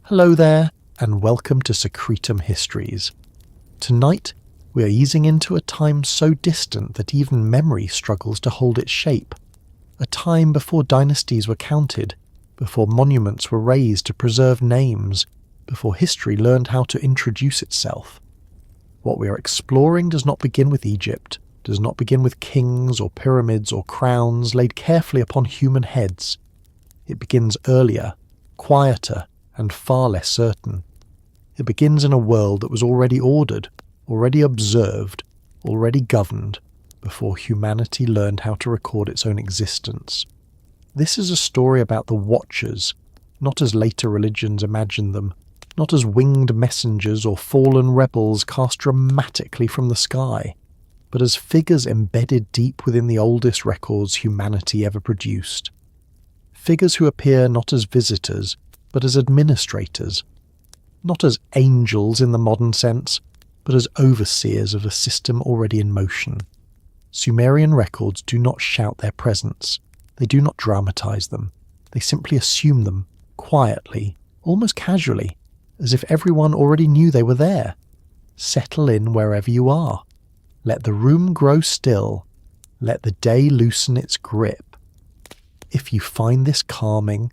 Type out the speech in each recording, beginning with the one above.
Hello there, and welcome to Secretum Histories. Tonight, we are easing into a time so distant that even memory struggles to hold its shape. A time before dynasties were counted, before monuments were raised to preserve names, before history learned how to introduce itself. What we are exploring does not begin with Egypt, does not begin with kings or pyramids or crowns laid carefully upon human heads. It begins earlier, quieter, and far less certain. It begins in a world that was already ordered, already observed, already governed, before humanity learned how to record its own existence. This is a story about the Watchers, not as later religions imagined them, not as winged messengers or fallen rebels cast dramatically from the sky, but as figures embedded deep within the oldest records humanity ever produced. Figures who appear not as visitors, but as administrators, not as angels in the modern sense, but as overseers of a system already in motion. Sumerian records do not shout their presence, they do not dramatize them, they simply assume them, quietly, almost casually, as if everyone already knew they were there. Settle in wherever you are. Let the room grow still. Let the day loosen its grip. If you find this calming,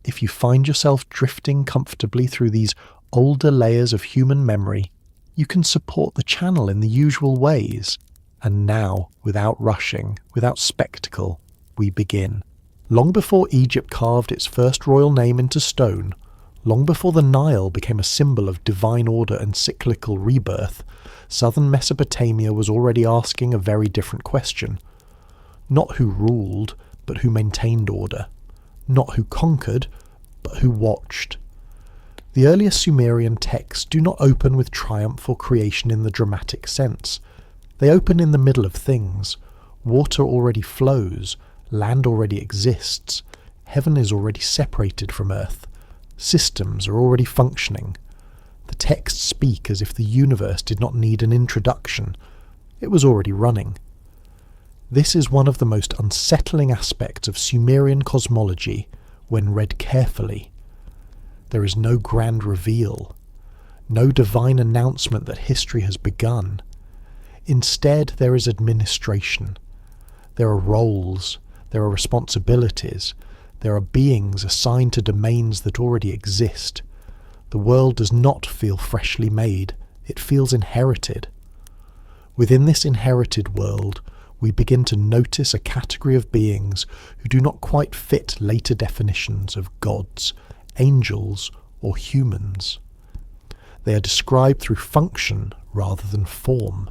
if you find yourself drifting comfortably through these older layers of human memory, you can support the channel in the usual ways. And now, without rushing, without spectacle, we begin. Long before Egypt carved its first royal name into stone, long before the Nile became a symbol of divine order and cyclical rebirth, southern Mesopotamia was already asking a very different question. Not who ruled, but who maintained order. Not who conquered, but who watched. The earliest Sumerian texts do not open with triumph or creation in the dramatic sense. They open in the middle of things. Water already flows, land already exists, heaven is already separated from earth, systems are already functioning. The texts speak as if the universe did not need an introduction, it was already running. This is one of the most unsettling aspects of Sumerian cosmology when read carefully. There is no grand reveal, no divine announcement that history has begun. Instead, there is administration. There are roles, there are responsibilities, there are beings assigned to domains that already exist. The world does not feel freshly made, it feels inherited. Within this inherited world, we begin to notice a category of beings who do not quite fit later definitions of gods, angels, or humans. They are described through function rather than form.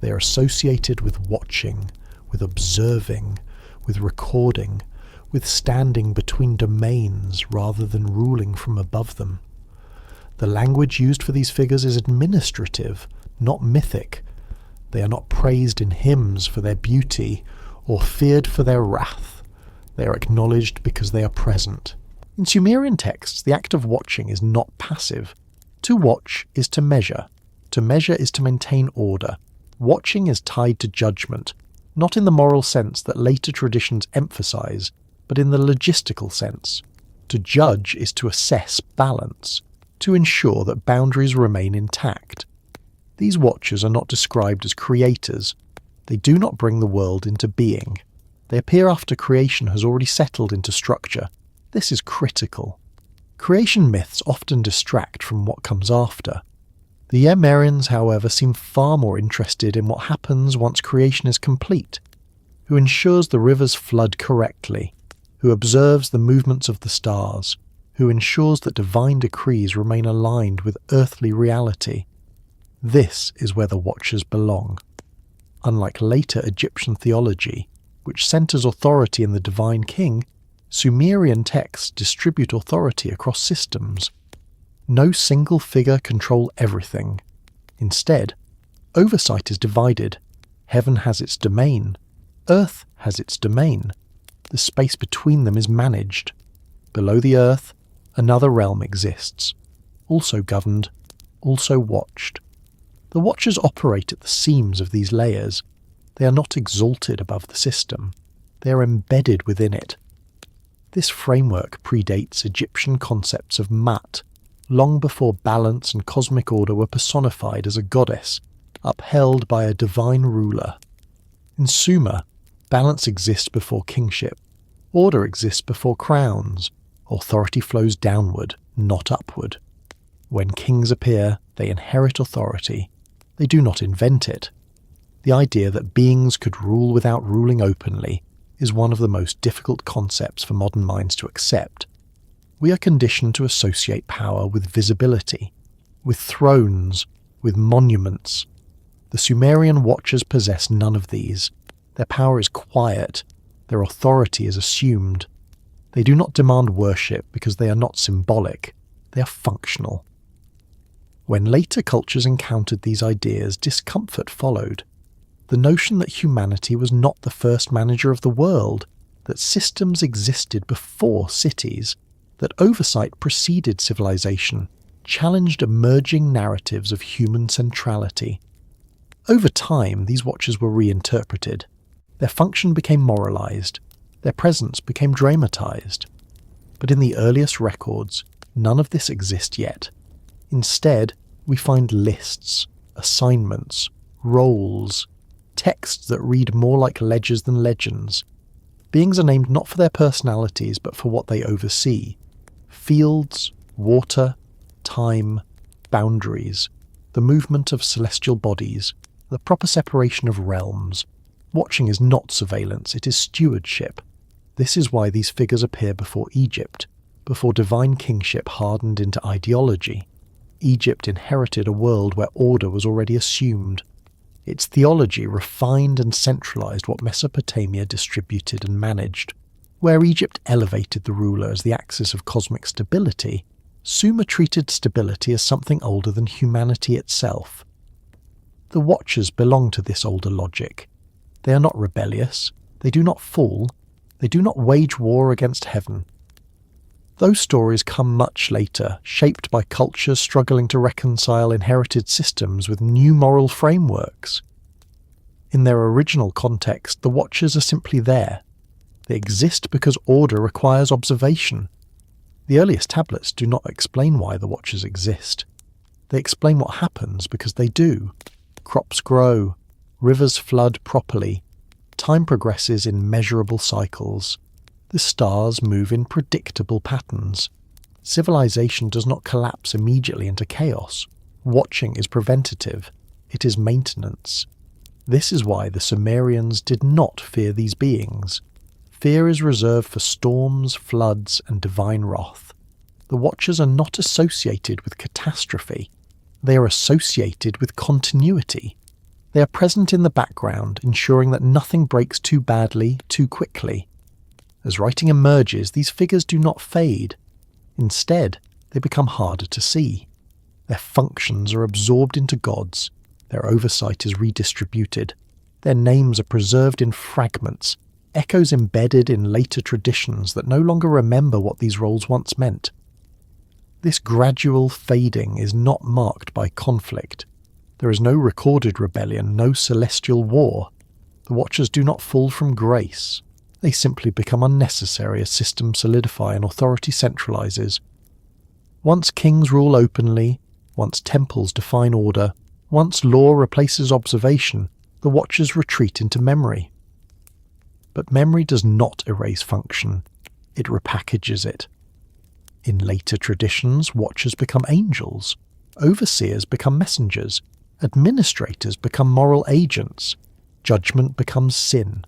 They are associated with watching, with observing, with recording, with standing between domains rather than ruling from above them. The language used for these figures is administrative, not mythic. They are not praised in hymns for their beauty or feared for their wrath. They are acknowledged because they are present. In Sumerian texts, the act of watching is not passive. To watch is to measure. To measure is to maintain order. Watching is tied to judgment, not in the moral sense that later traditions emphasize, but in the logistical sense. To judge is to assess balance, to ensure that boundaries remain intact. These watchers are not described as creators. They do not bring the world into being. They appear after creation has already settled into structure. This is critical. Creation myths often distract from what comes after. The Sumerians, however, seem far more interested in what happens once creation is complete, who ensures the rivers flood correctly, who observes the movements of the stars, who ensures that divine decrees remain aligned with earthly reality. This is where the Watchers belong. Unlike later Egyptian theology, which centers authority in the divine king, Sumerian texts distribute authority across systems. No single figure controls everything. Instead, oversight is divided. Heaven has its domain. Earth has its domain. The space between them is managed. Below the earth, another realm exists, also governed, also watched. The Watchers operate at the seams of these layers. They are not exalted above the system. They are embedded within it. This framework predates Egyptian concepts of Mat, long before balance and cosmic order were personified as a goddess, upheld by a divine ruler. In Sumer, balance exists before kingship, order exists before crowns, authority flows downward, not upward. When kings appear, they inherit authority. They do not invent it. The idea that beings could rule without ruling openly is one of the most difficult concepts for modern minds to accept. We are conditioned to associate power with visibility, with thrones, with monuments. The Sumerian watchers possess none of these. Their power is quiet. Their authority is assumed. They do not demand worship because they are not symbolic. They are functional. When later cultures encountered these ideas, discomfort followed. The notion that humanity was not the first manager of the world, that systems existed before cities, that oversight preceded civilization, challenged emerging narratives of human centrality. Over time, these watchers were reinterpreted. Their function became moralized. Their presence became dramatized. But in the earliest records, none of this exists yet. Instead, we find lists, assignments, roles, texts that read more like ledgers than legends. Beings are named not for their personalities, but for what they oversee. Fields, water, time, boundaries, the movement of celestial bodies, the proper separation of realms. Watching is not surveillance, it is stewardship. This is why these figures appear before Egypt, before divine kingship hardened into ideology. Egypt inherited a world where order was already assumed. Its theology refined and centralized what Mesopotamia distributed and managed. Where Egypt elevated the ruler as the axis of cosmic stability, Sumer treated stability as something older than humanity itself. The Watchers belong to this older logic. They are not rebellious, they do not fall, they do not wage war against heaven. Those stories come much later, shaped by cultures struggling to reconcile inherited systems with new moral frameworks. In their original context, the Watchers are simply there. They exist because order requires observation. The earliest tablets do not explain why the Watchers exist. They explain what happens because they do. Crops grow, rivers flood properly, time progresses in measurable cycles. The stars move in predictable patterns. Civilization does not collapse immediately into chaos. Watching is preventative. It is maintenance. This is why the Sumerians did not fear these beings. Fear is reserved for storms, floods, and divine wrath. The Watchers are not associated with catastrophe. They are associated with continuity. They are present in the background, ensuring that nothing breaks too badly, too quickly. As writing emerges, these figures do not fade. Instead, they become harder to see. Their functions are absorbed into gods. Their oversight is redistributed. Their names are preserved in fragments, echoes embedded in later traditions that no longer remember what these roles once meant. This gradual fading is not marked by conflict. There is no recorded rebellion, no celestial war. The Watchers do not fall from grace. They simply become unnecessary as systems solidify and authority centralizes. Once kings rule openly, once temples define order, once law replaces observation, the Watchers retreat into memory. But memory does not erase function. It repackages it. In later traditions, Watchers become angels. Overseers become messengers. Administrators become moral agents. Judgment becomes sin.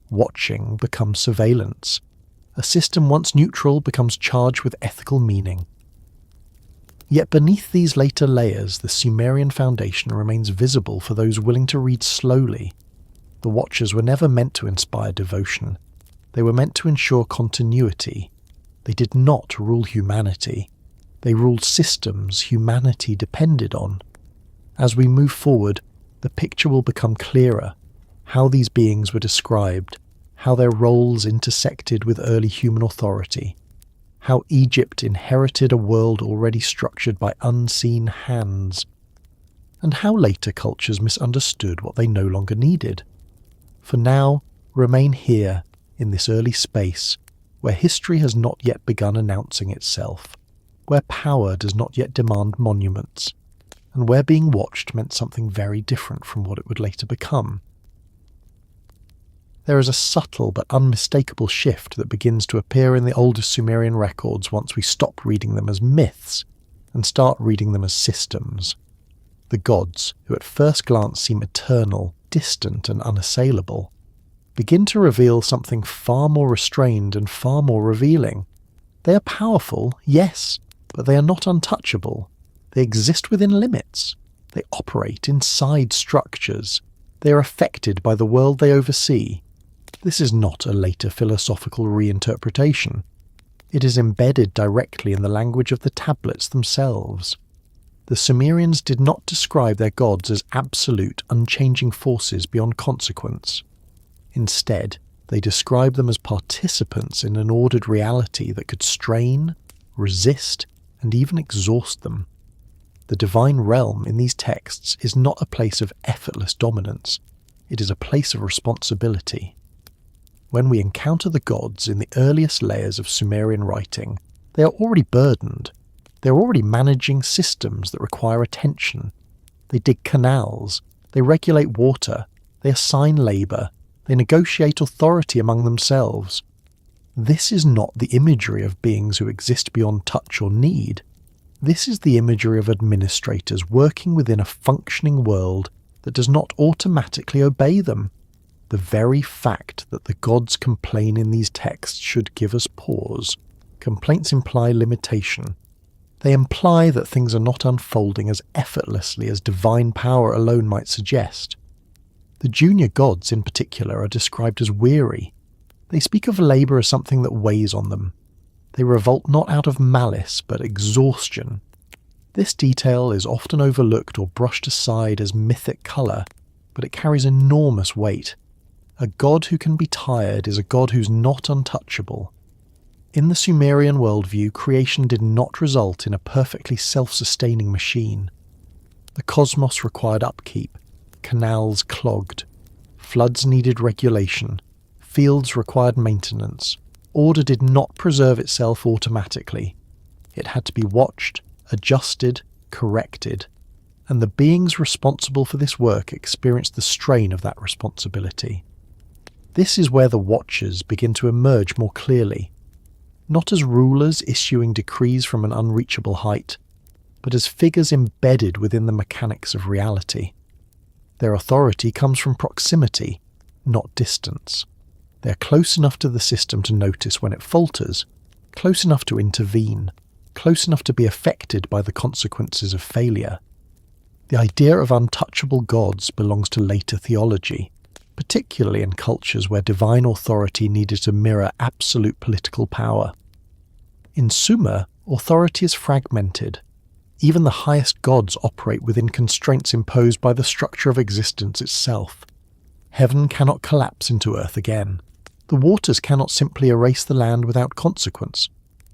Watching becomes surveillance. A system once neutral becomes charged with ethical meaning. Yet beneath these later layers, the Sumerian foundation remains visible for those willing to read slowly. The Watchers were never meant to inspire devotion. They were meant to ensure continuity. They did not rule humanity. They ruled systems humanity depended on. As we move forward, the picture will become clearer. How these beings were described, how their roles intersected with early human authority, how Egypt inherited a world already structured by unseen hands, and how later cultures misunderstood what they no longer needed. For now, remain here, in this early space, where history has not yet begun announcing itself. where power does not yet demand monuments, and where being watched meant something very different from what it would later become. There is a subtle but unmistakable shift that begins to appear in the oldest Sumerian records once we stop reading them as myths and start reading them as systems. The gods, who at first glance seem eternal, distant and unassailable, begin to reveal something far more restrained and far more revealing. They are powerful, yes, but they are not untouchable. They exist within limits. They operate inside structures. They are affected by the world they oversee. This is not a later philosophical reinterpretation. It is embedded directly in the language of the tablets themselves. The Sumerians did not describe their gods as absolute, unchanging forces beyond consequence. Instead, they described them as participants in an ordered reality that could strain, resist, and even exhaust them. The divine realm in these texts is not a place of effortless dominance. It is a place of responsibility. When we encounter the gods in the earliest layers of Sumerian writing, they are already burdened. They are already managing systems that require attention. They dig canals. They regulate water. They assign labour. They negotiate authority among themselves. This is not the imagery of beings who exist beyond touch or need. This is the imagery of administrators working within a functioning world that does not automatically obey them. The very fact that the gods complain in these texts should give us pause. Complaints imply limitation. They imply that things are not unfolding as effortlessly as divine power alone might suggest. The junior gods in particular are described as weary. They speak of labour as something that weighs on them. They revolt not out of malice but exhaustion. This detail is often overlooked or brushed aside as mythic colour, but it carries enormous weight. A god who can be tired is a god who's not untouchable. In the Sumerian worldview, creation did not result in a perfectly self-sustaining machine. The cosmos required upkeep, canals clogged, floods needed regulation, fields required maintenance. Order did not preserve itself automatically. It had to be watched, adjusted, corrected, and the beings responsible for this work experienced the strain of that responsibility. This is where the Watchers begin to emerge more clearly, not as rulers issuing decrees from an unreachable height, but as figures embedded within the mechanics of reality. Their authority comes from proximity, not distance. They are close enough to the system to notice when it falters, close enough to intervene, close enough to be affected by the consequences of failure. The idea of untouchable gods belongs to later theology, particularly in cultures where divine authority needed to mirror absolute political power. In Sumer, authority is fragmented. Even the highest gods operate within constraints imposed by the structure of existence itself. Heaven cannot collapse into earth again. The waters cannot simply erase the land without consequence.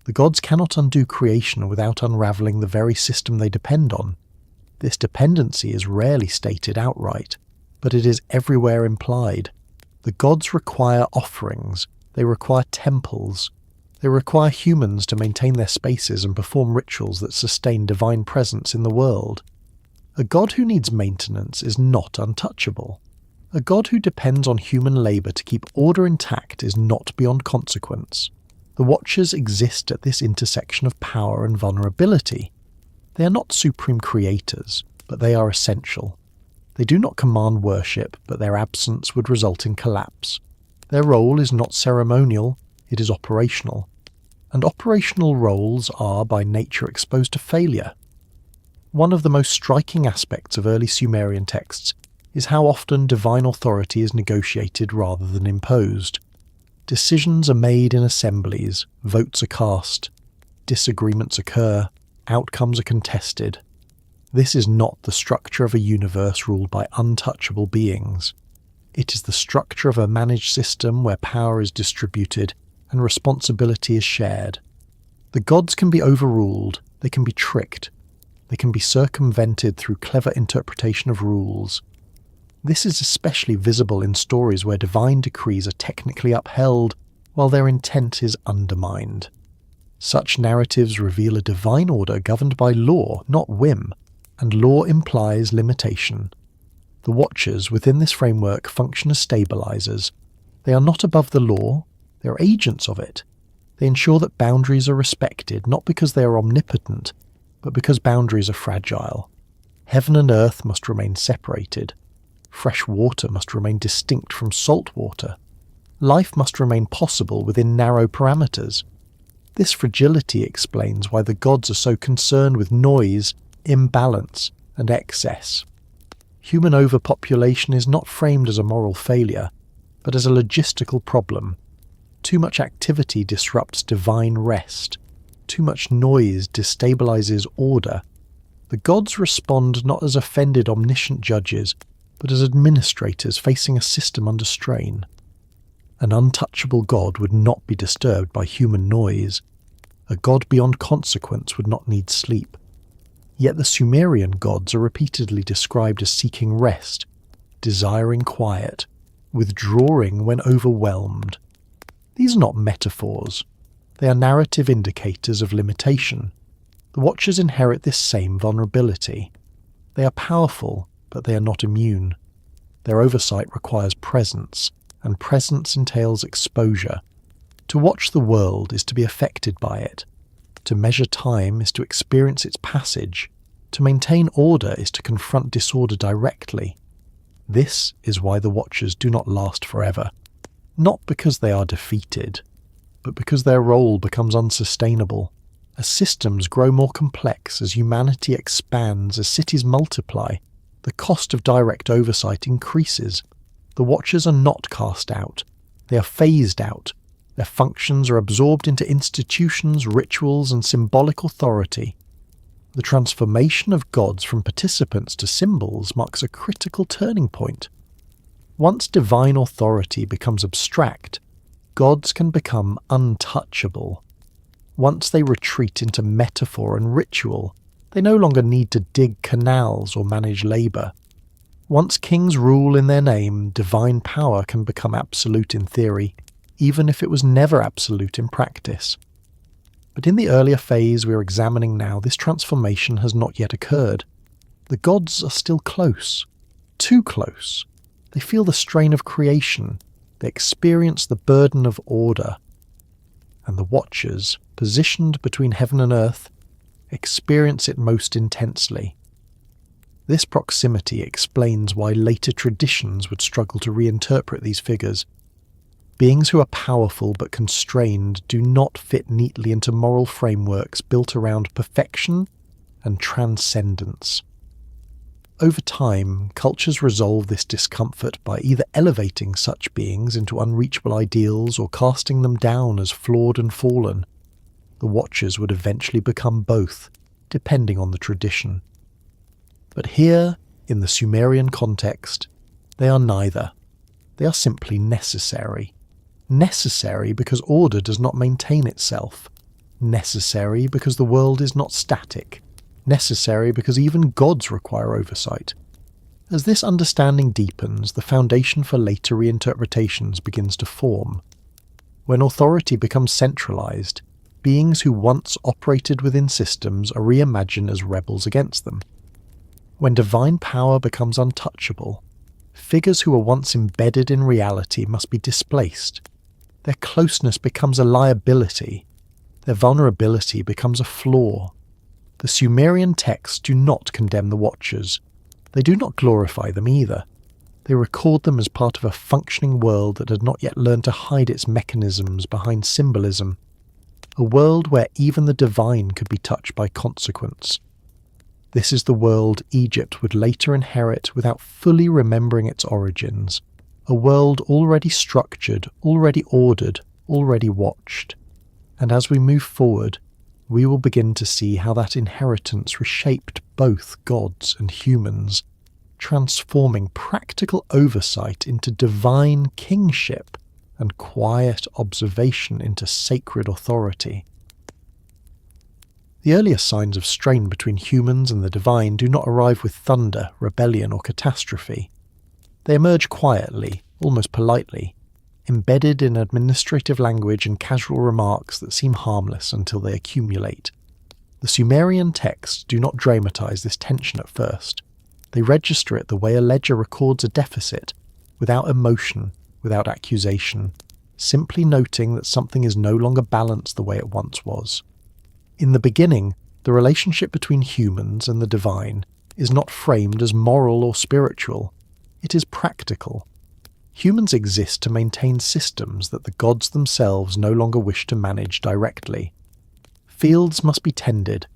The gods cannot undo creation without unravelling the very system they depend on. This dependency is rarely stated outright, but it is everywhere implied. The gods require offerings, they require temples, they require humans to maintain their spaces and perform rituals that sustain divine presence in the world. A god who needs maintenance is not untouchable. A god who depends on human labour to keep order intact is not beyond consequence. The Watchers exist at this intersection of power and vulnerability. They are not supreme creators, but they are essential. They do not command worship, but their absence would result in collapse. Their role is not ceremonial, it is operational. And operational roles are by nature exposed to failure. One of the most striking aspects of early Sumerian texts is how often divine authority is negotiated rather than imposed. Decisions are made in assemblies, votes are cast, disagreements occur, outcomes are contested. This is not the structure of a universe ruled by untouchable beings. It is the structure of a managed system where power is distributed and responsibility is shared. The gods can be overruled, they can be tricked, they can be circumvented through clever interpretation of rules. This is especially visible in stories where divine decrees are technically upheld while their intent is undermined. Such narratives reveal a divine order governed by law, not whim, and law implies limitation. The Watchers within this framework function as stabilizers. They are not above the law, they are agents of it. They ensure that boundaries are respected, not because they are omnipotent, but because boundaries are fragile. Heaven and earth must remain separated. Fresh water must remain distinct from salt water. Life must remain possible within narrow parameters. This fragility explains why the gods are so concerned with noise, imbalance, and excess. Human overpopulation is not framed as a moral failure, but as a logistical problem. Too much activity disrupts divine rest. Too much noise destabilizes order. The gods respond not as offended omniscient judges, but as administrators facing a system under strain. An untouchable god would not be disturbed by human noise. A god beyond consequence would not need sleep. Yet the Sumerian gods are repeatedly described as seeking rest, desiring quiet, withdrawing when overwhelmed. These are not metaphors. They are narrative indicators of limitation. The Watchers inherit this same vulnerability. They are powerful, but they are not immune. Their oversight requires presence, and presence entails exposure. To watch the world is to be affected by it. To measure time is to experience its passage. To maintain order is to confront disorder directly. This is why the Watchers do not last forever. Not because they are defeated, but because their role becomes unsustainable. As systems grow more complex, as humanity expands, as cities multiply, the cost of direct oversight increases. The Watchers are not cast out. They are phased out. Their functions are absorbed into institutions, rituals, and symbolic authority. The transformation of gods from participants to symbols marks a critical turning point. Once divine authority becomes abstract, gods can become untouchable. Once they retreat into metaphor and ritual, they no longer need to dig canals or manage labour. Once kings rule in their name, divine power can become absolute in theory, even if it was never absolute in practice. But in the earlier phase we are examining now, this transformation has not yet occurred. The gods are still close, too close. They feel the strain of creation, they experience the burden of order. And the Watchers, positioned between heaven and earth, experience it most intensely. This proximity explains why later traditions would struggle to reinterpret these figures. Beings who are powerful but constrained do not fit neatly into moral frameworks built around perfection and transcendence. Over time, cultures resolve this discomfort by either elevating such beings into unreachable ideals or casting them down as flawed and fallen. The Watchers would eventually become both, depending on the tradition. But here, in the Sumerian context, they are neither. They are simply necessary. Necessary because order does not maintain itself. Necessary because the world is not static. Necessary because even gods require oversight. As this understanding deepens, the foundation for later reinterpretations begins to form. When authority becomes centralized, beings who once operated within systems are reimagined as rebels against them. When divine power becomes untouchable, figures who were once embedded in reality must be displaced. Their closeness becomes a liability. Their vulnerability becomes a flaw. The Sumerian texts do not condemn the Watchers. They do not glorify them either. They record them as part of a functioning world that had not yet learned to hide its mechanisms behind symbolism. A world where even the divine could be touched by consequence. This is the world Egypt would later inherit without fully remembering its origins. A world already structured, already ordered, already watched. And as we move forward, we will begin to see how that inheritance reshaped both gods and humans, transforming practical oversight into divine kingship and quiet observation into sacred authority. The earliest signs of strain between humans and the divine do not arrive with thunder, rebellion, or catastrophe. They emerge quietly, almost politely. embedded in administrative language and casual remarks that seem harmless until they accumulate. The Sumerian texts do not dramatize this tension at first. They register it the way a ledger records a deficit, without emotion, without accusation, simply noting that something is no longer balanced the way it once was. In the beginning, the relationship between humans and the divine is not framed as moral or spiritual. It is practical. Humans exist to maintain systems that the gods themselves no longer wish to manage directly. Fields must be tended,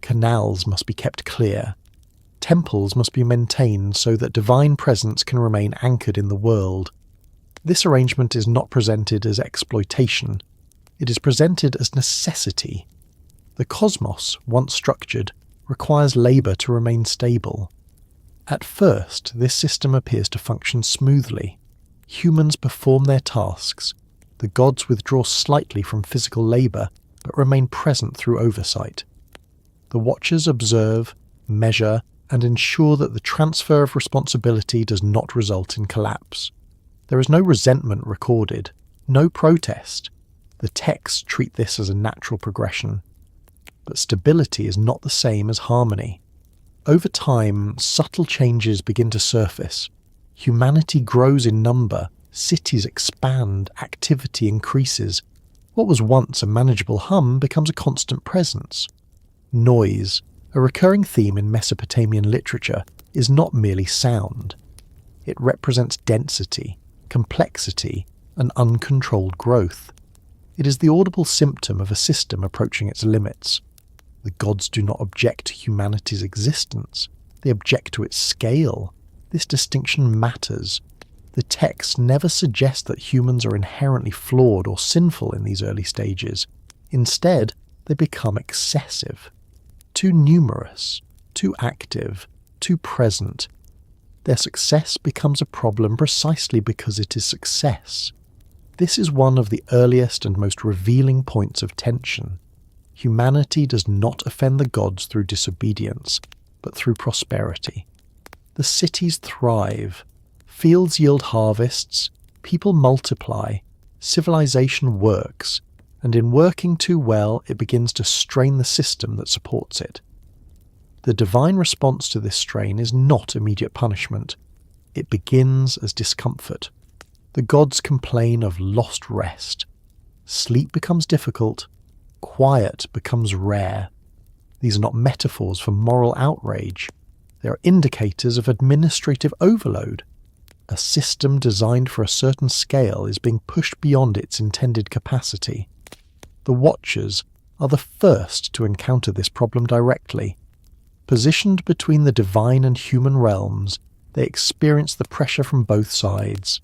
canals must be kept clear, temples must be maintained so that divine presence can remain anchored in the world. This arrangement is not presented as exploitation. It is presented as necessity. The cosmos, once structured, requires labour to remain stable. At first, this system appears to function smoothly. Humans perform their tasks. The gods withdraw slightly from physical labour, but remain present through oversight. The watchers observe, measure, and ensure that the transfer of responsibility does not result in collapse. There is no resentment recorded, no protest. The texts treat this as a natural progression. But stability is not the same as harmony. Over time, subtle changes begin to surface. Humanity grows in number, cities expand, activity increases. What was once a manageable hum becomes a constant presence. Noise, a recurring theme in Mesopotamian literature, is not merely sound. It represents density, complexity, and uncontrolled growth. It is the audible symptom of a system approaching its limits. The gods do not object to humanity's existence. They object to its scale. This distinction matters. The texts never suggest that humans are inherently flawed or sinful in these early stages. Instead, they become excessive. Too numerous, too active, too present. Their success becomes a problem precisely because it is success. This is one of the earliest and most revealing points of tension. Humanity does not offend the gods through disobedience, but through prosperity. The cities thrive, fields yield harvests, people multiply, civilization works, and in working too well it begins to strain the system that supports it. The divine response to this strain is not immediate punishment. It begins as discomfort. The gods complain of lost rest. Sleep becomes difficult. Quiet becomes rare. These are not metaphors for moral outrage. They are indicators of administrative overload. A system designed for a certain scale is being pushed beyond its intended capacity. The Watchers are the first to encounter this problem directly. Positioned between the divine and human realms, they experience the pressure from both sides.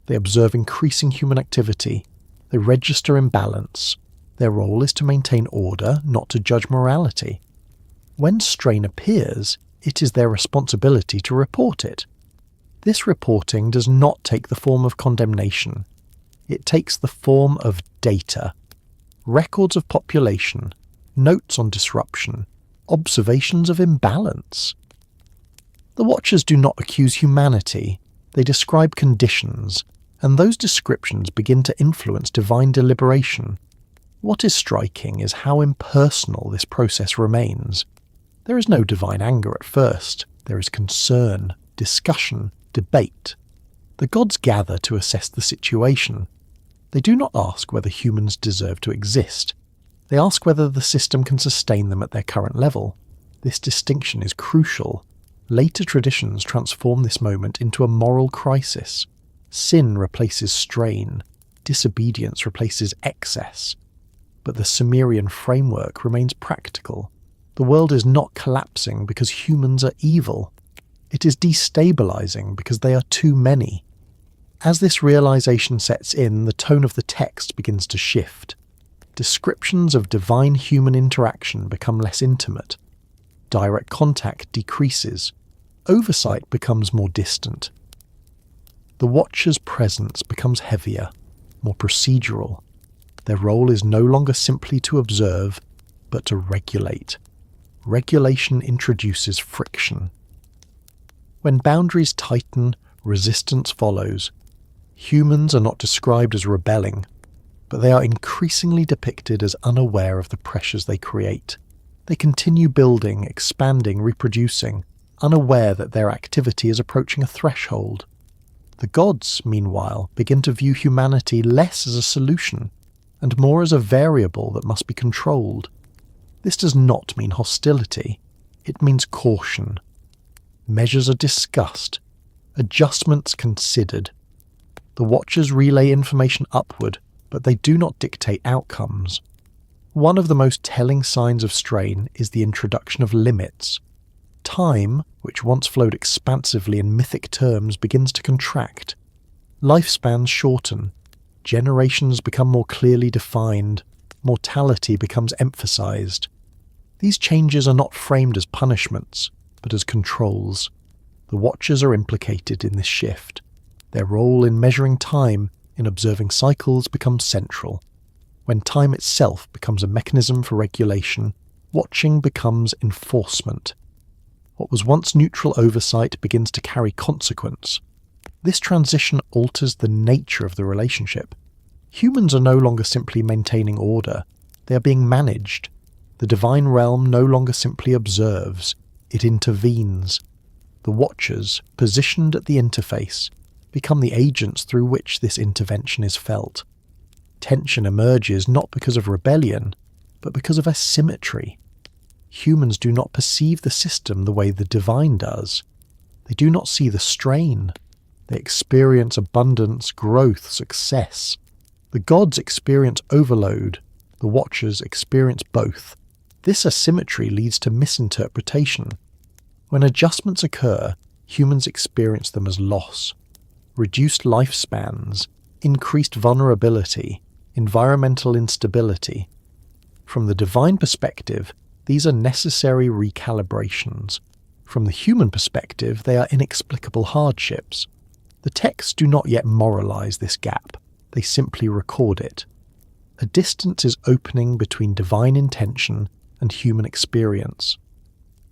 They observe increasing human activity. They register imbalance. Their role is to maintain order, not to judge morality. When strain appears, it is their responsibility to report it. This reporting does not take the form of condemnation. It takes the form of data. Records of population, notes on disruption, observations of imbalance. The Watchers do not accuse humanity. They describe conditions, and those descriptions begin to influence divine deliberation. What is striking is how impersonal this process remains. There is no divine anger at first. There is concern, discussion, debate. The gods gather to assess the situation. They do not ask whether humans deserve to exist. They ask whether the system can sustain them at their current level. This distinction is crucial. Later traditions transform this moment into a moral crisis. Sin replaces strain. Disobedience replaces excess. But the Sumerian framework remains practical. The world is not collapsing because humans are evil. It is destabilizing because they are too many. As this realization sets in, the tone of the text begins to shift. Descriptions of divine-human interaction become less intimate. Direct contact decreases. Oversight becomes more distant. The Watcher's presence becomes heavier, more procedural. Their role is no longer simply to observe, but to regulate. Regulation introduces friction. When boundaries tighten, resistance follows. Humans are not described as rebelling, but they are increasingly depicted as unaware of the pressures they create. They continue building, expanding, reproducing, unaware that their activity is approaching a threshold. The gods, meanwhile, begin to view humanity less as a solution and more as a variable that must be controlled. This does not mean hostility, it means caution. Measures are discussed, adjustments considered. The Watchers relay information upward, but they do not dictate outcomes. One of the most telling signs of strain is the introduction of limits. Time, which once flowed expansively in mythic terms, begins to contract. Lifespans shorten. Generations become more clearly defined. Mortality becomes emphasized. These changes are not framed as punishments, but as controls. The Watchers are implicated in this shift. Their role in measuring time, in observing cycles, becomes central. When time itself becomes a mechanism for regulation, watching becomes enforcement. What was once neutral oversight begins to carry consequence. This transition alters the nature of the relationship. Humans are no longer simply maintaining order, they are being managed. The divine realm no longer simply observes, it intervenes. The Watchers, positioned at the interface, become the agents through which this intervention is felt. Tension emerges not because of rebellion, but because of asymmetry. Humans do not perceive the system the way the divine does. They do not see the strain. They experience abundance, growth, success. The gods experience overload. The Watchers experience both. This asymmetry leads to misinterpretation. When adjustments occur, humans experience them as loss. Reduced lifespans, increased vulnerability, environmental instability. From the divine perspective, these are necessary recalibrations. From the human perspective, they are inexplicable hardships. The texts do not yet moralize this gap, they simply record it. A distance is opening between divine intention and human experience.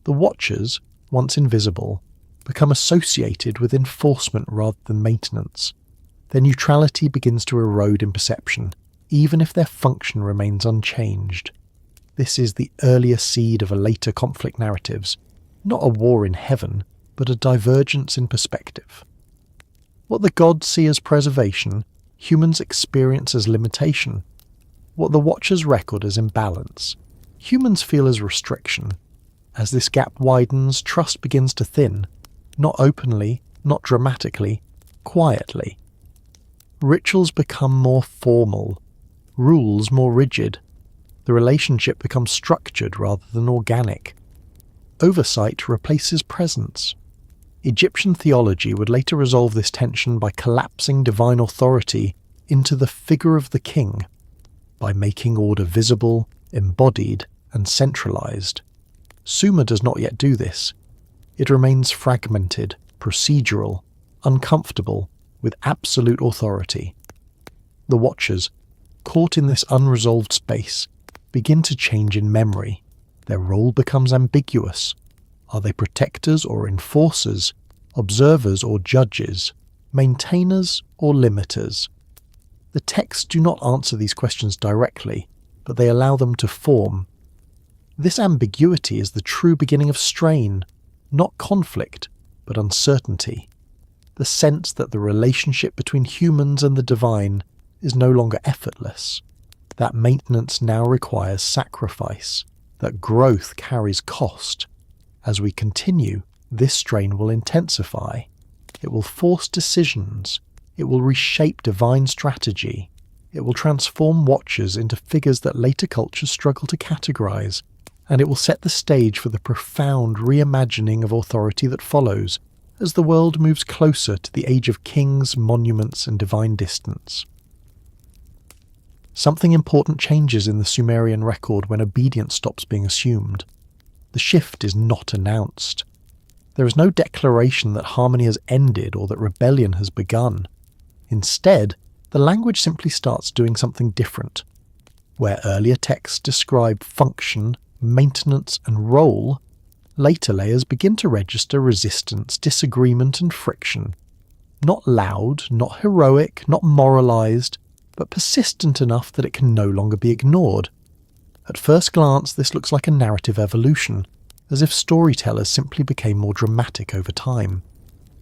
The Watchers, once invisible, become associated with enforcement rather than maintenance. Their neutrality begins to erode in perception, even if their function remains unchanged. This is the earlier seed of a later conflict narratives, not a war in heaven, but a divergence in perspective. What the gods see as preservation, humans experience as limitation. What the Watchers record as imbalance, humans feel as restriction. As this gap widens, trust begins to thin, not openly, not dramatically, quietly. Rituals become more formal, rules more rigid. The relationship becomes structured rather than organic. Oversight replaces presence. Egyptian theology would later resolve this tension by collapsing divine authority into the figure of the king, by making order visible, embodied, and centralized. Sumer does not yet do this. It remains fragmented, procedural, uncomfortable, with absolute authority. The Watchers, caught in this unresolved space, begin to change in memory. Their role becomes ambiguous. Are they protectors or enforcers, observers or judges, maintainers or limiters? The texts do not answer these questions directly, but they allow them to form. This ambiguity is the true beginning of strain, not conflict, but uncertainty. The sense that the relationship between humans and the divine is no longer effortless, that maintenance now requires sacrifice, that growth carries cost. As we continue, this strain will intensify. It will force decisions. It will reshape divine strategy. It will transform Watchers into figures that later cultures struggle to categorize, and it will set the stage for the profound reimagining of authority that follows, as the world moves closer to the age of kings, monuments, and divine distance. Something important changes in the Sumerian record when obedience stops being assumed. The shift is not announced. There is no declaration that harmony has ended or that rebellion has begun. Instead, the language simply starts doing something different. Where earlier texts describe function, maintenance, and role, later layers begin to register resistance, disagreement, and friction. Not loud, not heroic, not moralized, but persistent enough that it can no longer be ignored. At first glance, this looks like a narrative evolution, as if storytellers simply became more dramatic over time.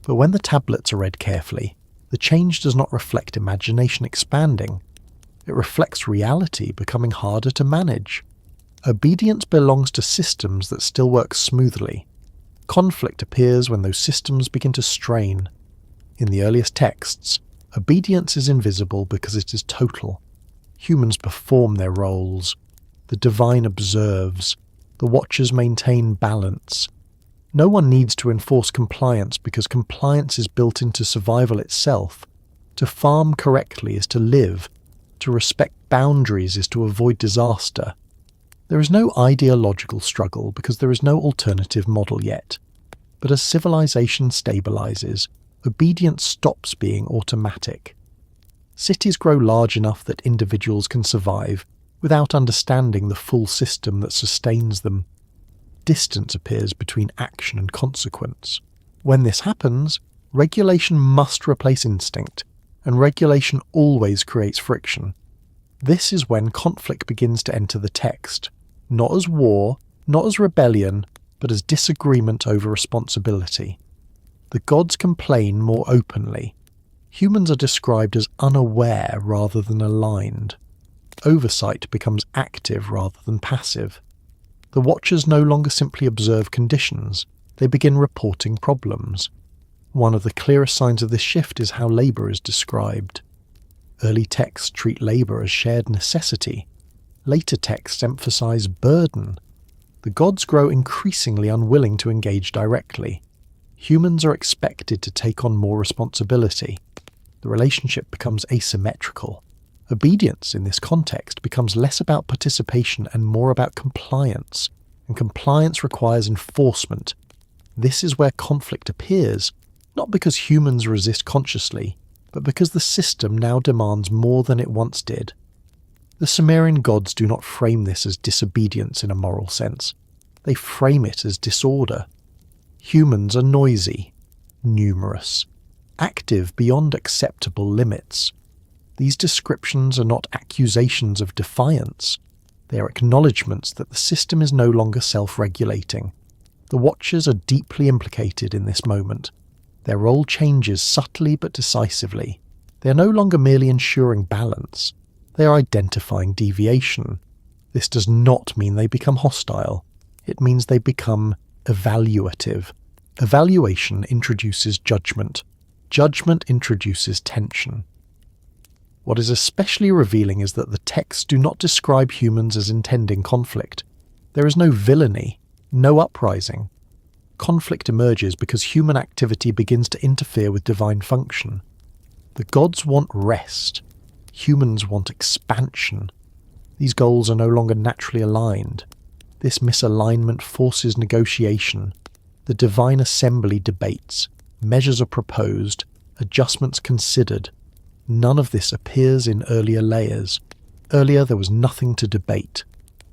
But when the tablets are read carefully, the change does not reflect imagination expanding. It reflects reality becoming harder to manage. Obedience belongs to systems that still work smoothly. Conflict appears when those systems begin to strain. In the earliest texts, obedience is invisible because it is total. Humans perform their roles. The divine observes. The watchers maintain balance. No one needs to enforce compliance because compliance is built into survival itself. To farm correctly is to live. To respect boundaries is to avoid disaster. There is no ideological struggle because there is no alternative model yet. But as civilization stabilizes, obedience stops being automatic. Cities grow large enough that individuals can survive without understanding the full system that sustains them. Distance appears between action and consequence. When this happens, regulation must replace instinct, and regulation always creates friction. This is when conflict begins to enter the text, not as war, not as rebellion, but as disagreement over responsibility. The gods complain more openly. Humans are described as unaware rather than aligned. Oversight becomes active rather than passive. The watchers no longer simply observe conditions, they begin reporting problems. One of the clearest signs of this shift is how labour is described. Early texts treat labour as shared necessity. Later texts emphasise burden. The gods grow increasingly unwilling to engage directly. Humans are expected to take on more responsibility. The relationship becomes asymmetrical. Obedience in this context becomes less about participation and more about compliance, and compliance requires enforcement. This is where conflict appears, not because humans resist consciously, but because the system now demands more than it once did. The Sumerian gods do not frame this as disobedience in a moral sense. They frame it as disorder. Humans are noisy, numerous, active beyond acceptable limits. These descriptions are not accusations of defiance. They are acknowledgements that the system is no longer self-regulating. The Watchers are deeply implicated in this moment. Their role changes subtly but decisively. They are no longer merely ensuring balance. They are identifying deviation. This does not mean they become hostile. It means they become evaluative. Evaluation introduces judgment. Judgment introduces tension. What is especially revealing is that the texts do not describe humans as intending conflict. There is no villainy, no uprising. Conflict emerges because human activity begins to interfere with divine function. The gods want rest. Humans want expansion. These goals are no longer naturally aligned. This misalignment forces negotiation. The divine assembly debates. Measures are proposed. Adjustments considered. None of this appears in earlier layers. Earlier there was nothing to debate.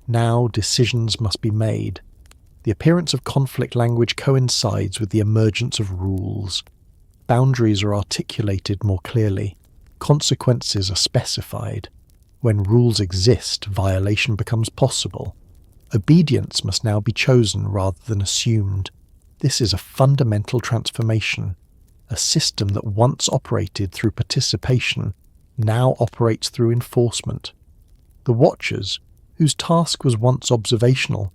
Now decisions must be made. The appearance of conflict language coincides with the emergence of rules. Boundaries are articulated more clearly. Consequences are specified. When rules exist, violation becomes possible. Obedience must now be chosen rather than assumed. This is a fundamental transformation. A system that once operated through participation now operates through enforcement. The Watchers, whose task was once observational,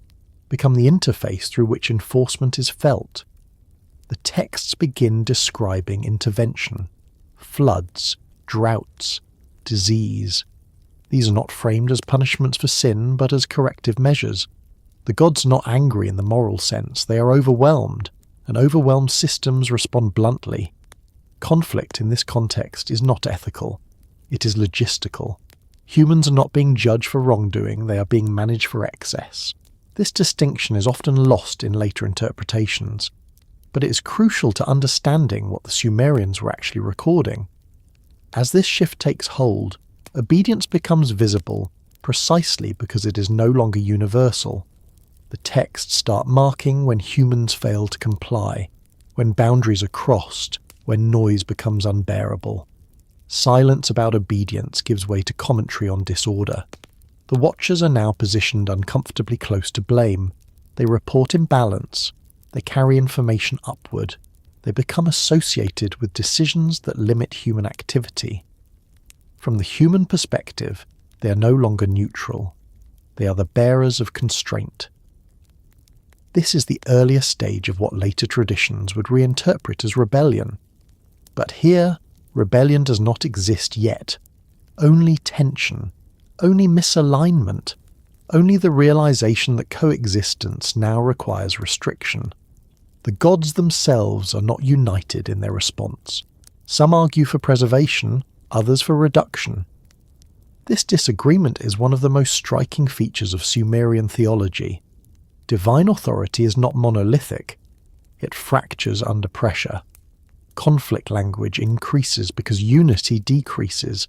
become the interface through which enforcement is felt. The texts begin describing intervention. Floods, droughts, disease. These are not framed as punishments for sin, but as corrective measures. The gods are not angry in the moral sense, they are overwhelmed, and overwhelmed systems respond bluntly. Conflict in this context is not ethical, it is logistical. Humans are not being judged for wrongdoing, they are being managed for excess. This distinction is often lost in later interpretations, but it is crucial to understanding what the Sumerians were actually recording. As this shift takes hold, obedience becomes visible precisely because it is no longer universal. The texts start marking when humans fail to comply, when boundaries are crossed, when noise becomes unbearable. Silence about obedience gives way to commentary on disorder. The Watchers are now positioned uncomfortably close to blame. They report imbalance. They carry information upward. They become associated with decisions that limit human activity. From the human perspective, they are no longer neutral. They are the bearers of constraint. This is the earlier stage of what later traditions would reinterpret as rebellion. But here, rebellion does not exist yet. Only tension, only misalignment, only the realization that coexistence now requires restriction. The gods themselves are not united in their response. Some argue for preservation, others for reduction. This disagreement is one of the most striking features of Sumerian theology. Divine authority is not monolithic. It fractures under pressure. Conflict language increases because unity decreases.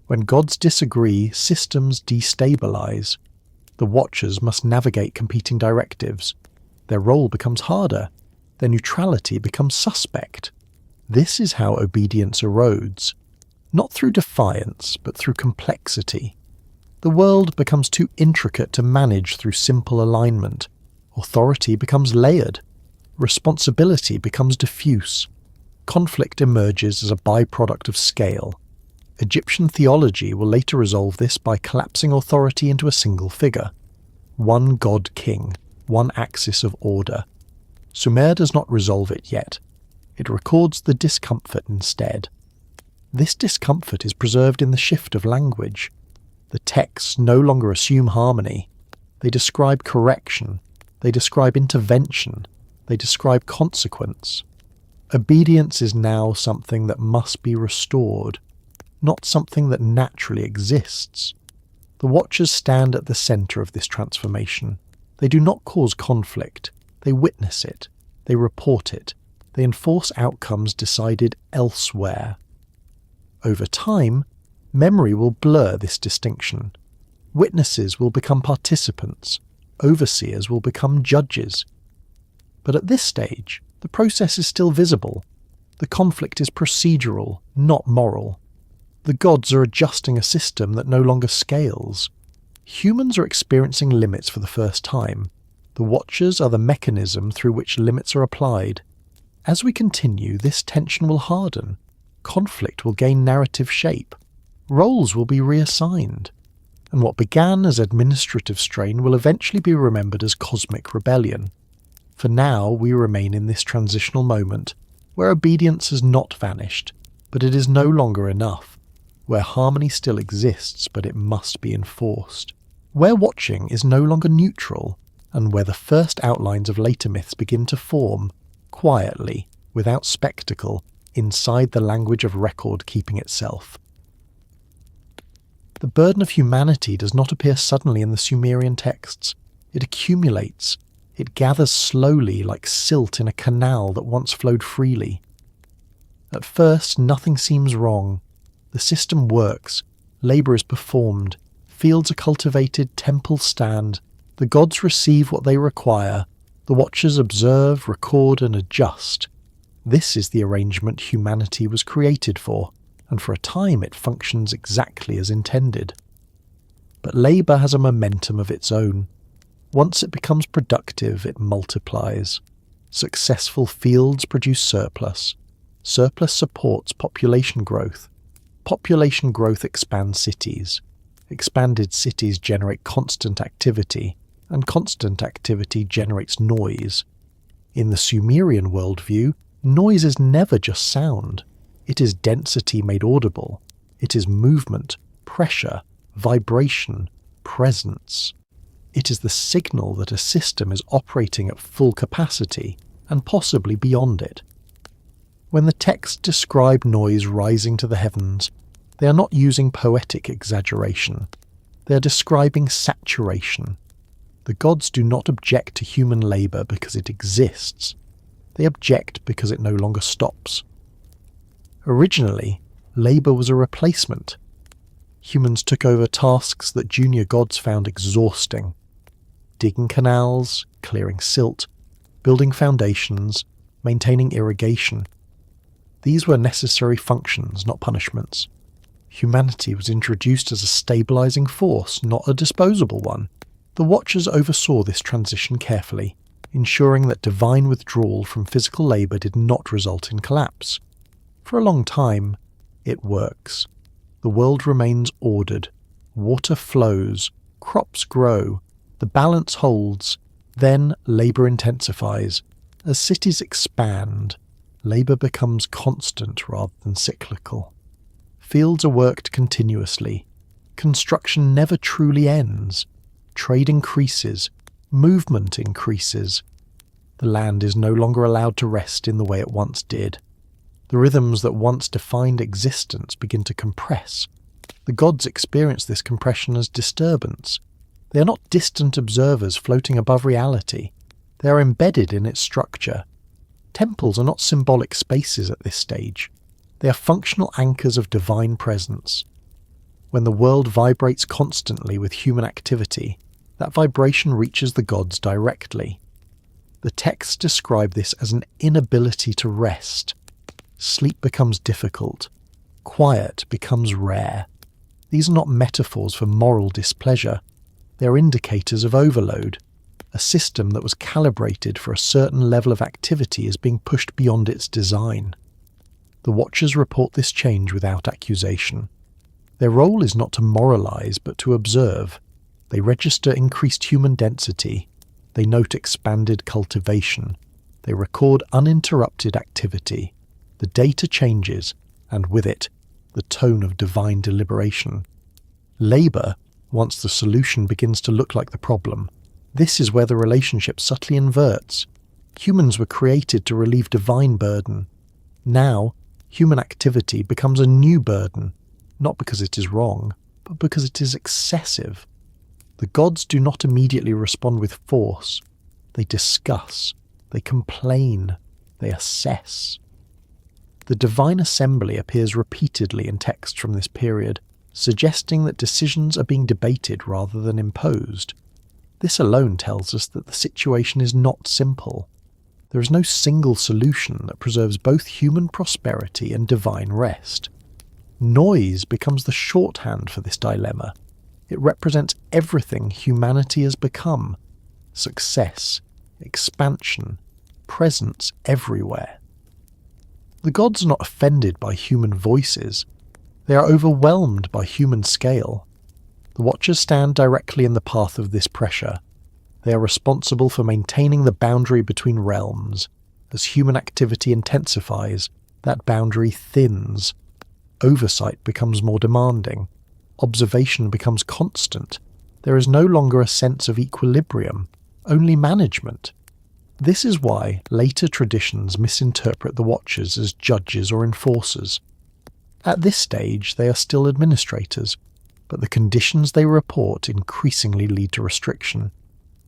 When gods disagree, systems destabilize. The Watchers must navigate competing directives. Their role becomes harder. Their neutrality becomes suspect. This is how obedience erodes. Not through defiance, but through complexity. The world becomes too intricate to manage through simple alignment. Authority becomes layered. Responsibility becomes diffuse. Conflict emerges as a byproduct of scale. Egyptian theology will later resolve this by collapsing authority into a single figure. One god-king, one axis of order. Sumer does not resolve it yet. It records the discomfort instead. This discomfort is preserved in the shift of language. The texts no longer assume harmony. They describe correction. They describe intervention. They describe consequence. Obedience is now something that must be restored, not something that naturally exists. The Watchers stand at the center of this transformation. They do not cause conflict. They witness it. They report it. They enforce outcomes decided elsewhere. Over time, memory will blur this distinction. Witnesses will become participants. Overseers will become judges. But at this stage, the process is still visible. The conflict is procedural, not moral. The gods are adjusting a system that no longer scales. Humans are experiencing limits for the first time. The Watchers are the mechanism through which limits are applied. As we continue, this tension will harden. Conflict will gain narrative shape. Roles will be reassigned. And what began as administrative strain will eventually be remembered as cosmic rebellion. For now, we remain in this transitional moment, where obedience has not vanished, but it is no longer enough, where harmony still exists, but it must be enforced, where watching is no longer neutral, and where the first outlines of later myths begin to form, quietly, without spectacle, inside the language of record-keeping itself. The burden of humanity does not appear suddenly in the Sumerian texts. It accumulates. It gathers slowly like silt in a canal that once flowed freely. At first, nothing seems wrong. The system works. Labour is performed. Fields are cultivated. Temples stand. The gods receive what they require. The Watchers observe, record, and adjust. This is the arrangement humanity was created for, and for a time it functions exactly as intended. But labour has a momentum of its own. Once it becomes productive, it multiplies. Successful fields produce surplus. Surplus supports population growth. Population growth expands cities. Expanded cities generate constant activity, and constant activity generates noise. In the Sumerian worldview, noise is never just sound. It is density made audible. It is movement, pressure, vibration, presence. It is the signal that a system is operating at full capacity, and possibly beyond it. When the texts describe noise rising to the heavens, they are not using poetic exaggeration. They are describing saturation. The gods do not object to human labour because it exists. They object because it no longer stops. Originally, labour was a replacement. Humans took over tasks that junior gods found exhausting. Digging canals, clearing silt, building foundations, maintaining irrigation. These were necessary functions, not punishments. Humanity was introduced as a stabilizing force, not a disposable one. The Watchers oversaw this transition carefully, ensuring that divine withdrawal from physical labor did not result in collapse. For a long time, it works. The world remains ordered. Water flows, crops grow, the balance holds, then labor intensifies. As cities expand, labor becomes constant rather than cyclical. Fields are worked continuously. Construction never truly ends. Trade increases. Movement increases. The land is no longer allowed to rest in the way it once did. The rhythms that once defined existence begin to compress. The gods experience this compression as disturbance. They are not distant observers floating above reality. They are embedded in its structure. Temples are not symbolic spaces at this stage. They are functional anchors of divine presence. When the world vibrates constantly with human activity, that vibration reaches the gods directly. The texts describe this as an inability to rest. Sleep becomes difficult. Quiet becomes rare. These are not metaphors for moral displeasure. They are indicators of overload. A system that was calibrated for a certain level of activity is being pushed beyond its design. The Watchers report this change without accusation. Their role is not to moralize, but to observe. They register increased human density. They note expanded cultivation. They record uninterrupted activity. The data changes, and with it, the tone of divine deliberation. Labor, once the solution begins to look like the problem, this is where the relationship subtly inverts. Humans were created to relieve divine burden. Now, human activity becomes a new burden, not because it is wrong, but because it is excessive. The gods do not immediately respond with force. They discuss, they complain, they assess. The divine assembly appears repeatedly in texts from this period, suggesting that decisions are being debated rather than imposed. This alone tells us that the situation is not simple. There is no single solution that preserves both human prosperity and divine rest. Noise becomes the shorthand for this dilemma. It represents everything humanity has become: success, expansion, presence everywhere. The gods are not offended by human voices. They are overwhelmed by human scale. The Watchers stand directly in the path of this pressure. They are responsible for maintaining the boundary between realms. As human activity intensifies, that boundary thins. Oversight becomes more demanding. Observation becomes constant. There is no longer a sense of equilibrium, only management. This is why later traditions misinterpret the Watchers as judges or enforcers. At this stage, they are still administrators, but the conditions they report increasingly lead to restriction.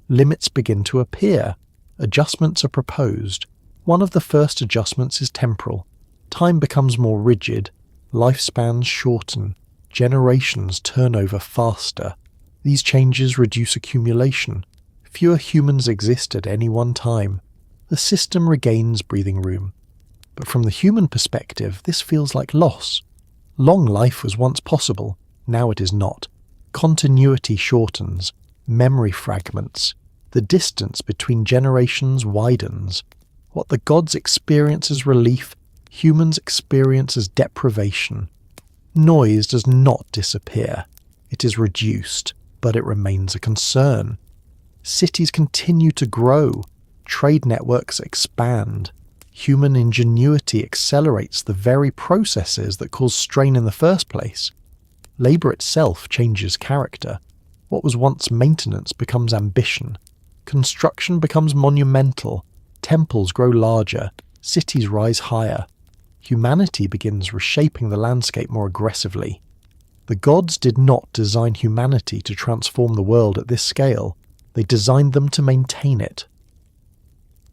Limits begin to appear. Adjustments are proposed. One of the first adjustments is temporal. Time becomes more rigid. Lifespans shorten. Generations turn over faster. These changes reduce accumulation. Fewer humans exist at any one time. The system regains breathing room. But from the human perspective, this feels like loss. Long life was once possible. Now it is not. Continuity shortens. Memory fragments. The distance between generations widens. What the gods experience as relief, humans experience as deprivation. Noise does not disappear. It is reduced, but it remains a concern. Cities continue to grow. Trade networks expand. Human ingenuity accelerates the very processes that cause strain in the first place. Labor itself changes character. What was once maintenance becomes ambition. Construction becomes monumental. Temples grow larger. Cities rise higher. Humanity begins reshaping the landscape more aggressively. The gods did not design humanity to transform the world at this scale. They designed them to maintain it.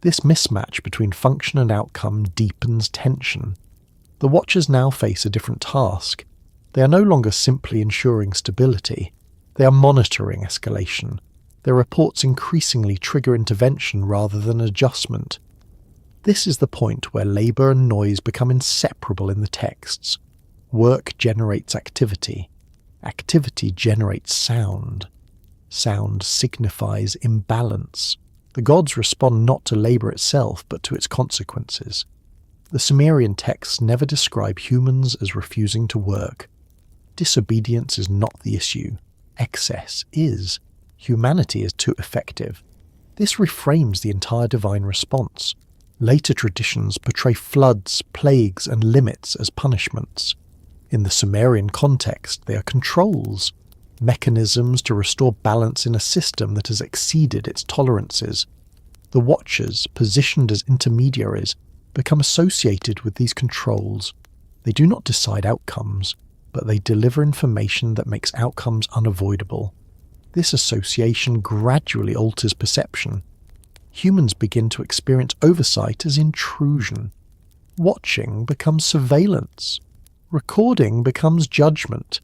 This mismatch between function and outcome deepens tension. The Watchers now face a different task. They are no longer simply ensuring stability. They are monitoring escalation. Their reports increasingly trigger intervention rather than adjustment. This is the point where labour and noise become inseparable in the texts. Work generates activity. Activity generates sound. Sound signifies imbalance. The gods respond not to labour itself, but to its consequences. The Sumerian texts never describe humans as refusing to work. Disobedience is not the issue. Excess is. Humanity is too effective. This reframes the entire divine response. Later traditions portray floods, plagues, and limits as punishments. In the Sumerian context, they are controls, mechanisms to restore balance in a system that has exceeded its tolerances. The Watchers, positioned as intermediaries, become associated with these controls. They do not decide outcomes, but they deliver information that makes outcomes unavoidable. This association gradually alters perception. Humans begin to experience oversight as intrusion. Watching becomes surveillance. Recording becomes judgment.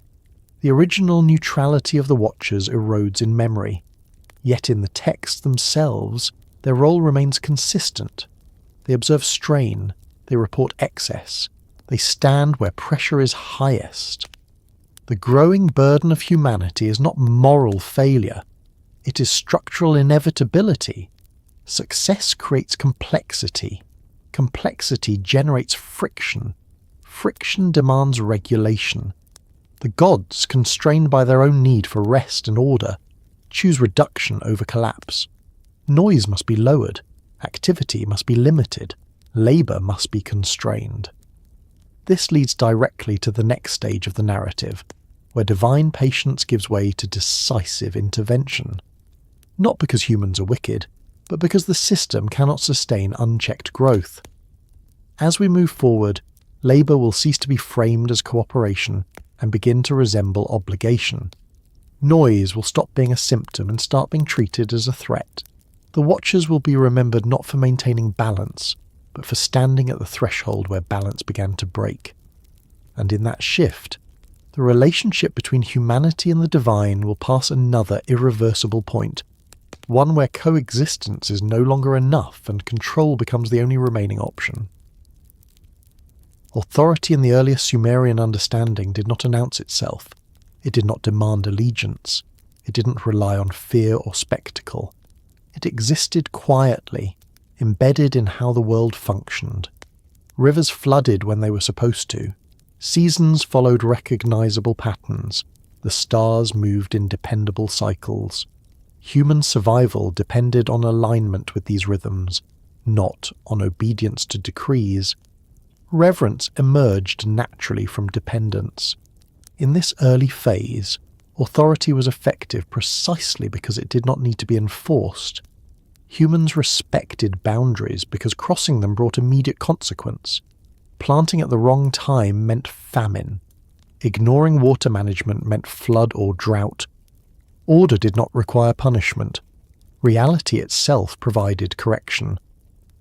The original neutrality of the Watchers erodes in memory. Yet in the texts themselves, their role remains consistent. They observe strain. They report excess. They stand where pressure is highest. The growing burden of humanity is not moral failure. It is structural inevitability. Success creates complexity. Complexity generates friction. Friction demands regulation. The gods, constrained by their own need for rest and order, choose reduction over collapse. Noise must be lowered. Activity must be limited. Labour must be constrained. This leads directly to the next stage of the narrative, where divine patience gives way to decisive intervention. Not because humans are wicked, but because the system cannot sustain unchecked growth. As we move forward, labour will cease to be framed as cooperation and begin to resemble obligation. Noise will stop being a symptom and start being treated as a threat. The Watchers will be remembered not for maintaining balance, but for standing at the threshold where balance began to break. And in that shift, the relationship between humanity and the divine will pass another irreversible point, one where coexistence is no longer enough and control becomes the only remaining option. Authority in the earliest Sumerian understanding did not announce itself. It did not demand allegiance. It didn't rely on fear or spectacle. It existed quietly, embedded in how the world functioned. Rivers flooded when they were supposed to. Seasons followed recognizable patterns. The stars moved in dependable cycles. Human survival depended on alignment with these rhythms, not on obedience to decrees. Reverence emerged naturally from dependence. In this early phase, authority was effective precisely because it did not need to be enforced. Humans respected boundaries because crossing them brought immediate consequence. Planting at the wrong time meant famine. Ignoring water management meant flood or drought. Order did not require punishment. Reality itself provided correction.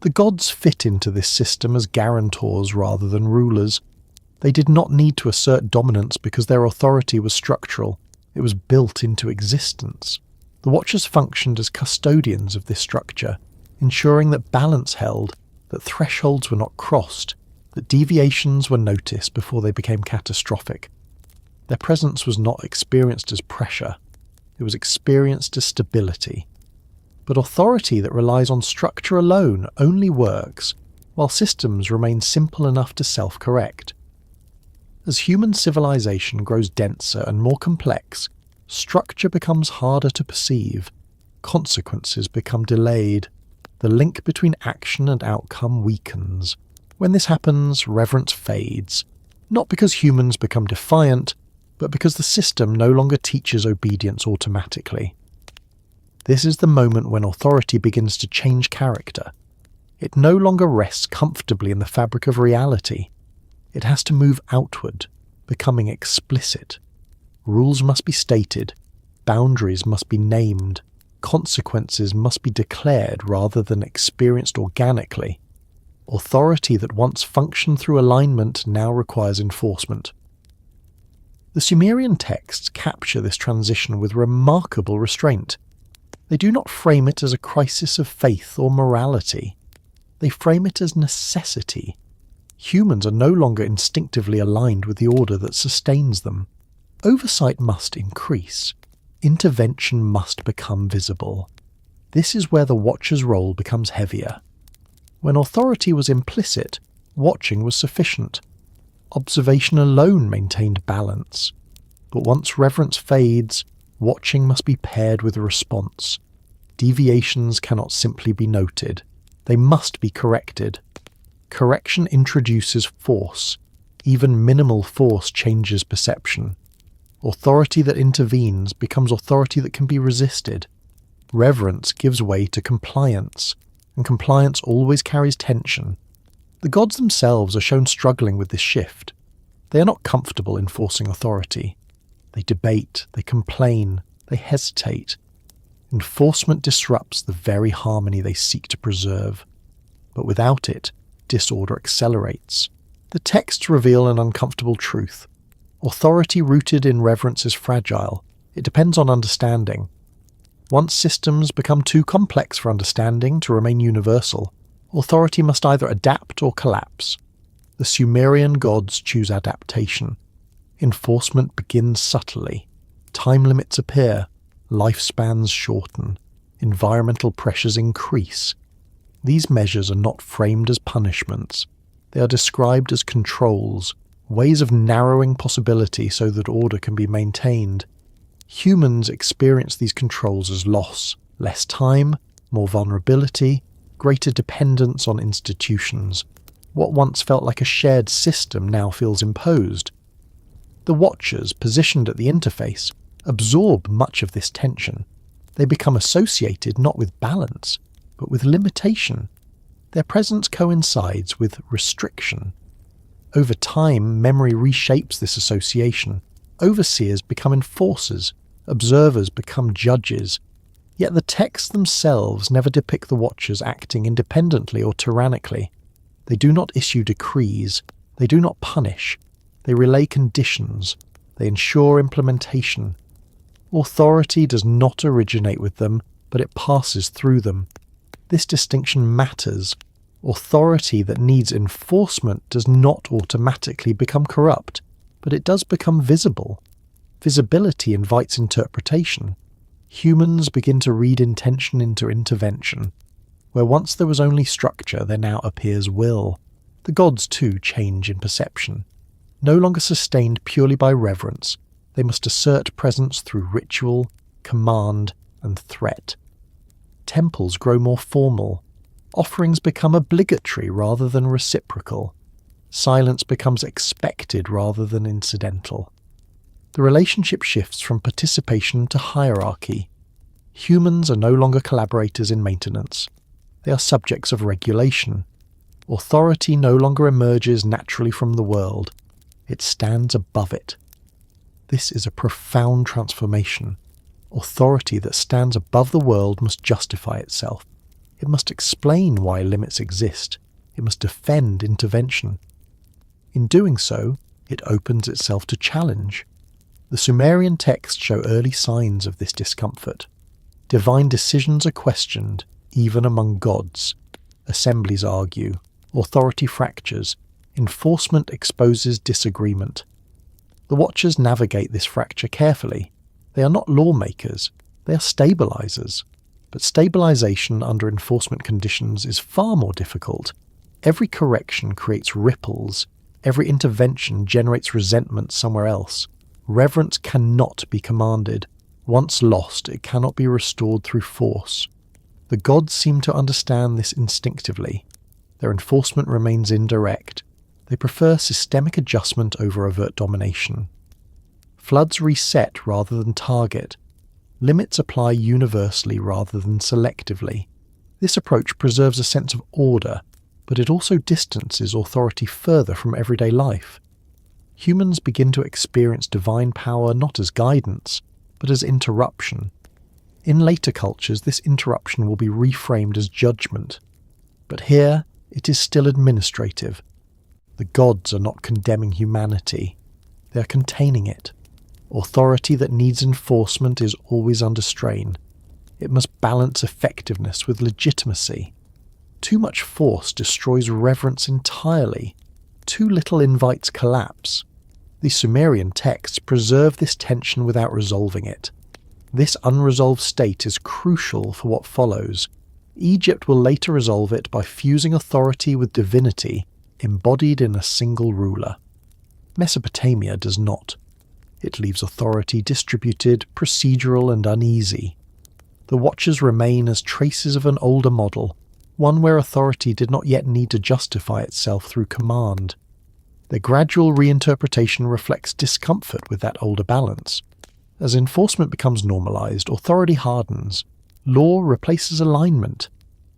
The gods fit into this system as guarantors rather than rulers. They did not need to assert dominance because their authority was structural. It was built into existence. The Watchers functioned as custodians of this structure, ensuring that balance held, that thresholds were not crossed, that deviations were noticed before they became catastrophic. Their presence was not experienced as pressure. It was experienced as stability. But authority that relies on structure alone only works while systems remain simple enough to self-correct. As human civilization grows denser and more complex, structure becomes harder to perceive. Consequences become delayed. The link between action and outcome weakens. When this happens, reverence fades, not because humans become defiant, but because the system no longer teaches obedience automatically. This is the moment when authority begins to change character. It no longer rests comfortably in the fabric of reality. It has to move outward, becoming explicit. Rules must be stated, boundaries must be named, consequences must be declared rather than experienced organically. Authority that once functioned through alignment now requires enforcement. The Sumerian texts capture this transition with remarkable restraint. They do not frame it as a crisis of faith or morality. They frame it as necessity. Humans are no longer instinctively aligned with the order that sustains them. Oversight must increase. Intervention must become visible. This is where the watcher's role becomes heavier. When authority was implicit, watching was sufficient. Observation alone maintained balance. But once reverence fades, watching must be paired with a response. Deviations cannot simply be noted. They must be corrected. Correction introduces force. Even minimal force changes perception. Authority that intervenes becomes authority that can be resisted. Reverence gives way to compliance, and compliance always carries tension. The gods themselves are shown struggling with this shift. They are not comfortable enforcing authority. They debate, they complain, they hesitate. Enforcement disrupts the very harmony they seek to preserve. But without it, disorder accelerates. The texts reveal an uncomfortable truth. Authority rooted in reverence is fragile. It depends on understanding. Once systems become too complex for understanding to remain universal, authority must either adapt or collapse. The Sumerian gods choose adaptation. Enforcement begins subtly. Time limits appear. Lifespans shorten. Environmental pressures increase. These measures are not framed as punishments. They are described as controls, ways of narrowing possibility so that order can be maintained. Humans experience these controls as loss, less time, more vulnerability, greater dependence on institutions. What once felt like a shared system now feels imposed. The Watchers, positioned at the interface, absorb much of this tension. They become associated not with balance, but with limitation. Their presence coincides with restriction. Over time, memory reshapes this association. Overseers become enforcers, observers become judges. Yet the texts themselves never depict the Watchers acting independently or tyrannically. They do not issue decrees. They do not punish. They relay conditions. They ensure implementation. Authority does not originate with them, but it passes through them. This distinction matters. Authority that needs enforcement does not automatically become corrupt, but it does become visible. Visibility invites interpretation. Humans begin to read intention into intervention. Where once there was only structure, there now appears will. The gods, too, change in perception. No longer sustained purely by reverence, they must assert presence through ritual, command, and threat. Temples grow more formal. Offerings become obligatory rather than reciprocal. Silence becomes expected rather than incidental. The relationship shifts from participation to hierarchy. Humans are no longer collaborators in maintenance. They are subjects of regulation. Authority no longer emerges naturally from the world. It stands above it. This is a profound transformation. Authority that stands above the world must justify itself. It must explain why limits exist. It must defend intervention. In doing so, it opens itself to challenge. The Sumerian texts show early signs of this discomfort. Divine decisions are questioned, even among gods. Assemblies argue. Authority fractures. Enforcement exposes disagreement. The Watchers navigate this fracture carefully. They are not lawmakers. They are stabilizers. But stabilization under enforcement conditions is far more difficult. Every correction creates ripples. Every intervention generates resentment somewhere else. Reverence cannot be commanded. Once lost, it cannot be restored through force. The gods seem to understand this instinctively. Their enforcement remains indirect. They prefer systemic adjustment over overt domination. Floods reset rather than target. Limits apply universally rather than selectively. This approach preserves a sense of order, but it also distances authority further from everyday life. Humans begin to experience divine power not as guidance, but as interruption. In later cultures, this interruption will be reframed as judgment. But here, it is still administrative. The gods are not condemning humanity. They are containing it. Authority that needs enforcement is always under strain. It must balance effectiveness with legitimacy. Too much force destroys reverence entirely. Too little invites collapse. The Sumerian texts preserve this tension without resolving it. This unresolved state is crucial for what follows. Egypt will later resolve it by fusing authority with divinity, embodied in a single ruler. Mesopotamia does not. It leaves authority distributed, procedural, and uneasy. The Watchers remain as traces of an older model, one where authority did not yet need to justify itself through command. Their gradual reinterpretation reflects discomfort with that older balance. As enforcement becomes normalized, authority hardens. Law replaces alignment.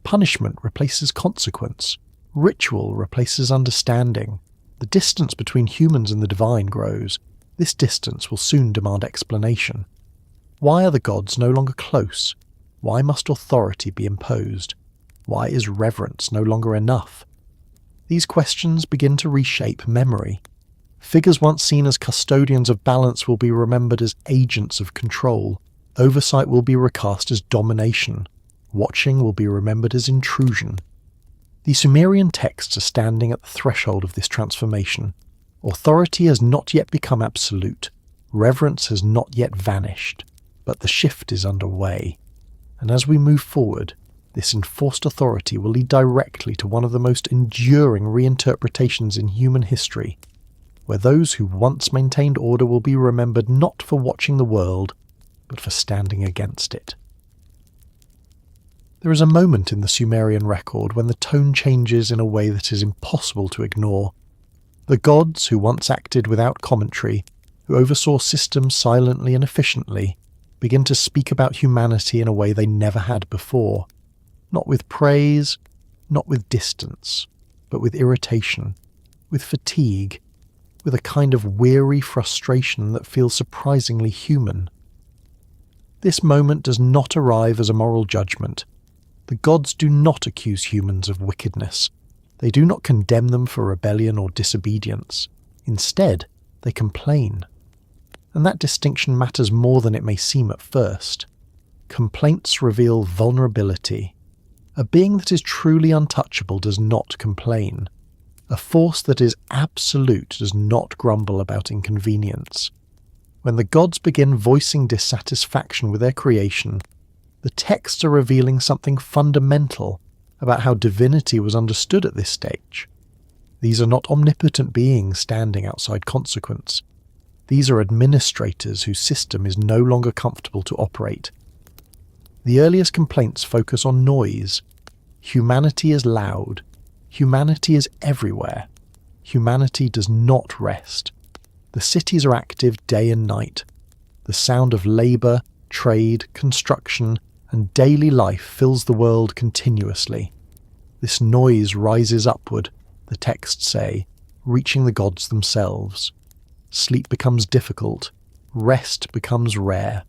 Punishment replaces consequence. Ritual replaces understanding. The distance between humans and the divine grows. This distance will soon demand explanation. Why are the gods no longer close? Why must authority be imposed? Why is reverence no longer enough? These questions begin to reshape memory. Figures once seen as custodians of balance will be remembered as agents of control. Oversight will be recast as domination. Watching will be remembered as intrusion. The Sumerian texts are standing at the threshold of this transformation. Authority has not yet become absolute. Reverence has not yet vanished. But the shift is underway. And as we move forward, this enforced authority will lead directly to one of the most enduring reinterpretations in human history, where those who once maintained order will be remembered not for watching the world, but for standing against it. There is a moment in the Sumerian record when the tone changes in a way that is impossible to ignore. The gods, who once acted without commentary, who oversaw systems silently and efficiently, begin to speak about humanity in a way they never had before. Not with praise, not with distance, but with irritation, with fatigue, with a kind of weary frustration that feels surprisingly human. This moment does not arrive as a moral judgment. The gods do not accuse humans of wickedness. They do not condemn them for rebellion or disobedience. Instead, they complain. And that distinction matters more than it may seem at first. Complaints reveal vulnerability. A being that is truly untouchable does not complain. A force that is absolute does not grumble about inconvenience. When the gods begin voicing dissatisfaction with their creation, the texts are revealing something fundamental about how divinity was understood at this stage. These are not omnipotent beings standing outside consequence. These are administrators whose system is no longer comfortable to operate. The earliest complaints focus on noise. Humanity is loud. Humanity is everywhere. Humanity does not rest. The cities are active day and night. The sound of labour, trade, construction, and daily life fills the world continuously. This noise rises upward, the texts say, reaching the gods themselves. Sleep becomes difficult. Rest becomes rare.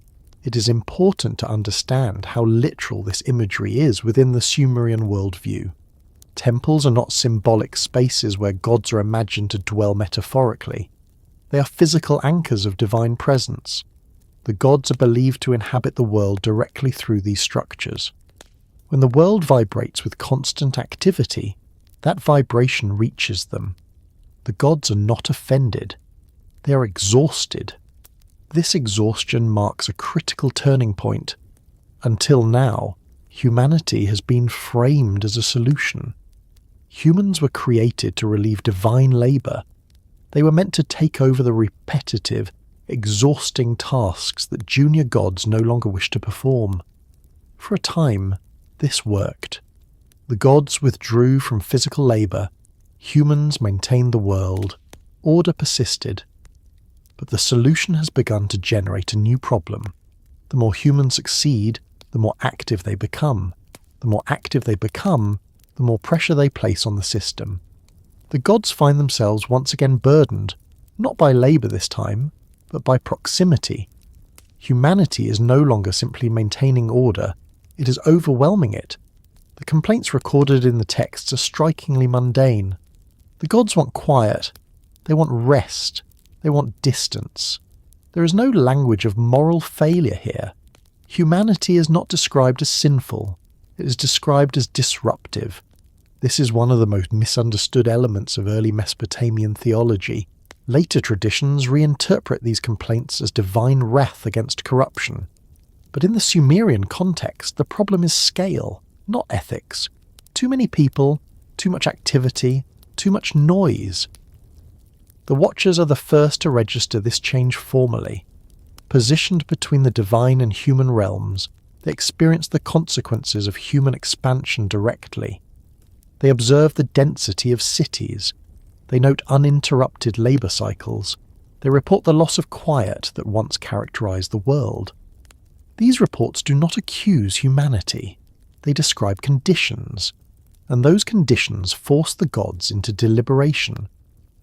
It is important to understand how literal this imagery is within the Sumerian worldview. Temples are not symbolic spaces where gods are imagined to dwell metaphorically. They are physical anchors of divine presence. The gods are believed to inhabit the world directly through these structures. When the world vibrates with constant activity, that vibration reaches them. The gods are not offended. They are exhausted. This exhaustion marks a critical turning point. Until now, humanity has been framed as a solution. Humans were created to relieve divine labour. They were meant to take over the repetitive, exhausting tasks that junior gods no longer wish to perform. For a time, this worked. The gods withdrew from physical labour. Humans maintained the world. Order persisted. But the solution has begun to generate a new problem. The more humans succeed, the more active they become. The more active they become, the more pressure they place on the system. The gods find themselves once again burdened, not by labour this time, but by proximity. Humanity is no longer simply maintaining order, it is overwhelming it. The complaints recorded in the texts are strikingly mundane. The gods want quiet, they want rest, they want distance. There is no language of moral failure here. Humanity is not described as sinful, it is described as disruptive. This is one of the most misunderstood elements of early Mesopotamian theology. Later traditions reinterpret these complaints as divine wrath against corruption. But in the Sumerian context, the problem is scale, not ethics. Too many people, too much activity, too much noise. The Watchers are the first to register this change formally. Positioned between the divine and human realms, they experience the consequences of human expansion directly. They observe the density of cities. They note uninterrupted labour cycles. They report the loss of quiet that once characterised the world. These reports do not accuse humanity. They describe conditions, and those conditions force the gods into deliberation.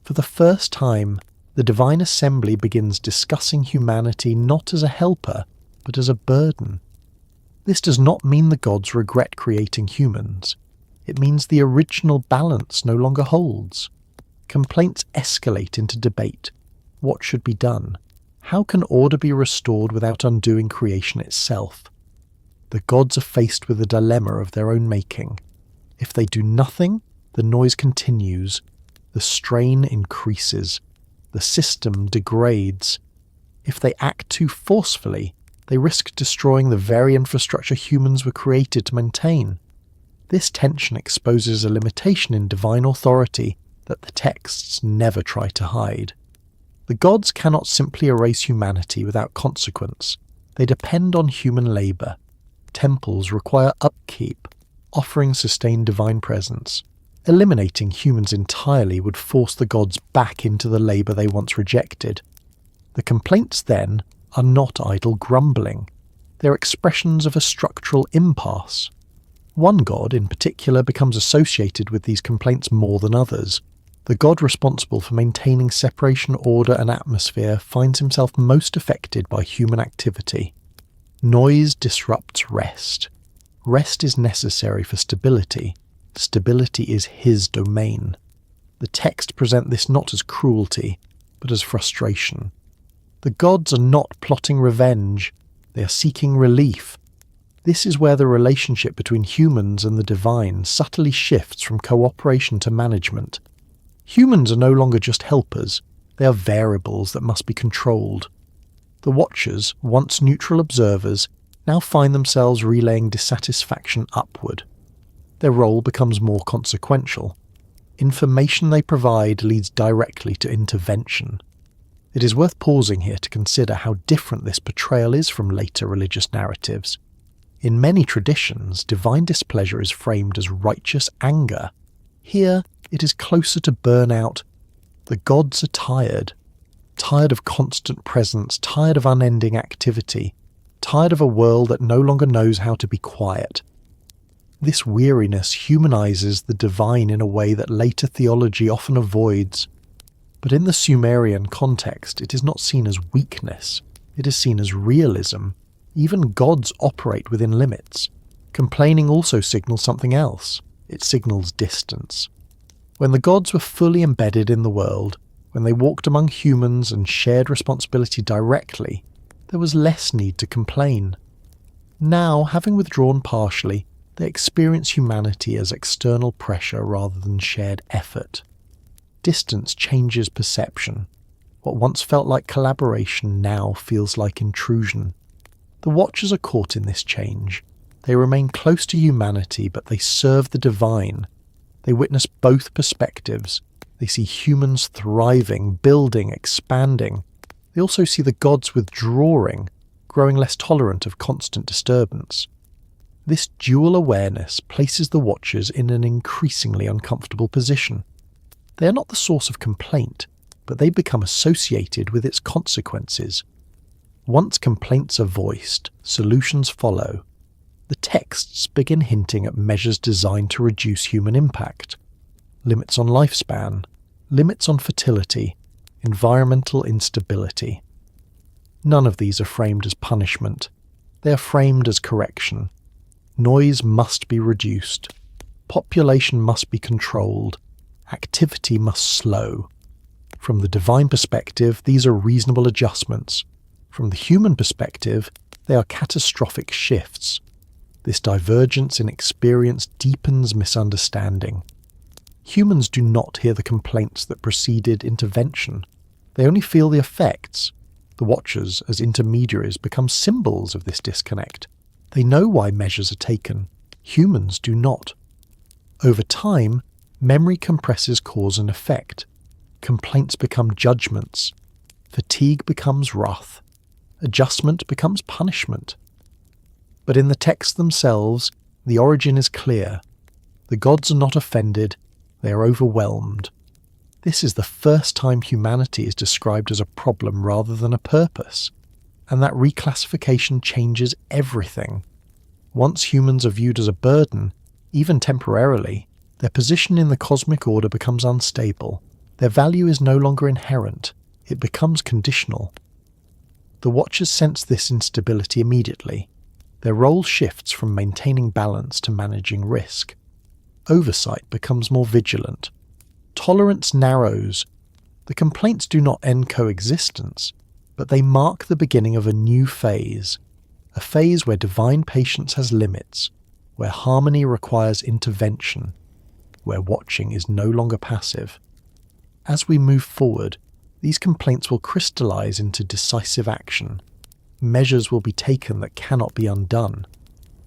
For the first time, the divine assembly begins discussing humanity not as a helper, but as a burden. This does not mean the gods regret creating humans. It means the original balance no longer holds. Complaints escalate into debate. What should be done? How can order be restored without undoing creation itself? The gods are faced with a dilemma of their own making. If they do nothing, the noise continues. The strain increases. The system degrades. If they act too forcefully, they risk destroying the very infrastructure humans were created to maintain. This tension exposes a limitation in divine authority that the texts never try to hide. The gods cannot simply erase humanity without consequence. They depend on human labour. Temples require upkeep. Offerings sustain divine presence. Eliminating humans entirely would force the gods back into the labour they once rejected. The complaints, then, are not idle grumbling. They're expressions of a structural impasse. One god, in particular, becomes associated with these complaints more than others. The god responsible for maintaining separation, order, and atmosphere finds himself most affected by human activity. Noise disrupts rest. Rest is necessary for stability. Stability is his domain. The texts present this not as cruelty, but as frustration. The gods are not plotting revenge. They are seeking relief. This is where the relationship between humans and the divine subtly shifts from cooperation to management. Humans are no longer just helpers. They are variables that must be controlled. The Watchers, once neutral observers, now find themselves relaying dissatisfaction upward. Their role becomes more consequential. Information they provide leads directly to intervention. It is worth pausing here to consider how different this portrayal is from later religious narratives. In many traditions, divine displeasure is framed as righteous anger. Here, it is closer to burnout. The gods are tired of constant presence, tired of unending activity, tired of a world that no longer knows how to be quiet. This weariness humanizes the divine in a way that later theology often avoids. But in the Sumerian context, it is not seen as weakness. It is seen as realism. Even gods operate within limits. Complaining also signals something else. It signals distance. When the gods were fully embedded in the world, when they walked among humans and shared responsibility directly, there was less need to complain. Now, having withdrawn partially, they experience humanity as external pressure rather than shared effort. Distance changes perception. What once felt like collaboration now feels like intrusion. The Watchers are caught in this change. They remain close to humanity, but they serve the divine. They witness both perspectives. They see humans thriving, building, expanding. They also see the gods withdrawing, growing less tolerant of constant disturbance. This dual awareness places the Watchers in an increasingly uncomfortable position. They are not the source of complaint, but they become associated with its consequences. Once complaints are voiced, solutions follow. The texts begin hinting at measures designed to reduce human impact. Limits on lifespan, limits on fertility, environmental instability. None of these are framed as punishment. They are framed as correction. Noise must be reduced. Population must be controlled. Activity must slow. From the divine perspective, these are reasonable adjustments. From the human perspective, they are catastrophic shifts. This divergence in experience deepens misunderstanding. Humans do not hear the complaints that preceded intervention. They only feel the effects. The Watchers, as intermediaries, become symbols of this disconnect. They know why measures are taken. Humans do not. Over time, memory compresses cause and effect. Complaints become judgments. Fatigue becomes wrath. Adjustment becomes punishment. But in the texts themselves, the origin is clear. The gods are not offended, they are overwhelmed. This is the first time humanity is described as a problem rather than a purpose, and that reclassification changes everything. Once humans are viewed as a burden, even temporarily, their position in the cosmic order becomes unstable. Their value is no longer inherent, it becomes conditional. The Watchers sense this instability immediately. Their role shifts from maintaining balance to managing risk. Oversight becomes more vigilant. Tolerance narrows. The complaints do not end coexistence, but they mark the beginning of a new phase. A phase where divine patience has limits, where harmony requires intervention, where watching is no longer passive. As we move forward, these complaints will crystallize into decisive action. Measures will be taken that cannot be undone.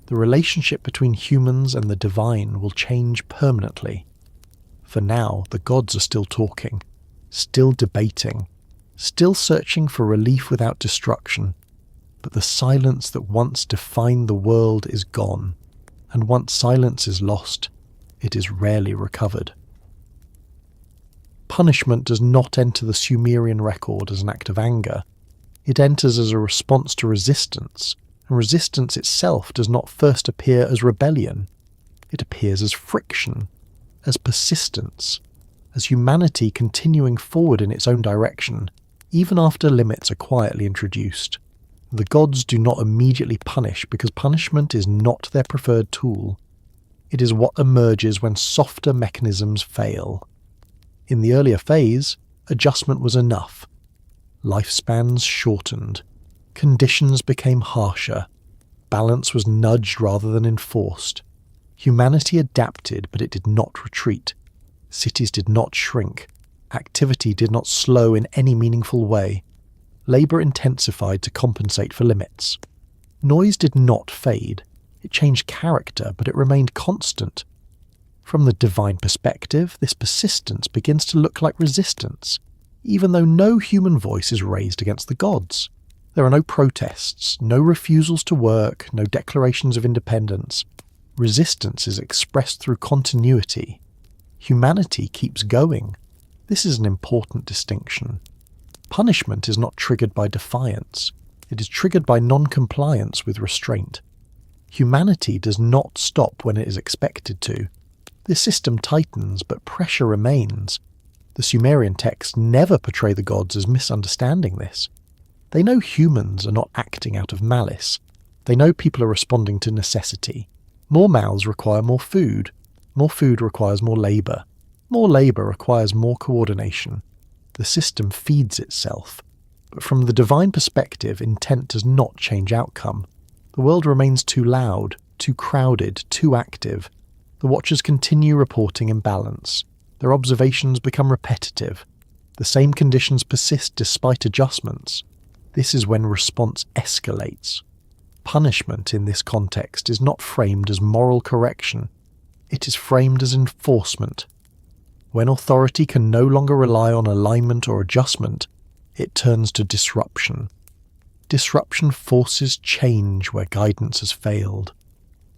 The relationship between humans and the divine will change permanently. For now, the gods are still talking, still debating, still searching for relief without destruction. But the silence that once defined the world is gone, and once silence is lost, it is rarely recovered. Punishment does not enter the Sumerian record as an act of anger. It enters as a response to resistance, and resistance itself does not first appear as rebellion. It appears as friction, as persistence, as humanity continuing forward in its own direction, even after limits are quietly introduced. The gods do not immediately punish because punishment is not their preferred tool. It is what emerges when softer mechanisms fail. In the earlier phase, adjustment was enough. Lifespans shortened. Conditions became harsher. Balance was nudged rather than enforced. Humanity adapted, but it did not retreat. Cities did not shrink. Activity did not slow in any meaningful way. Labour intensified to compensate for limits. Noise did not fade. It changed character, but it remained constant. From the divine perspective, this persistence begins to look like resistance, even though no human voice is raised against the gods. There are no protests, no refusals to work, no declarations of independence. Resistance is expressed through continuity. Humanity keeps going. This is an important distinction. Punishment is not triggered by defiance. It is triggered by non-compliance with restraint. Humanity does not stop when it is expected to. The system tightens, but pressure remains. The Sumerian texts never portray the gods as misunderstanding this. They know humans are not acting out of malice. They know people are responding to necessity. More mouths require more food. More food requires more labour. More labour requires more coordination. The system feeds itself. But from the divine perspective, intent does not change outcome. The world remains too loud, too crowded, too active. The Watchers continue reporting imbalance. Their observations become repetitive. The same conditions persist despite adjustments. This is when response escalates. Punishment in this context is not framed as moral correction. It is framed as enforcement. When authority can no longer rely on alignment or adjustment, it turns to disruption. Disruption forces change where guidance has failed.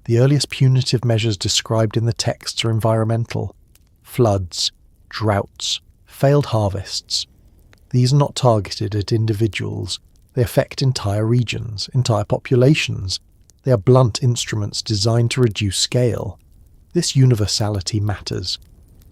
The earliest punitive measures described in the texts are environmental. Floods, droughts, failed harvests. These are not targeted at individuals. They affect entire regions, entire populations. They are blunt instruments designed to reduce scale. This universality matters.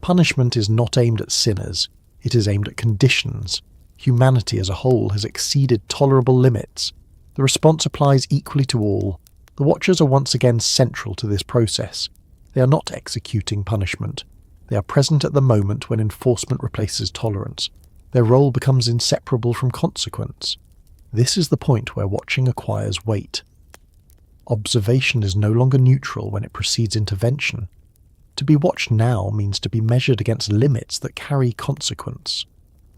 Punishment is not aimed at sinners. It is aimed at conditions. Humanity as a whole has exceeded tolerable limits. The response applies equally to all. The Watchers are once again central to this process. They are not executing punishment. They are present at the moment when enforcement replaces tolerance. Their role becomes inseparable from consequence. This is the point where watching acquires weight. Observation is no longer neutral when it precedes intervention. To be watched now means to be measured against limits that carry consequence.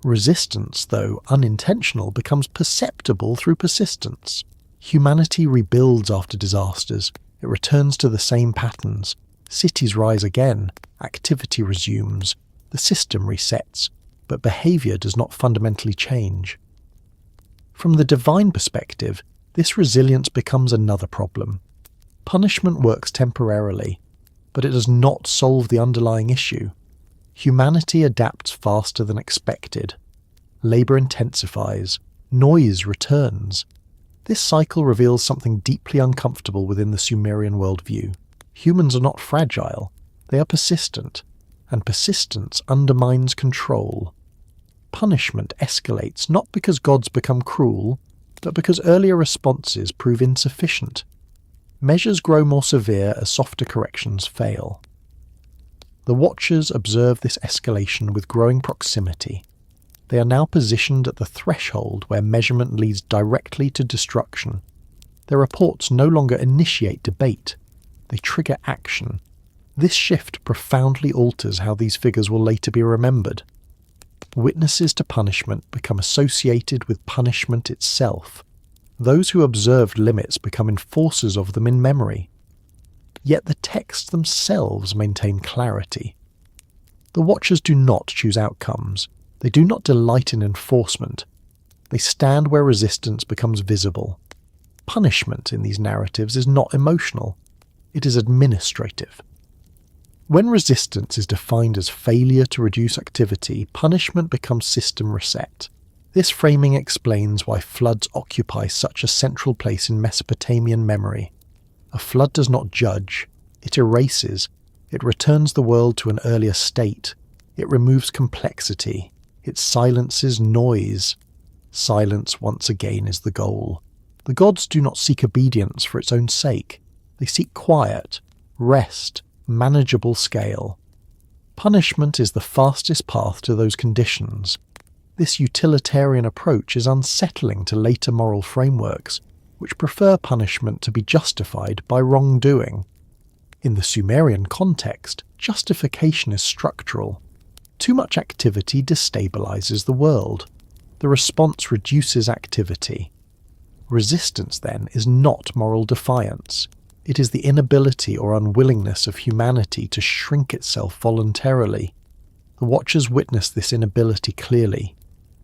Resistance, though unintentional, becomes perceptible through persistence. Humanity rebuilds after disasters. It returns to the same patterns. Cities rise again. Activity resumes. The system resets. But behavior does not fundamentally change. From the divine perspective, this resilience becomes another problem. Punishment works temporarily, but it does not solve the underlying issue. Humanity adapts faster than expected. Labour intensifies. Noise returns. This cycle reveals something deeply uncomfortable within the Sumerian worldview. Humans are not fragile. They are persistent, and persistence undermines control. Punishment escalates not because gods become cruel, but because earlier responses prove insufficient. Measures grow more severe as softer corrections fail. The Watchers observe this escalation with growing proximity. They are now positioned at the threshold where measurement leads directly to destruction. Their reports no longer initiate debate. They trigger action. This shift profoundly alters how these figures will later be remembered. Witnesses to punishment become associated with punishment itself. Those who observed limits become enforcers of them in memory. Yet the texts themselves maintain clarity. The Watchers do not choose outcomes. They do not delight in enforcement. They stand where resistance becomes visible. Punishment in these narratives is not emotional. It is administrative. When resistance is defined as failure to reduce activity, punishment becomes system reset. This framing explains why floods occupy such a central place in Mesopotamian memory. A flood does not judge. It erases. It returns the world to an earlier state. It removes complexity. It silences noise. Silence once again is the goal. The gods do not seek obedience for its own sake. They seek quiet, rest, manageable scale. Punishment is the fastest path to those conditions. This utilitarian approach is unsettling to later moral frameworks, which prefer punishment to be justified by wrongdoing. In the Sumerian context, justification is structural. Too much activity destabilizes the world. The response reduces activity. Resistance, then, is not moral defiance. It is the inability or unwillingness of humanity to shrink itself voluntarily. The Watchers witness this inability clearly.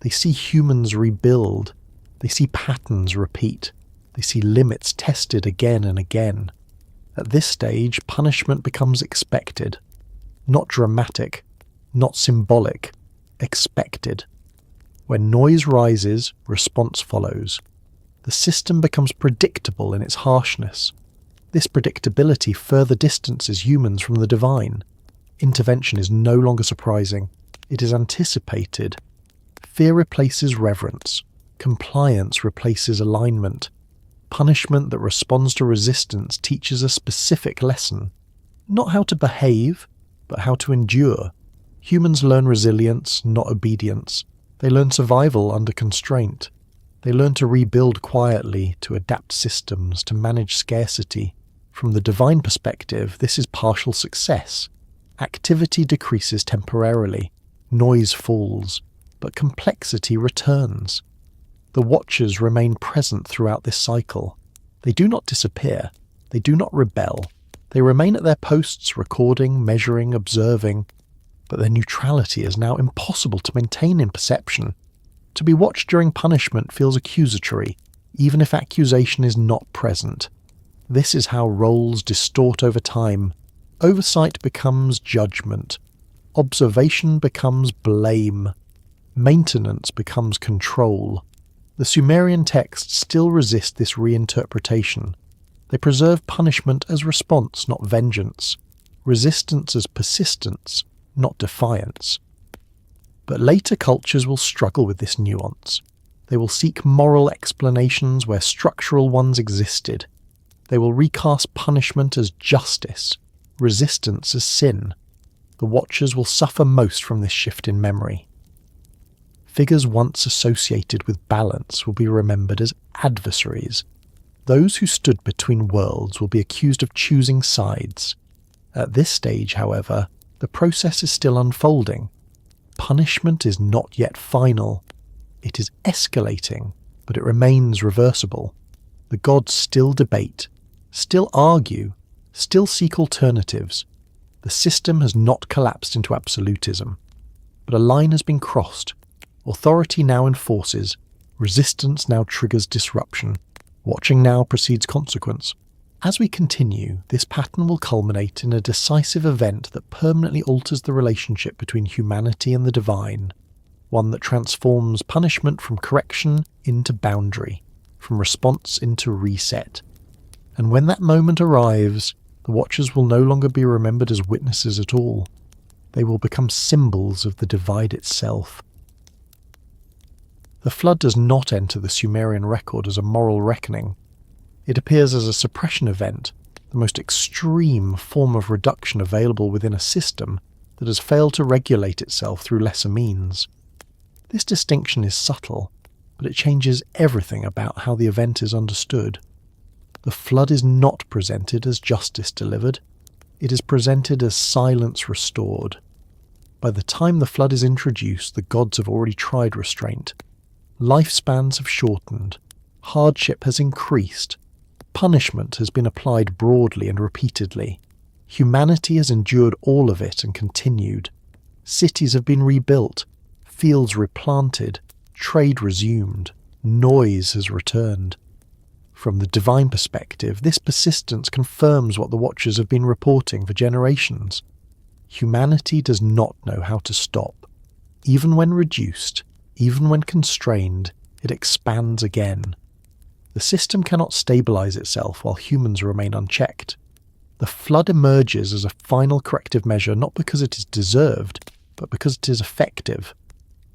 They see humans rebuild. They see patterns repeat. They see limits tested again and again. At this stage, punishment becomes expected. Not dramatic, not symbolic, expected. When noise rises, response follows. The system becomes predictable in its harshness. This predictability further distances humans from the divine. Intervention is no longer surprising. It is anticipated. Fear replaces reverence. Compliance replaces alignment. Punishment that responds to resistance teaches a specific lesson. Not how to behave, but how to endure. Humans learn resilience, not obedience. They learn survival under constraint. They learn to rebuild quietly, to adapt systems, to manage scarcity. From the divine perspective, this is partial success. Activity decreases temporarily. Noise falls. But complexity returns. The Watchers remain present throughout this cycle. They do not disappear. They do not rebel. They remain at their posts, recording, measuring, observing. But their neutrality is now impossible to maintain in perception. To be watched during punishment feels accusatory, even if accusation is not present. This is how roles distort over time. Oversight becomes judgment. Observation becomes blame. Maintenance becomes control. The Sumerian texts still resist this reinterpretation. They preserve punishment as response, not vengeance. Resistance as persistence, not defiance. But later cultures will struggle with this nuance. They will seek moral explanations where structural ones existed. They will recast punishment as justice, resistance as sin. The Watchers will suffer most from this shift in memory. Figures once associated with balance will be remembered as adversaries. Those who stood between worlds will be accused of choosing sides. At this stage, however, the process is still unfolding. Punishment is not yet final. It is escalating, but it remains reversible. The gods still debate, still argue, still seek alternatives. The system has not collapsed into absolutism, but a line has been crossed. Authority now enforces, resistance now triggers disruption, watching now precedes consequence. As we continue, this pattern will culminate in a decisive event that permanently alters the relationship between humanity and the divine, one that transforms punishment from correction into boundary, from response into reset. And when that moment arrives, the Watchers will no longer be remembered as witnesses at all. They will become symbols of the divide itself. The flood does not enter the Sumerian record as a moral reckoning. It appears as a suppression event, the most extreme form of reduction available within a system that has failed to regulate itself through lesser means. This distinction is subtle, but it changes everything about how the event is understood. The flood is not presented as justice delivered. It is presented as silence restored. By the time the flood is introduced, the gods have already tried restraint. Lifespans have shortened. Hardship has increased. Punishment has been applied broadly and repeatedly. Humanity has endured all of it and continued. Cities have been rebuilt, fields replanted, trade resumed, noise has returned. From the divine perspective, this persistence confirms what the Watchers have been reporting for generations. Humanity does not know how to stop. Even when reduced, even when constrained, it expands again. The system cannot stabilize itself while humans remain unchecked. The flood emerges as a final corrective measure not because it is deserved, but because it is effective.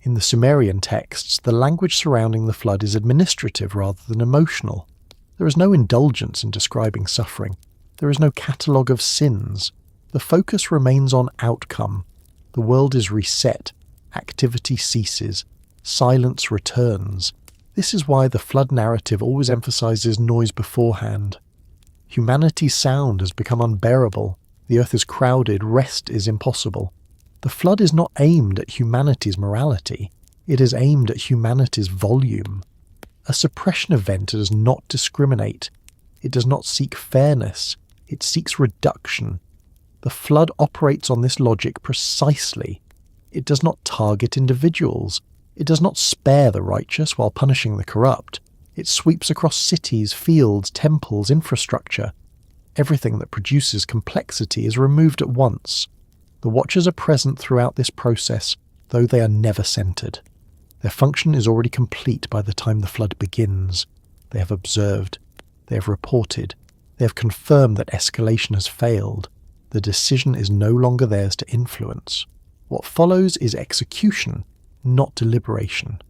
In the Sumerian texts, the language surrounding the flood is administrative rather than emotional. There is no indulgence in describing suffering. There is no catalogue of sins. The focus remains on outcome. The world is reset. Activity ceases. Silence returns. This is why the flood narrative always emphasizes noise beforehand. Humanity's sound has become unbearable. The earth is crowded. Rest is impossible. The flood is not aimed at humanity's morality. It is aimed at humanity's volume. A suppression event does not discriminate. It does not seek fairness. It seeks reduction. The flood operates on this logic precisely. It does not target individuals. It does not spare the righteous while punishing the corrupt. It sweeps across cities, fields, temples, infrastructure. Everything that produces complexity is removed at once. The Watchers are present throughout this process, though they are never centered. Their function is already complete by the time the flood begins. They have observed. They have reported. They have confirmed that escalation has failed. The decision is no longer theirs to influence. What follows is execution, not deliberation.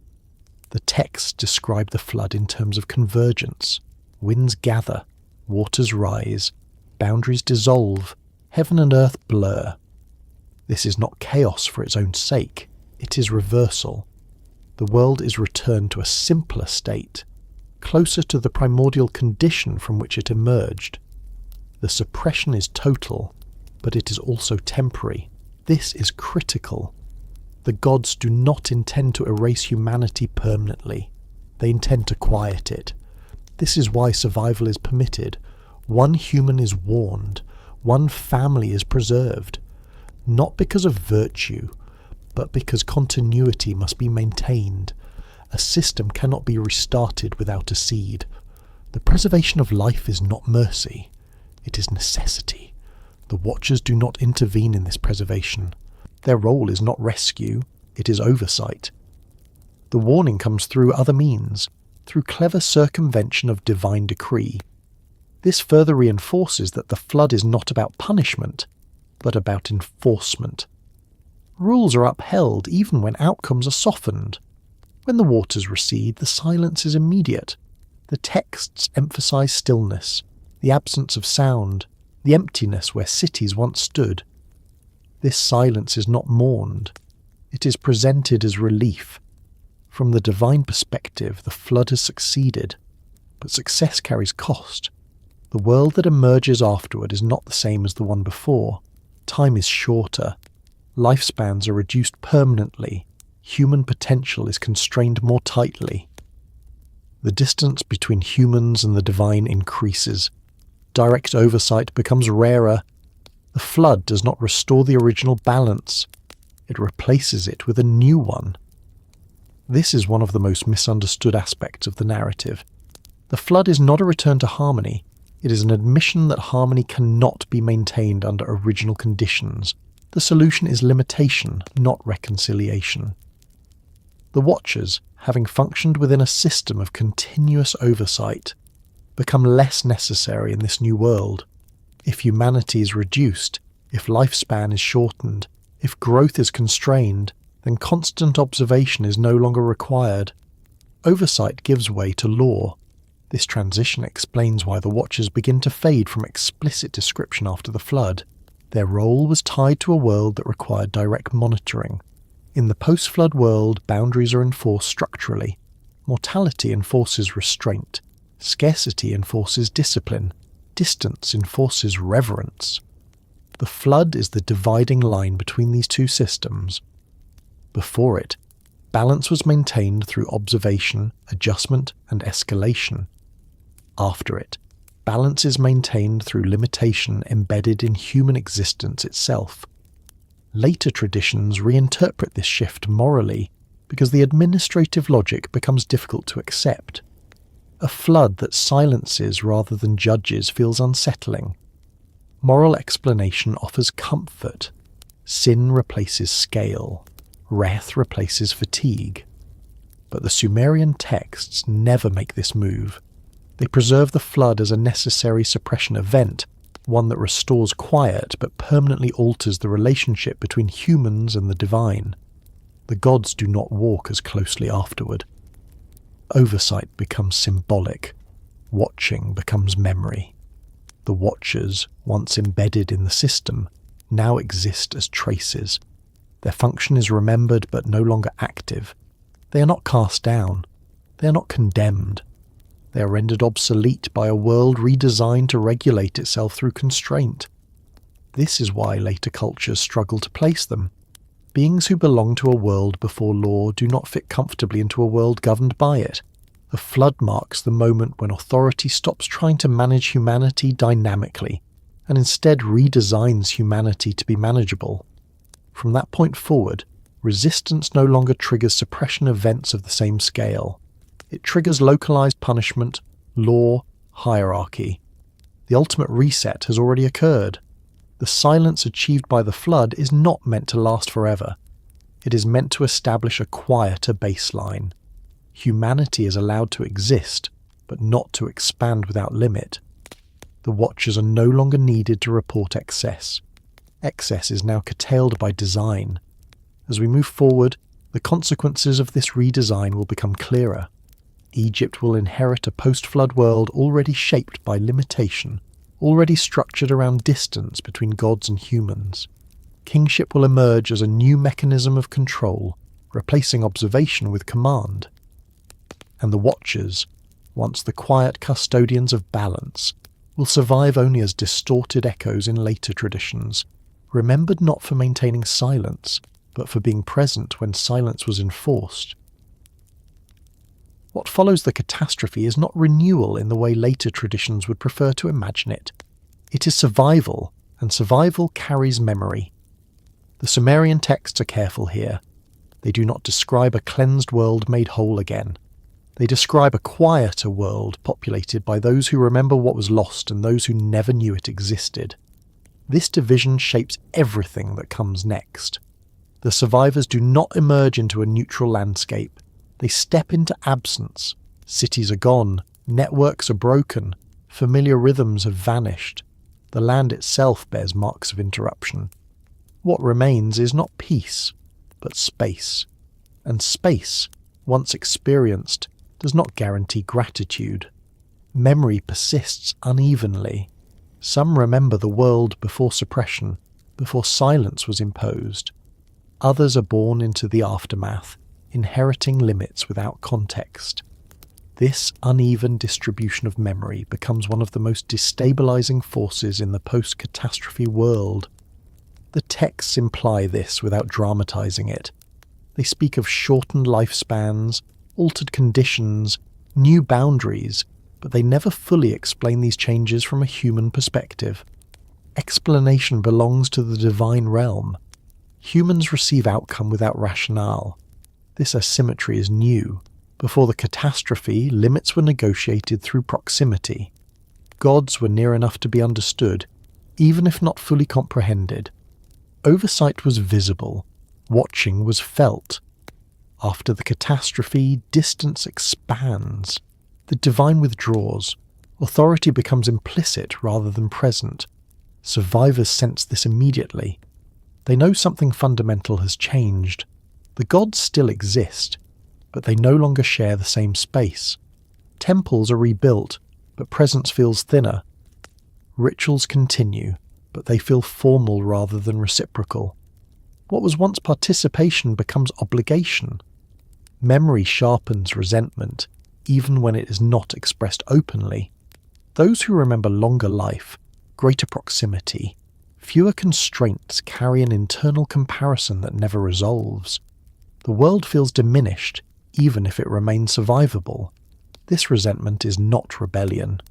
The texts describe the flood in terms of convergence. Winds gather, waters rise, boundaries dissolve, heaven and earth blur. This is not chaos for its own sake. It is reversal. The world is returned to a simpler state, closer to the primordial condition from which it emerged. The suppression is total, but it is also temporary. This is critical. The gods do not intend to erase humanity permanently. They intend to quiet it. This is why survival is permitted. One human is warned. One family is preserved. Not because of virtue, but because continuity must be maintained. A system cannot be restarted without a seed. The preservation of life is not mercy. It is necessity. The Watchers do not intervene in this preservation. Their role is not rescue, it is oversight. The warning comes through other means, through clever circumvention of divine decree. This further reinforces that the flood is not about punishment, but about enforcement. Rules are upheld even when outcomes are softened. When the waters recede, the silence is immediate. The texts emphasize stillness, the absence of sound, the emptiness where cities once stood. This silence is not mourned. It is presented as relief. From the divine perspective, the flood has succeeded. but success carries cost. The world that emerges afterward is not the same as the one before. Time is shorter. Lifespans are reduced permanently. Human potential is constrained more tightly. The distance between humans and the divine increases. Direct oversight becomes rarer. The flood does not restore the original balance. It replaces it with a new one. This is one of the most misunderstood aspects of the narrative. The flood is not a return to harmony. It is an admission that harmony cannot be maintained under original conditions. The solution is limitation, not reconciliation. The Watchers, having functioned within a system of continuous oversight, become less necessary in this new world. If humanity is reduced, if lifespan is shortened, if growth is constrained, then constant observation is no longer required. Oversight gives way to law. This transition explains why the Watchers begin to fade from explicit description after the flood. Their role was tied to a world that required direct monitoring. In the post-flood world, boundaries are enforced structurally. Mortality enforces restraint. Scarcity enforces discipline. Distance enforces reverence. The flood is the dividing line between these two systems. Before it, balance was maintained through observation, adjustment, and escalation. After it, balance is maintained through limitation embedded in human existence itself. Later traditions reinterpret this shift morally because the administrative logic becomes difficult to accept. A flood that silences rather than judges feels unsettling. Moral explanation offers comfort. Sin replaces scale. Wrath replaces fatigue. But the Sumerian texts never make this move. They preserve the flood as a necessary suppression event, one that restores quiet but permanently alters the relationship between humans and the divine. The gods do not walk as closely afterward. Oversight becomes symbolic. Watching becomes memory. The Watchers, once embedded in the system, now exist as traces. Their function is remembered but no longer active. They are not cast down. They are not condemned. They are rendered obsolete by a world redesigned to regulate itself through constraint. This is why later cultures struggle to place them. Beings who belong to a world before law do not fit comfortably into a world governed by it. The flood marks the moment when authority stops trying to manage humanity dynamically, and instead redesigns humanity to be manageable. From that point forward, resistance no longer triggers suppression events of the same scale. It triggers localized punishment, law, hierarchy. The ultimate reset has already occurred. The silence achieved by the flood is not meant to last forever. It is meant to establish a quieter baseline. Humanity is allowed to exist, but not to expand without limit. The Watchers are no longer needed to report excess. Excess is now curtailed by design. As we move forward, the consequences of this redesign will become clearer. Egypt will inherit a post-flood world already shaped by limitation, already structured around distance between gods and humans. Kingship will emerge as a new mechanism of control, replacing observation with command. And the Watchers, once the quiet custodians of balance, will survive only as distorted echoes in later traditions, remembered not for maintaining silence, but for being present when silence was enforced. What follows the catastrophe is not renewal in the way later traditions would prefer to imagine it. It is survival, and survival carries memory. The Sumerian texts are careful here. They do not describe a cleansed world made whole again. They describe a quieter world populated by those who remember what was lost and those who never knew it existed. This division shapes everything that comes next. The survivors do not emerge into a neutral landscape. They step into absence. Cities are gone. Networks are broken. Familiar rhythms have vanished. The land itself bears marks of interruption. What remains is not peace, but space. And space, once experienced, does not guarantee gratitude. Memory persists unevenly. Some remember the world before suppression, before silence was imposed. Others are born into the aftermath, inheriting limits without context. This uneven distribution of memory becomes one of the most destabilizing forces in the post-catastrophe world. The texts imply this without dramatizing it. They speak of shortened lifespans, altered conditions, new boundaries, but they never fully explain these changes from a human perspective. Explanation belongs to the divine realm. Humans receive outcome without rationale. This asymmetry is new. Before the catastrophe, limits were negotiated through proximity. Gods were near enough to be understood, even if not fully comprehended. Oversight was visible. Watching was felt. After the catastrophe, distance expands. The divine withdraws. Authority becomes implicit rather than present. Survivors sense this immediately. They know something fundamental has changed. The gods still exist, but they no longer share the same space. Temples are rebuilt, but presence feels thinner. Rituals continue, but they feel formal rather than reciprocal. What was once participation becomes obligation. Memory sharpens resentment, even when it is not expressed openly. Those who remember longer life, greater proximity, fewer constraints carry an internal comparison that never resolves. The world feels diminished, even if it remains survivable. This resentment is not rebellion.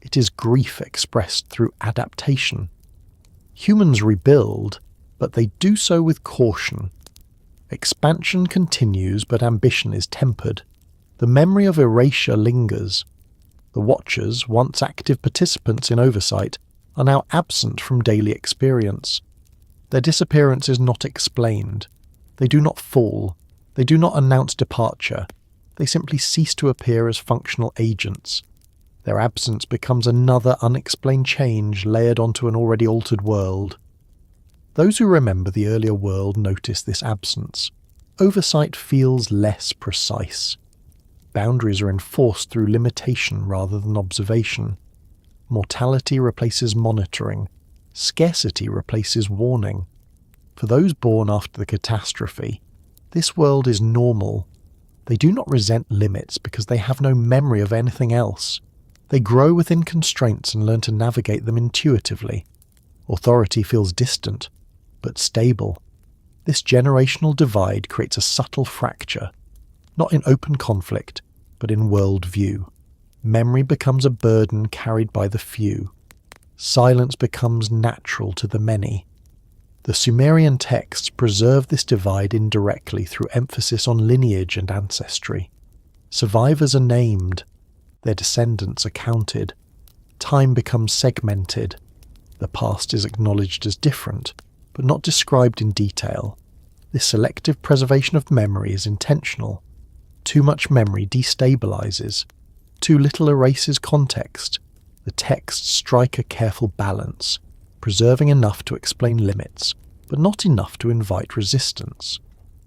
It is grief expressed through adaptation. Humans rebuild, but they do so with caution. Expansion continues, but ambition is tempered. The memory of erasure lingers. The Watchers, once active participants in Oversight, are now absent from daily experience. Their disappearance is not explained. They do not fall. They do not announce departure. They simply cease to appear as functional agents. Their absence becomes another unexplained change layered onto an already altered world. Those who remember the earlier world notice this absence. Oversight feels less precise. Boundaries are enforced through limitation rather than observation. Mortality replaces monitoring. Scarcity replaces warning. For those born after the catastrophe, this world is normal. They do not resent limits because they have no memory of anything else. They grow within constraints and learn to navigate them intuitively. Authority feels distant, but stable. This generational divide creates a subtle fracture, not in open conflict, but in world view. Memory becomes a burden carried by the few. Silence becomes natural to the many. The Sumerian texts preserve this divide indirectly through emphasis on lineage and ancestry. Survivors are named. Their descendants are counted. Time becomes segmented. The past is acknowledged as different, but not described in detail. This selective preservation of memory is intentional. Too much memory destabilizes. Too little erases context. The texts strike a careful balance, preserving enough to explain limits, but not enough to invite resistance.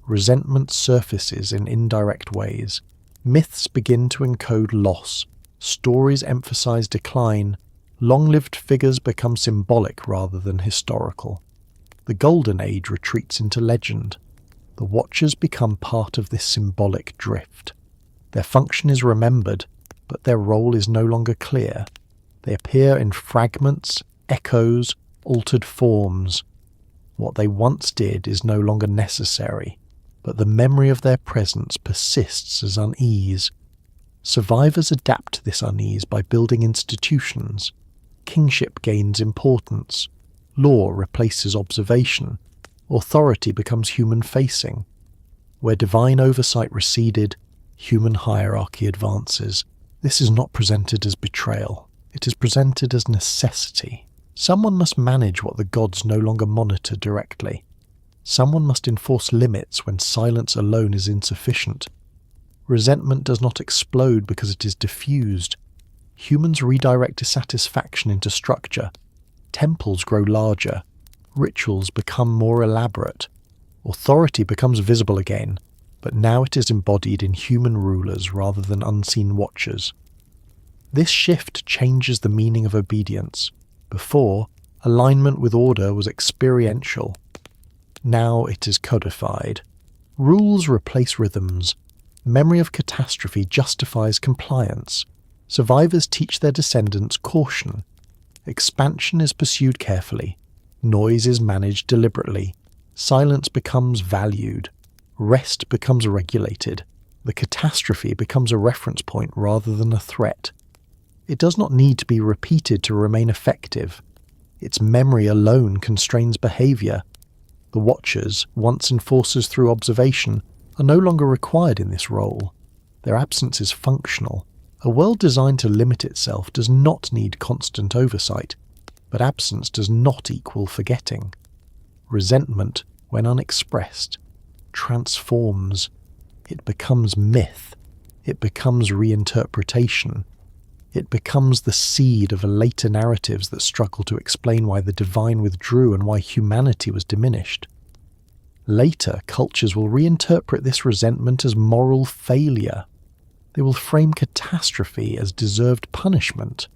Resentment surfaces in indirect ways. Myths begin to encode loss. Stories emphasize decline. Long-lived figures become symbolic rather than historical. The Golden Age retreats into legend. The Watchers become part of this symbolic drift. Their function is remembered, but their role is no longer clear. They appear in fragments, echoes, altered forms. What they once did is no longer necessary, but the memory of their presence persists as unease. Survivors adapt to this unease by building institutions. Kingship gains importance. Law replaces observation. Authority becomes human-facing. Where divine oversight receded, human hierarchy advances. This is not presented as betrayal. It is presented as necessity. Someone must manage what the gods no longer monitor directly. Someone must enforce limits when silence alone is insufficient. Resentment does not explode because it is diffused. Humans redirect dissatisfaction into structure. Temples grow larger. Rituals become more elaborate. Authority becomes visible again, but now it is embodied in human rulers rather than unseen watchers. This shift changes the meaning of obedience. Before, alignment with order was experiential. Now it is codified. Rules replace rhythms. Memory of catastrophe justifies compliance. Survivors teach their descendants caution. Expansion is pursued carefully. Noise is managed deliberately. Silence becomes valued. Rest becomes regulated. The catastrophe becomes a reference point rather than a threat. It does not need to be repeated to remain effective. Its memory alone constrains behavior. The watchers, once enforcers through observation, are no longer required in this role. Their absence is functional. A world designed to limit itself does not need constant oversight, but absence does not equal forgetting. Resentment, when unexpressed, transforms. It becomes myth. It becomes reinterpretation. It becomes the seed of later narratives that struggle to explain why the divine withdrew and why humanity was diminished. Later, cultures will reinterpret this resentment as moral failure. They will frame catastrophe as deserved punishment.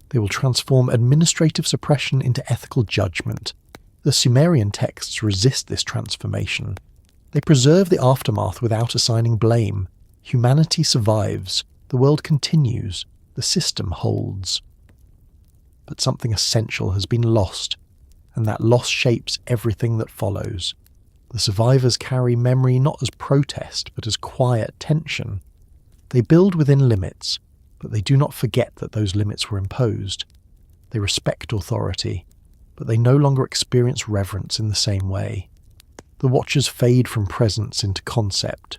They will transform administrative suppression into ethical judgment. The Sumerian texts resist this transformation. They preserve the aftermath without assigning blame. Humanity survives. The world continues. The system holds. But something essential has been lost, and that loss shapes everything that follows. The survivors carry memory not as protest, but as quiet tension. They build within limits, but they do not forget that those limits were imposed. They respect authority, but they no longer experience reverence in the same way. The watchers fade from presence into concept.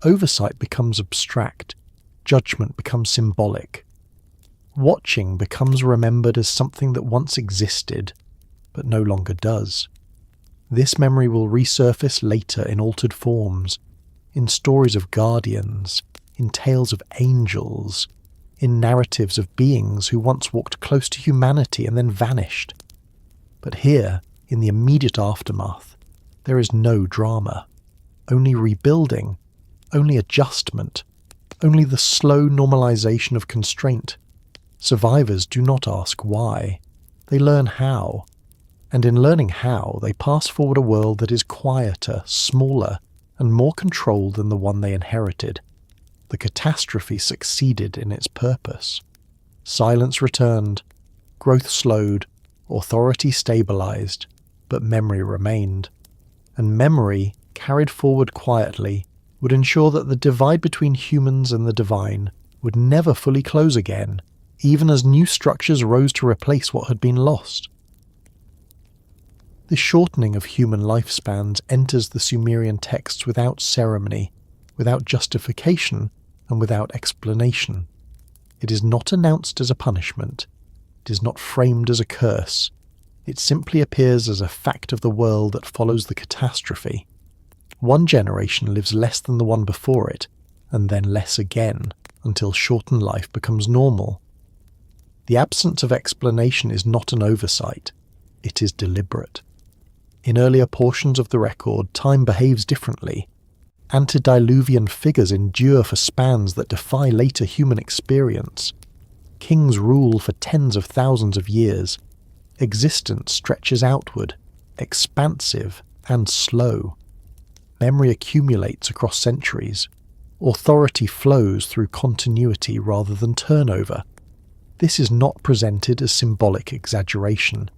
Oversight becomes abstract. Judgment becomes symbolic. Watching becomes remembered as something that once existed, but no longer does. This memory will resurface later in altered forms, in stories of guardians, in tales of angels, in narratives of beings who once walked close to humanity and then vanished. But here, in the immediate aftermath, there is no drama, only rebuilding, only adjustment, only the slow normalization of constraint. Survivors do not ask why, they learn how. And in learning how, they pass forward a world that is quieter, smaller, and more controlled than the one they inherited. The catastrophe succeeded in its purpose. Silence returned, growth slowed, authority stabilized, but memory remained. And memory, carried forward quietly, would ensure that the divide between humans and the divine would never fully close again, even as new structures rose to replace what had been lost. The shortening of human lifespans enters the Sumerian texts without ceremony, without justification, and without explanation. It is not announced as a punishment. It is not framed as a curse. It simply appears as a fact of the world that follows the catastrophe. One generation lives less than the one before it, and then less again, until shortened life becomes normal. The absence of explanation is not an oversight. It is deliberate. In earlier portions of the record, time behaves differently. Antediluvian figures endure for spans that defy later human experience. Kings rule for tens of thousands of years. Existence stretches outward, expansive and slow. Memory accumulates across centuries. Authority flows through continuity rather than turnover. This is not presented as symbolic exaggeration.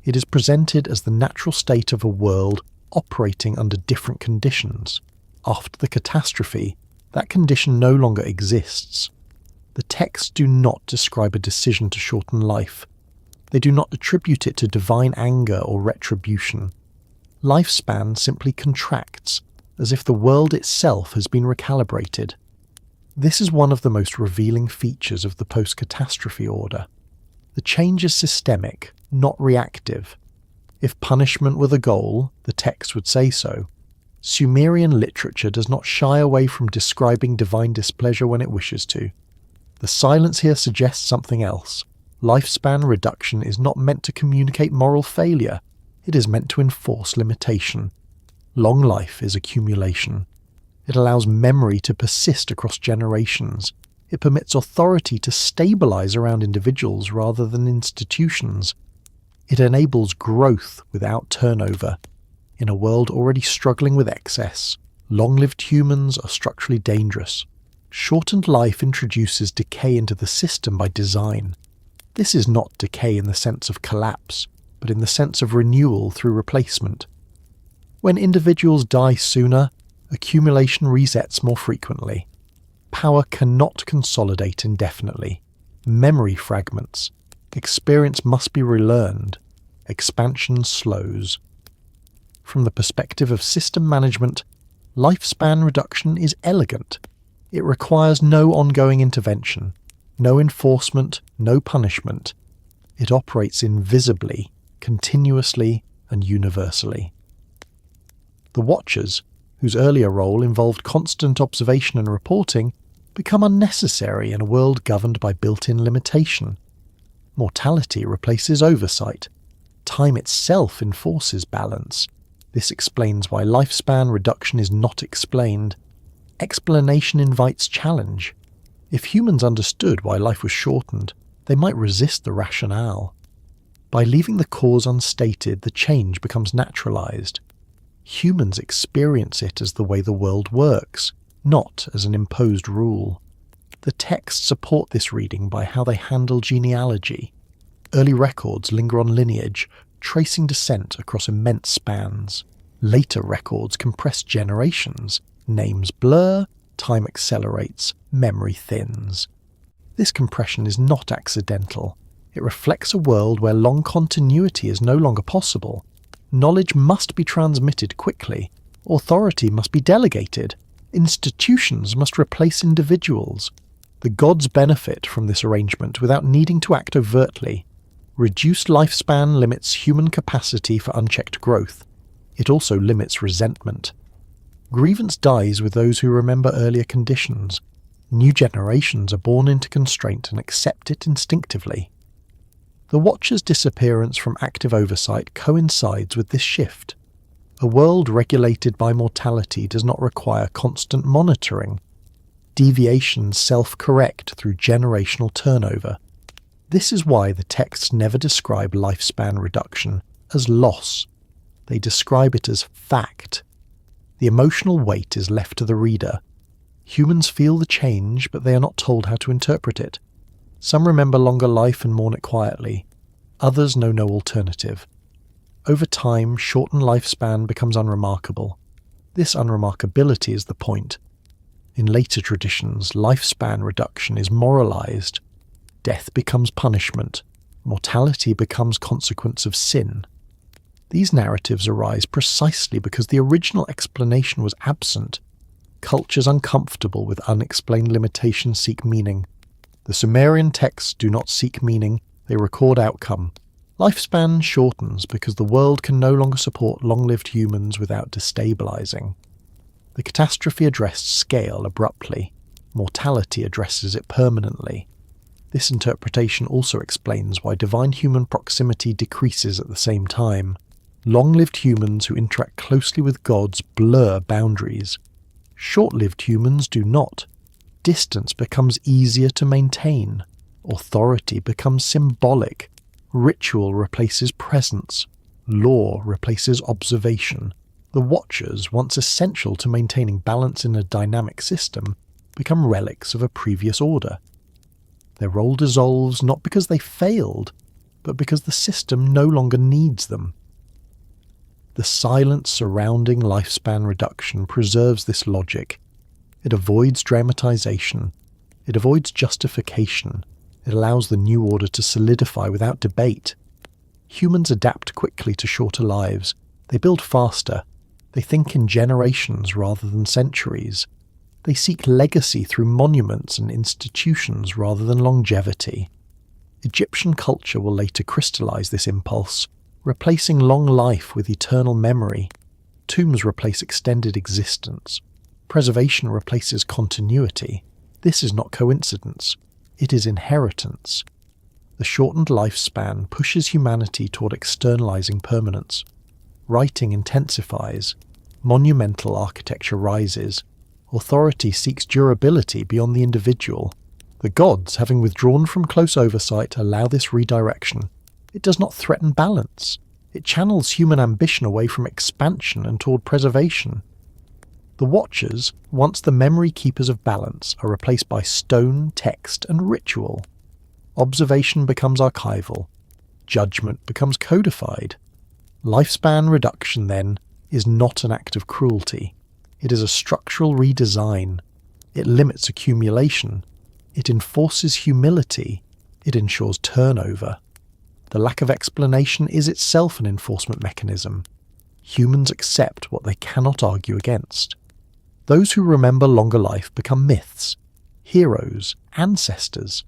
It is presented as the natural state of a world operating under different conditions. After the catastrophe, that condition no longer exists. The texts do not describe a decision to shorten life. They do not attribute it to divine anger or retribution. Lifespan simply contracts, as if the world itself has been recalibrated. This is one of the most revealing features of the post-catastrophe order. The change is systemic, not reactive. If punishment were the goal, the text would say so. Sumerian literature does not shy away from describing divine displeasure when it wishes to. The silence here suggests something else. Lifespan reduction is not meant to communicate moral failure. It is meant to enforce limitation. Long life is accumulation. It allows memory to persist across generations. It permits authority to stabilize around individuals rather than institutions. It enables growth without turnover. In a world already struggling with excess, Long-lived humans are structurally dangerous. Shortened life introduces decay into the system by design. This is not decay in the sense of collapse, but in the sense of renewal through replacement. When individuals die sooner, accumulation resets more frequently. Power cannot consolidate indefinitely. Memory fragments. Experience must be relearned. Expansion slows. From the perspective of system management, lifespan reduction is elegant. It requires no ongoing intervention, no enforcement, no punishment. It operates invisibly, continuously, and universally. The Watchers, whose earlier role involved constant observation and reporting, become unnecessary in a world governed by built-in limitation. Mortality replaces oversight. Time itself enforces balance. This explains why lifespan reduction is not explained. Explanation invites challenge. If humans understood why life was shortened, they might resist the rationale. By leaving the cause unstated, the change becomes naturalized. Humans experience it as the way the world works, not as an imposed rule. The texts support this reading by how they handle genealogy. Early records linger on lineage, tracing descent across immense spans. Later records compress generations. Names blur, time accelerates, memory thins. This compression is not accidental. It reflects a world where long continuity is no longer possible. Knowledge must be transmitted quickly. Authority must be delegated. Institutions must replace individuals. The gods benefit from this arrangement without needing to act overtly. Reduced lifespan limits human capacity for unchecked growth. It also limits resentment. Grievance dies with those who remember earlier conditions. New generations are born into constraint and accept it instinctively. The Watcher's disappearance from active oversight coincides with this shift. A world regulated by mortality does not require constant monitoring. Deviations self-correct through generational turnover. This is why the texts never describe lifespan reduction as loss. They describe it as fact. The emotional weight is left to the reader. Humans feel the change, but they are not told how to interpret it. Some remember longer life and mourn it quietly. Others know no alternative. Over time, shortened lifespan becomes unremarkable. This unremarkability is the point. In later traditions, lifespan reduction is moralized. Death becomes punishment. Mortality becomes consequence of sin. These narratives arise precisely because the original explanation was absent. Cultures uncomfortable with unexplained limitations seek meaning. The Sumerian texts do not seek meaning, they record outcome. Lifespan shortens because the world can no longer support long-lived humans without destabilizing. The catastrophe addressed scale abruptly. Mortality addresses it permanently. This interpretation also explains why divine-human proximity decreases at the same time. Long-lived humans who interact closely with gods blur boundaries. Short-lived humans do not. Distance becomes easier to maintain. Authority becomes symbolic. Ritual replaces presence. Law replaces observation. The Watchers, once essential to maintaining balance in a dynamic system, become relics of a previous order. Their role dissolves not because they failed, but because the system no longer needs them. The silence surrounding lifespan reduction preserves this logic. It avoids dramatization. It avoids justification. It allows the new order to solidify without debate. Humans adapt quickly to shorter lives. They build faster. They think in generations rather than centuries. They seek legacy through monuments and institutions rather than longevity. Egyptian culture will later crystallize this impulse, replacing long life with eternal memory. Tombs replace extended existence. Preservation replaces continuity. This is not coincidence. It is inheritance. The shortened lifespan pushes humanity toward externalizing permanence. Writing intensifies. Monumental architecture rises. Authority seeks durability beyond the individual. The gods, having withdrawn from close oversight, allow this redirection. It does not threaten balance. It channels human ambition away from expansion and toward preservation. The Watchers, once the memory keepers of balance, are replaced by stone, text, and ritual. Observation becomes archival. Judgment becomes codified. Lifespan reduction, then, is not an act of cruelty. It is a structural redesign. It limits accumulation. It enforces humility. It ensures turnover. The lack of explanation is itself an enforcement mechanism. Humans accept what they cannot argue against. Those who remember longer life become myths, heroes, ancestors.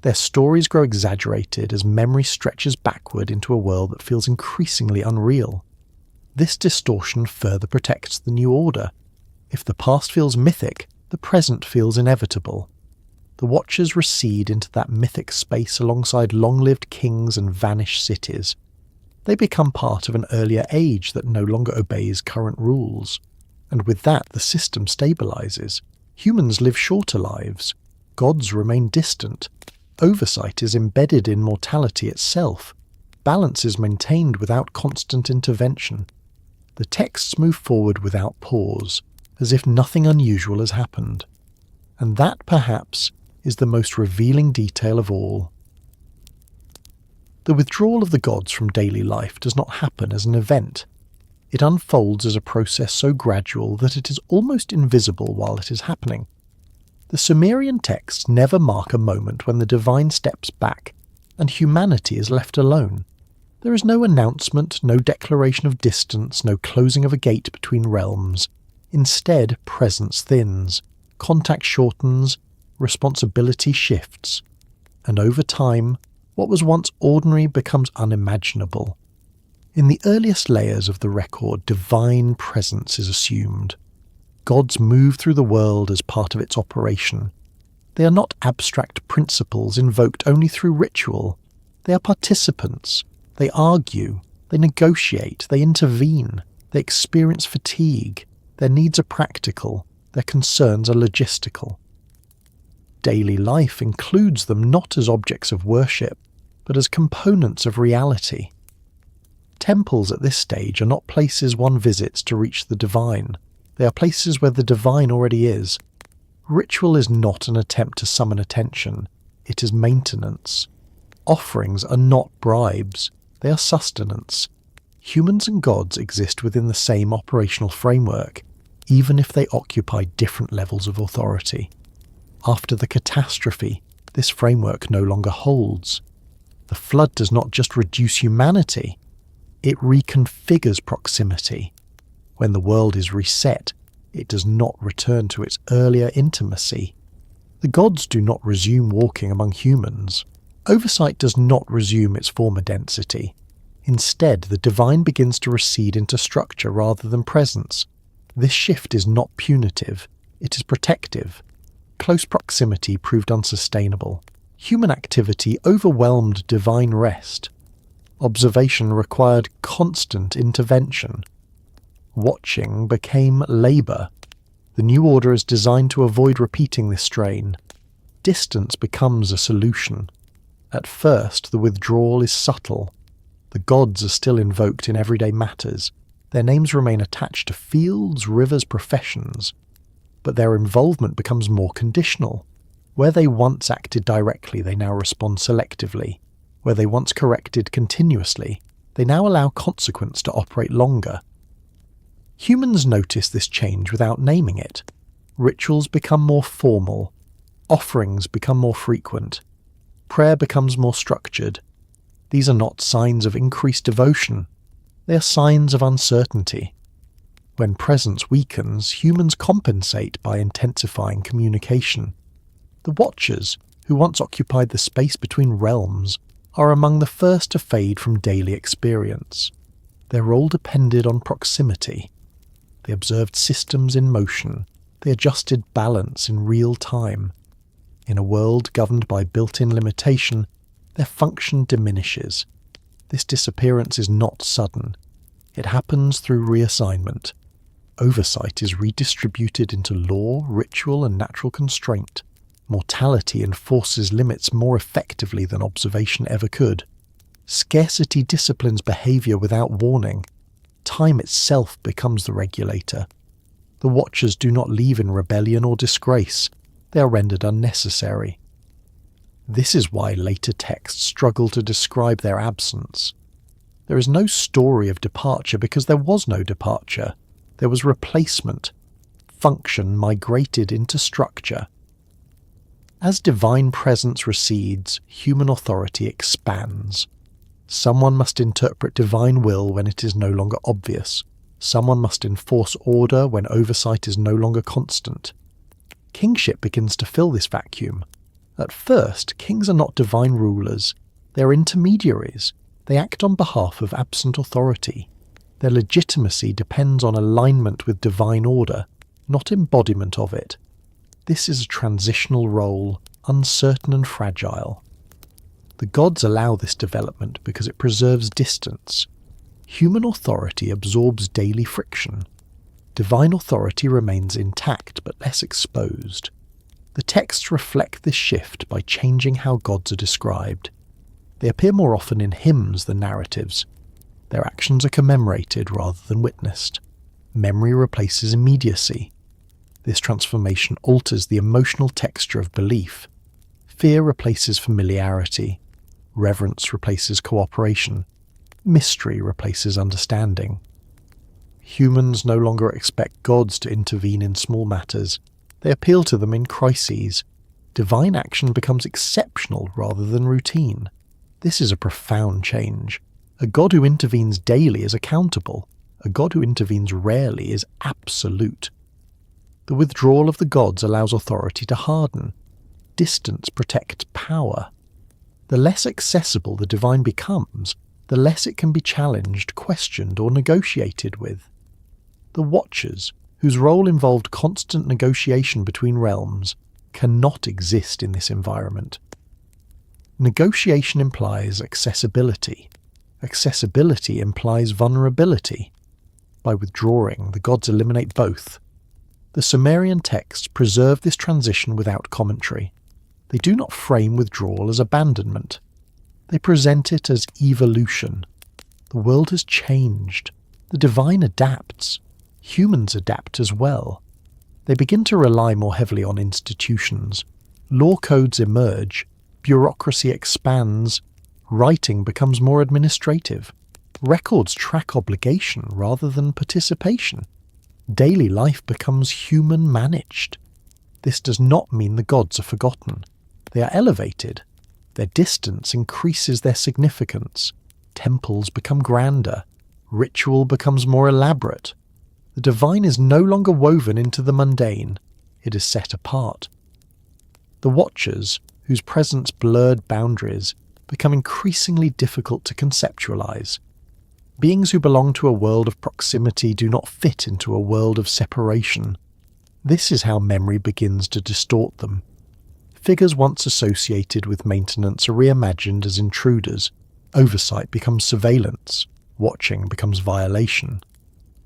Their stories grow exaggerated as memory stretches backward into a world that feels increasingly unreal. This distortion further protects the new order. If the past feels mythic, the present feels inevitable. The Watchers recede into that mythic space alongside long-lived kings and vanished cities. They become part of an earlier age that no longer obeys current rules. And with that, the system stabilizes. Humans live shorter lives. Gods remain distant. Oversight is embedded in mortality itself. Balance is maintained without constant intervention. The texts move forward without pause, as if nothing unusual has happened. And that, perhaps, is the most revealing detail of all. The withdrawal of the gods from daily life does not happen as an event. It unfolds as a process so gradual that it is almost invisible while it is happening. The Sumerian texts never mark a moment when the divine steps back and humanity is left alone. There is no announcement, no declaration of distance, no closing of a gate between realms. Instead, presence thins, contact shortens, responsibility shifts. And over time, what was once ordinary becomes unimaginable. In the earliest layers of the record, divine presence is assumed. Gods move through the world as part of its operation. They are not abstract principles invoked only through ritual. They are participants. They argue. They negotiate. They intervene. They experience fatigue. Their needs are practical. Their concerns are logistical. Daily life includes them not as objects of worship, but as components of reality. Temples at this stage are not places one visits to reach the divine. They are places where the divine already is. Ritual is not an attempt to summon attention. It is maintenance. Offerings are not bribes. They are sustenance. Humans and gods exist within the same operational framework, even if they occupy different levels of authority. After the catastrophe, this framework no longer holds. The flood does not just reduce humanity, it reconfigures proximity. When the world is reset, it does not return to its earlier intimacy. The gods do not resume walking among humans. Oversight does not resume its former density. Instead, the divine begins to recede into structure rather than presence. This shift is not punitive, it is protective. Close proximity proved unsustainable. Human activity overwhelmed divine rest. Observation required constant intervention. Watching became labour. The new order is designed to avoid repeating this strain. Distance becomes a solution. At first, the withdrawal is subtle. The gods are still invoked in everyday matters. Their names remain attached to fields, rivers, professions. But their involvement becomes more conditional. Where they once acted directly, they now respond selectively. Where they once corrected continuously, they now allow consequence to operate longer. Humans notice this change without naming it. Rituals become more formal. Offerings become more frequent. Prayer becomes more structured. These are not signs of increased devotion. They are signs of uncertainty. When presence weakens, humans compensate by intensifying communication. The Watchers, who once occupied the space between realms, are among the first to fade from daily experience. Their role depended on proximity. They observed systems in motion. They adjusted balance in real time. In a world governed by built-in limitation, their function diminishes. This disappearance is not sudden. It happens through reassignment. Oversight is redistributed into law, ritual, and natural constraint. Mortality enforces limits more effectively than observation ever could. Scarcity disciplines behavior without warning. Time itself becomes the regulator. The Watchers do not leave in rebellion or disgrace, they are rendered unnecessary. This is why later texts struggle to describe their absence. There is no story of departure because there was no departure. There was replacement. Function migrated into structure. As divine presence recedes, human authority expands. Someone must interpret divine will when it is no longer obvious. Someone must enforce order when oversight is no longer constant. Kingship begins to fill this vacuum. At first, kings are not divine rulers. They are intermediaries. They act on behalf of absent authority. Their legitimacy depends on alignment with divine order, not embodiment of it. This is a transitional role, uncertain and fragile. The gods allow this development because it preserves distance. Human authority absorbs daily friction. Divine authority remains intact but less exposed. The texts reflect this shift by changing how gods are described. They appear more often in hymns than narratives. Their actions are commemorated rather than witnessed. Memory replaces immediacy. This transformation alters the emotional texture of belief. Fear replaces familiarity. Reverence replaces cooperation. Mystery replaces understanding. Humans no longer expect gods to intervene in small matters. They appeal to them in crises. Divine action becomes exceptional rather than routine. This is a profound change. A god who intervenes daily is accountable. A god who intervenes rarely is absolute. The withdrawal of the gods allows authority to harden. Distance protects power. The less accessible the divine becomes, the less it can be challenged, questioned, or negotiated with. The Watchers, whose role involved constant negotiation between realms, cannot exist in this environment. Negotiation implies accessibility. Accessibility implies vulnerability. By withdrawing, the gods eliminate both. The Sumerian texts preserve this transition without commentary. They do not frame withdrawal as abandonment. They present it as evolution. The world has changed. The divine adapts. Humans adapt as well. They begin to rely more heavily on institutions. Law codes emerge. Bureaucracy expands. Writing becomes more administrative. Records track obligation rather than participation. Daily life becomes human-managed. This does not mean the gods are forgotten. They are elevated. Their distance increases their significance. Temples become grander. Ritual becomes more elaborate. The divine is no longer woven into the mundane. It is set apart. The Watchers, whose presence blurred boundaries, become increasingly difficult to conceptualize. Beings who belong to a world of proximity do not fit into a world of separation. This is how memory begins to distort them. Figures once associated with maintenance are reimagined as intruders. Oversight becomes surveillance. Watching becomes violation.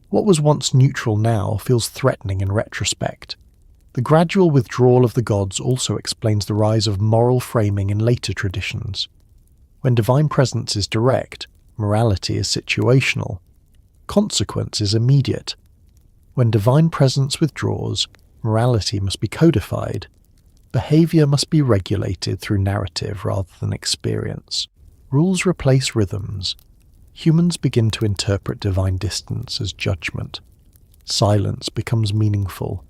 What was once neutral now feels threatening in retrospect. The gradual withdrawal of the gods also explains the rise of moral framing in later traditions. When divine presence is direct, morality is situational. Consequence is immediate. When divine presence withdraws, morality must be codified. Behavior must be regulated through narrative rather than experience. Rules replace rhythms. Humans begin to interpret divine distance as judgment. Silence becomes meaningful.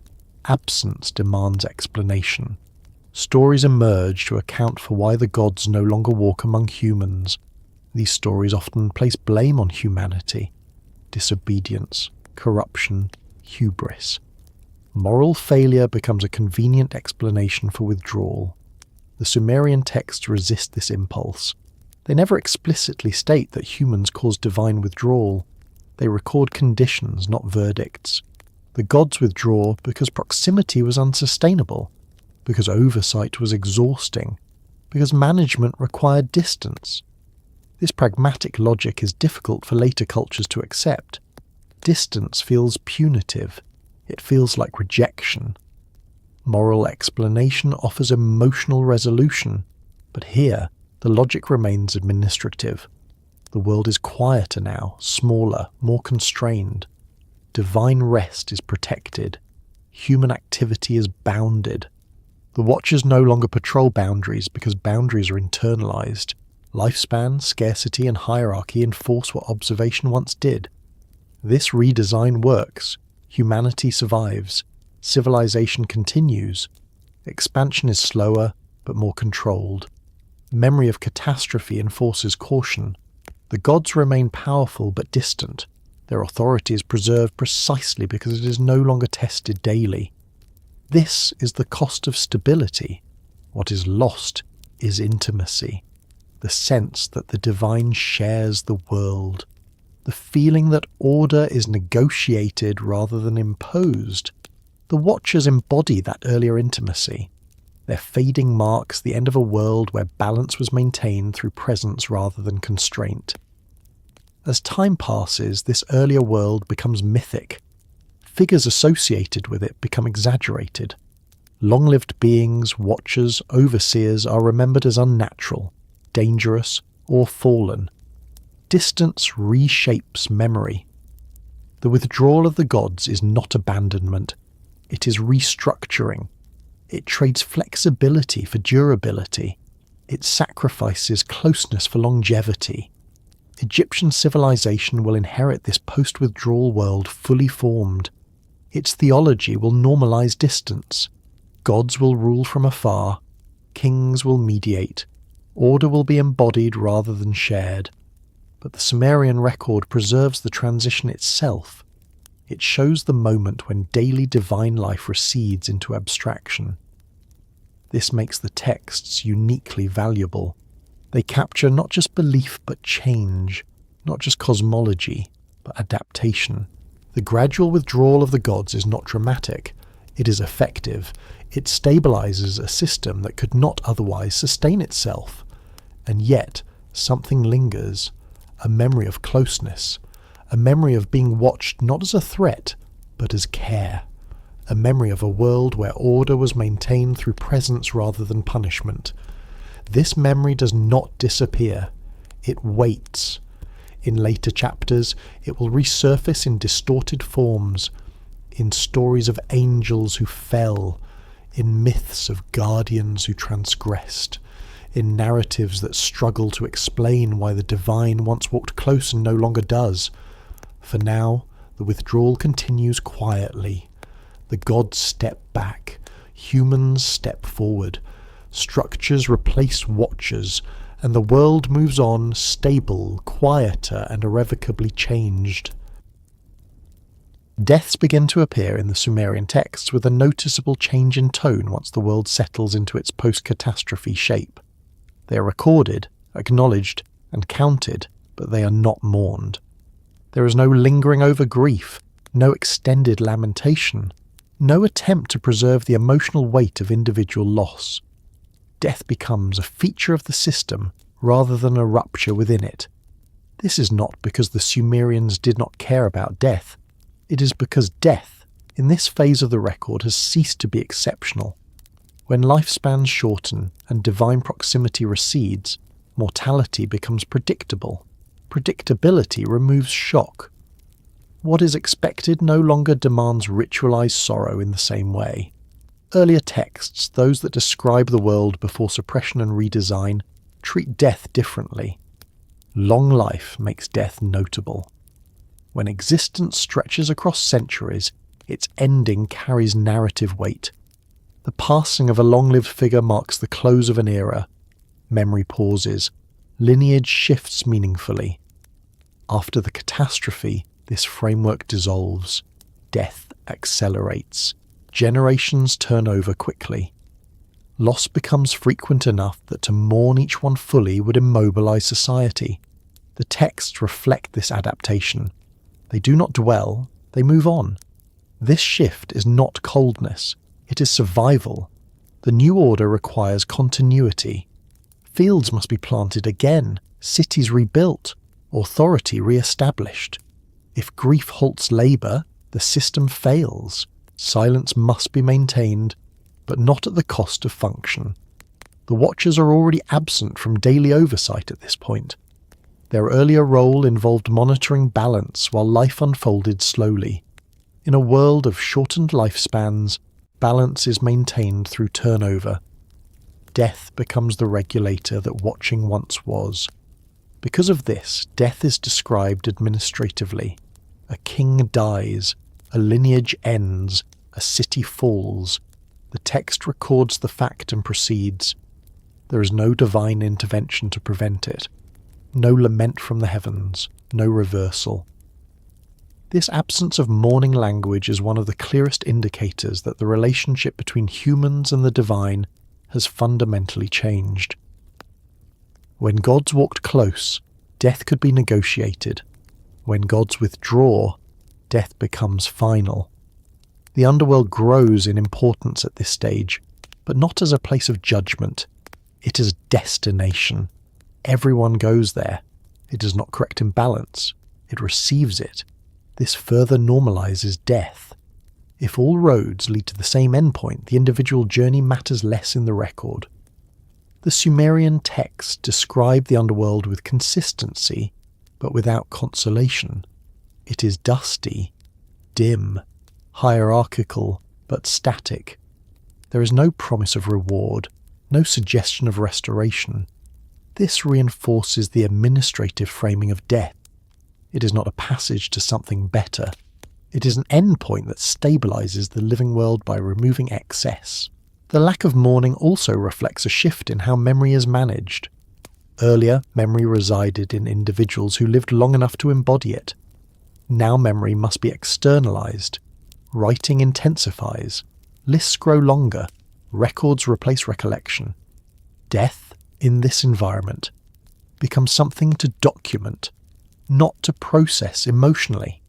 Absence demands explanation. Stories emerge to account for why the gods no longer walk among humans. These stories often place blame on humanity. Disobedience, corruption, hubris. Moral failure becomes a convenient explanation for withdrawal. The Sumerian texts resist this impulse. They never explicitly state that humans cause divine withdrawal. They record conditions, not verdicts. The gods withdraw because proximity was unsustainable, because oversight was exhausting, because management required distance. This pragmatic logic is difficult for later cultures to accept. Distance feels punitive. It feels like rejection. Moral explanation offers emotional resolution, but here the logic remains administrative. The world is quieter now, smaller, more constrained. divine rest is protected. Human activity is bounded. The Watchers no longer patrol boundaries because boundaries are internalized. Lifespan, scarcity, and hierarchy enforce what observation once did. This redesign works. Humanity survives. Civilization continues. Expansion is slower, but more controlled. Memory of catastrophe enforces caution. The gods remain powerful but distant. Their authority is preserved precisely because it is no longer tested daily. This is the cost of stability. What is lost is intimacy. The sense that the divine shares the world. The feeling that order is negotiated rather than imposed. The Watchers embody that earlier intimacy. Their fading marks the end of a world where balance was maintained through presence rather than constraint. As time passes, this earlier world becomes mythic. Figures associated with it become exaggerated. Long-lived beings, Watchers, overseers are remembered as unnatural, dangerous, or fallen. Distance reshapes memory. The withdrawal of the gods is not abandonment. It is restructuring. It trades flexibility for durability. It sacrifices closeness for longevity. Egyptian civilization will inherit this post-withdrawal world fully formed. Its theology will normalize distance. Gods will rule from afar. Kings will mediate. Order will be embodied rather than shared. But the Sumerian record preserves the transition itself. It shows the moment when daily divine life recedes into abstraction. This makes the texts uniquely valuable. They capture not just belief but change, not just cosmology, but adaptation. The gradual withdrawal of the gods is not dramatic. It is effective. It stabilizes a system that could not otherwise sustain itself. And yet, something lingers, a memory of closeness, a memory of being watched not as a threat, but as care, a memory of a world where order was maintained through presence rather than punishment. This memory does not disappear. It waits. In later chapters, it will resurface in distorted forms, in stories of angels who fell, in myths of guardians who transgressed, in narratives that struggle to explain why the divine once walked close and no longer does. For now, the withdrawal continues quietly. The gods step back, humans step forward, structures replace Watchers, and the world moves on stable, quieter, and irrevocably changed. Deaths begin to appear in the Sumerian texts with a noticeable change in tone once the world settles into its post-catastrophe shape. They are recorded, acknowledged, and counted, but they are not mourned. There is no lingering over grief, no extended lamentation, no attempt to preserve the emotional weight of individual loss. Death becomes a feature of the system rather than a rupture within it. This is not because the Sumerians did not care about death. It is because death, in this phase of the record, has ceased to be exceptional. When lifespans shorten and divine proximity recedes, mortality becomes predictable. Predictability removes shock. What is expected no longer demands ritualized sorrow in the same way. Earlier texts, those that describe the world before suppression and redesign, treat death differently. Long life makes death notable. When existence stretches across centuries, its ending carries narrative weight. The passing of a long-lived figure marks the close of an era. Memory pauses. Lineage shifts meaningfully. After the catastrophe, this framework dissolves. Death accelerates. Generations turn over quickly. Loss becomes frequent enough that to mourn each one fully would immobilize society. The texts reflect this adaptation. They do not dwell, they move on. This shift is not coldness, it is survival. The new order requires continuity. Fields must be planted again, cities rebuilt, authority re-established. If grief halts labour, the system fails. Silence must be maintained, but not at the cost of function. The Watchers are already absent from daily oversight at this point. Their earlier role involved monitoring balance while life unfolded slowly. In a world of shortened lifespans, balance is maintained through turnover. Death becomes the regulator that watching once was. Because of this, death is described administratively. A king dies, a lineage ends, a city falls. The text records the fact and proceeds. There is no divine intervention to prevent it. No lament from the heavens, no reversal. This absence of mourning language is one of the clearest indicators that the relationship between humans and the divine has fundamentally changed. When gods walked close, death could be negotiated. When gods withdraw, death becomes final. The underworld grows in importance at this stage, but not as a place of judgment. It is a destination. Everyone goes there. It does not correct imbalance. It receives it. This further normalizes death. If all roads lead to the same endpoint, the individual journey matters less in the record. The Sumerian texts describe the underworld with consistency, but without consolation. It is dusty, dim, hierarchical, but static. There is no promise of reward, no suggestion of restoration. This reinforces the administrative framing of death. It is not a passage to something better. It is an endpoint that stabilizes the living world by removing excess. The lack of mourning also reflects a shift in how memory is managed. Earlier, memory resided in individuals who lived long enough to embody it. Now memory must be externalized. Writing intensifies. Lists grow longer. Records replace recollection. Death, in this environment, becomes something to document, not to process emotionally.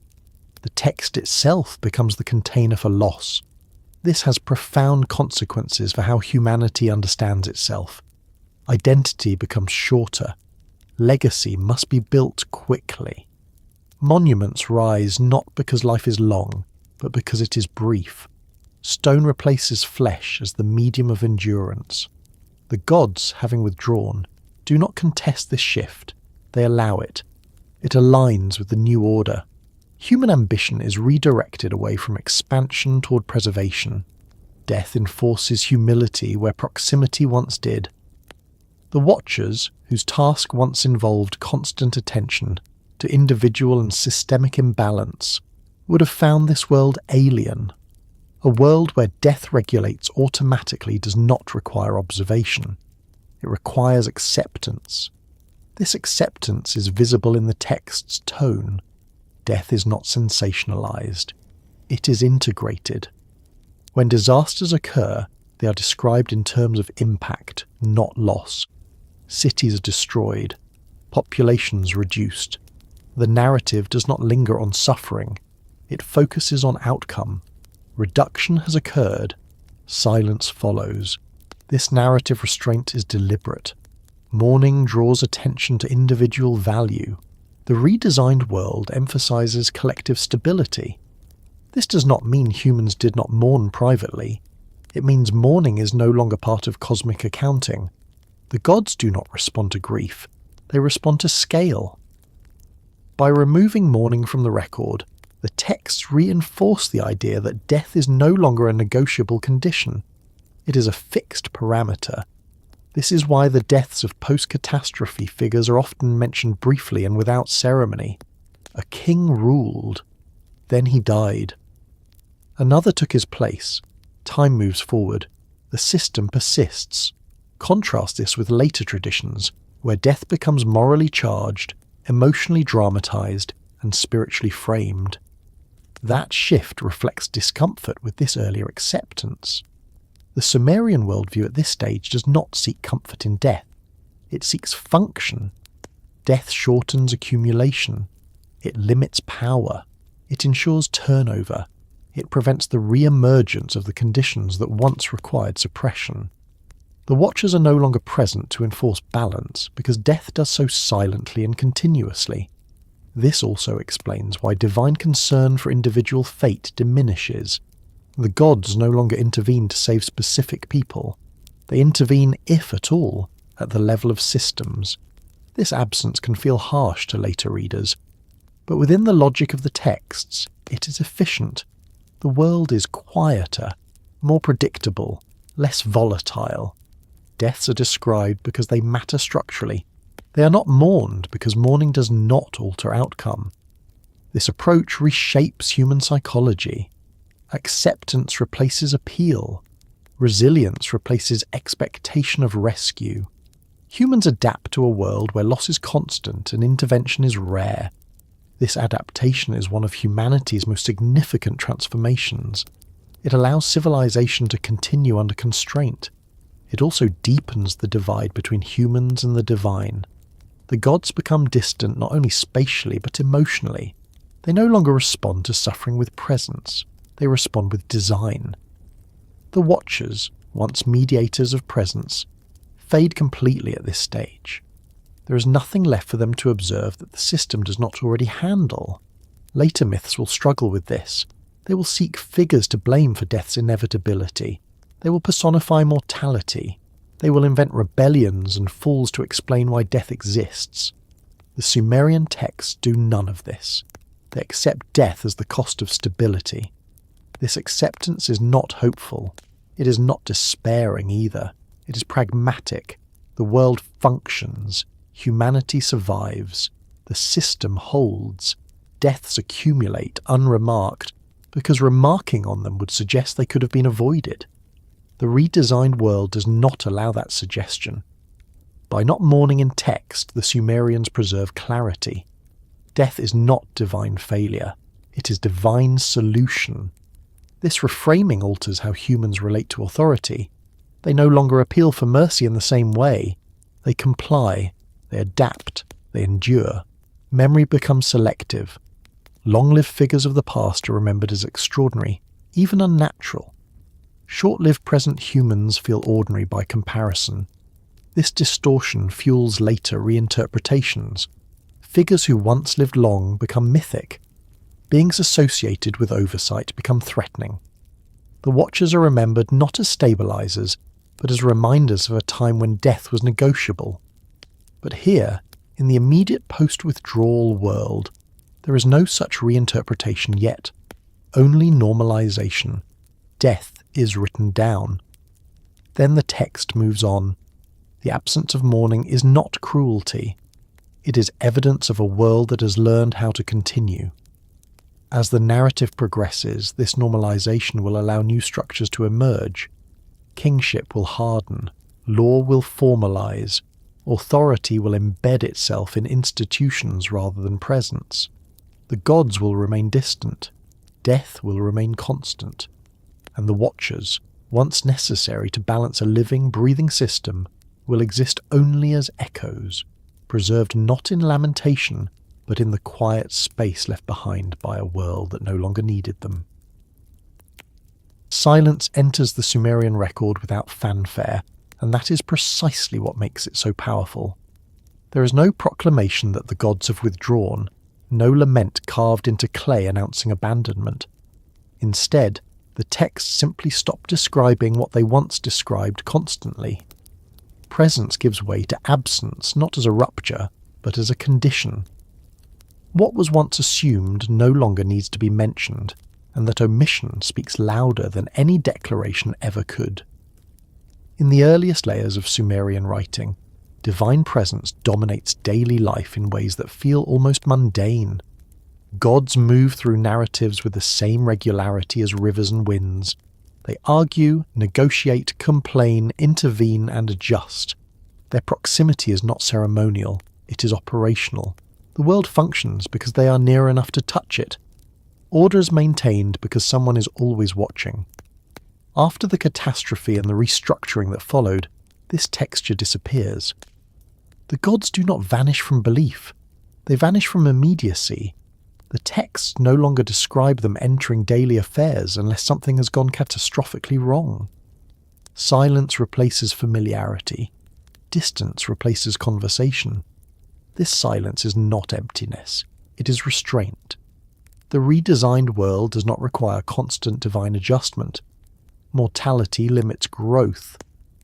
The text itself becomes the container for loss. This has profound consequences for how humanity understands itself. Identity becomes shorter. Legacy must be built quickly. Monuments rise not because life is long, but because it is brief. Stone replaces flesh as the medium of endurance. The gods, having withdrawn, do not contest this shift. They allow it. It aligns with the new order. Human ambition is redirected away from expansion toward preservation. Death enforces humility where proximity once did. The Watchers, whose task once involved constant attention to individual and systemic imbalance, would have found this world alien. A world where death regulates automatically does not require observation. It requires acceptance. This acceptance is visible in the text's tone. Death is not sensationalized. It is integrated. When disasters occur, they are described in terms of impact, not loss. Cities are destroyed. Populations reduced. The narrative does not linger on suffering. It focuses on outcome. Reduction has occurred. Silence follows. This narrative restraint is deliberate. Mourning draws attention to individual value. The redesigned world emphasizes collective stability. This does not mean humans did not mourn privately. It means mourning is no longer part of cosmic accounting. The gods do not respond to grief. They respond to scale. By removing mourning from the record, the texts reinforce the idea that death is no longer a negotiable condition. It is a fixed parameter. This is why the deaths of post-catastrophe figures are often mentioned briefly and without ceremony. A king ruled. Then he died. Another took his place. Time moves forward. The system persists. Contrast this with later traditions, where death becomes morally charged, emotionally dramatized, and spiritually framed. That shift reflects discomfort with this earlier acceptance. The Sumerian worldview at this stage does not seek comfort in death. It seeks function. Death shortens accumulation. It limits power. It ensures turnover. It prevents the re-emergence of the conditions that once required suppression. The Watchers are no longer present to enforce balance because death does so silently and continuously. This also explains why divine concern for individual fate diminishes. The gods no longer intervene to save specific people. They intervene, if at all, at the level of systems. This absence can feel harsh to later readers, but within the logic of the texts, it is efficient. The world is quieter, more predictable, less volatile. Deaths are described because they matter structurally. They are not mourned because mourning does not alter outcome. This approach reshapes human psychology. Acceptance replaces appeal. Resilience replaces expectation of rescue. Humans adapt to a world where loss is constant and intervention is rare. This adaptation is one of humanity's most significant transformations. It allows civilization to continue under constraint. It also deepens the divide between humans and the divine. The gods become distant not only spatially but emotionally. They no longer respond to suffering with presence. They respond with design. The Watchers, once mediators of presence, fade completely at this stage. There is nothing left for them to observe that the system does not already handle. Later myths will struggle with this. They will seek figures to blame for death's inevitability. They will personify mortality. They will invent rebellions and fools to explain why death exists. The Sumerian texts do none of this. They accept death as the cost of stability. This acceptance is not hopeful. It is not despairing either. It is pragmatic. The world functions. Humanity survives. The system holds. Deaths accumulate unremarked, because remarking on them would suggest they could have been avoided. The redesigned world does not allow that suggestion. By not mourning in text, the Sumerians preserve clarity. Death is not divine failure. It is divine solution. This reframing alters how humans relate to authority. They no longer appeal for mercy in the same way. They comply. They adapt. They endure. Memory becomes selective. Long-lived figures of the past are remembered as extraordinary, even unnatural. Short-lived present humans feel ordinary by comparison. This distortion fuels later reinterpretations. Figures who once lived long become mythic. Beings associated with Oversight become threatening. The Watchers are remembered not as stabilizers, but as reminders of a time when death was negotiable. But here, in the immediate post-withdrawal world, there is no such reinterpretation yet. Only normalization. Death is written down. Then the text moves on. The absence of mourning is not cruelty. It is evidence of a world that has learned how to continue. As the narrative progresses, this normalization will allow new structures to emerge. Kingship will harden. Law will formalize. Authority will embed itself in institutions rather than presence. The gods will remain distant. Death will remain constant. And the Watchers, once necessary to balance a living, breathing system, will exist only as echoes, preserved not in lamentation, but in the quiet space left behind by a world that no longer needed them. Silence enters the Sumerian record without fanfare, and that is precisely what makes it so powerful. There is no proclamation that the gods have withdrawn, no lament carved into clay announcing abandonment. Instead, the texts simply stop describing what they once described constantly. Presence gives way to absence, not as a rupture, but as a condition. What was once assumed no longer needs to be mentioned, and that omission speaks louder than any declaration ever could. In the earliest layers of Sumerian writing, divine presence dominates daily life in ways that feel almost mundane. Gods move through narratives with the same regularity as rivers and winds. They argue, negotiate, complain, intervene, and adjust. Their proximity is not ceremonial, it is operational. The world functions because they are near enough to touch it. Order is maintained because someone is always watching. After the catastrophe and the restructuring that followed, this texture disappears. The gods do not vanish from belief. They vanish from immediacy. The texts no longer describe them entering daily affairs unless something has gone catastrophically wrong. Silence replaces familiarity. Distance replaces conversation. This silence is not emptiness. It is restraint. The redesigned world does not require constant divine adjustment. Mortality limits growth.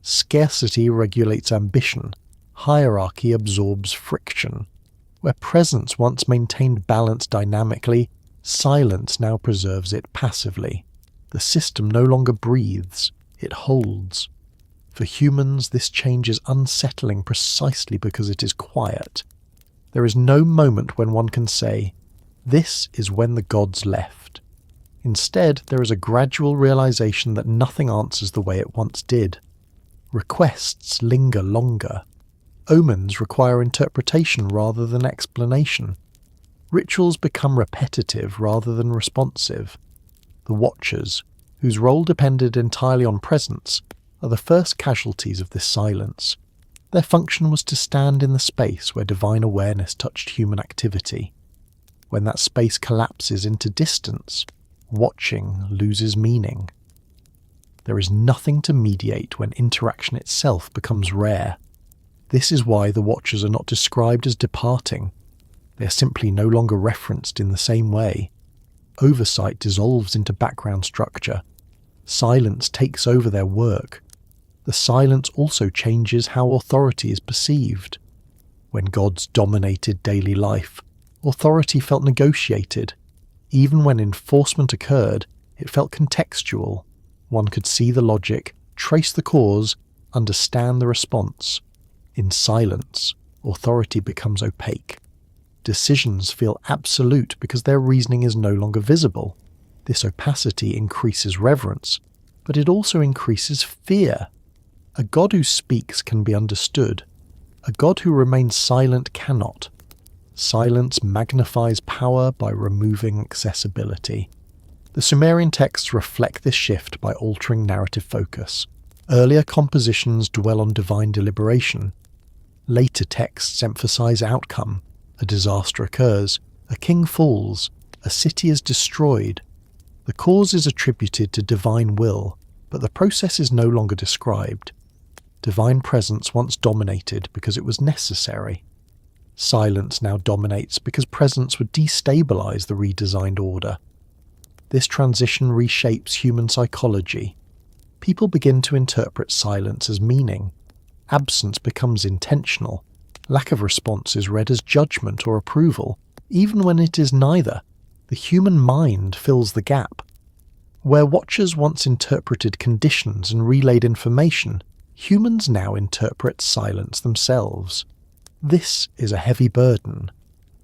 Scarcity regulates ambition. Hierarchy absorbs friction. Where presence once maintained balance dynamically, silence now preserves it passively. The system no longer breathes, it holds. For humans, this change is unsettling precisely because it is quiet. There is no moment when one can say, "This is when the gods left." Instead, there is a gradual realization that nothing answers the way it once did. Requests linger longer. Omens require interpretation rather than explanation. Rituals become repetitive rather than responsive. The Watchers, whose role depended entirely on presence, are the first casualties of this silence. Their function was to stand in the space where divine awareness touched human activity. When that space collapses into distance, watching loses meaning. There is nothing to mediate when interaction itself becomes rare. This is why the Watchers are not described as departing. They are simply no longer referenced in the same way. Oversight dissolves into background structure. Silence takes over their work. The silence also changes how authority is perceived. When gods dominated daily life, authority felt negotiated. Even when enforcement occurred, it felt contextual. One could see the logic, trace the cause, understand the response. In silence, authority becomes opaque. Decisions feel absolute because their reasoning is no longer visible. This opacity increases reverence, but it also increases fear. A god who speaks can be understood. A god who remains silent cannot. Silence magnifies power by removing accessibility. The Sumerian texts reflect this shift by altering narrative focus. Earlier compositions dwell on divine deliberation. Later texts emphasize outcome. A disaster occurs, a king falls, a city is destroyed. The cause is attributed to divine will, but the process is no longer described. Divine presence once dominated because it was necessary. Silence now dominates because presence would destabilize the redesigned order. This transition reshapes human psychology. People begin to interpret silence as meaning. Absence becomes intentional. Lack of response is read as judgment or approval, even when it is neither. The human mind fills the gap. Where Watchers once interpreted conditions and relayed information, humans now interpret silence themselves. This is a heavy burden.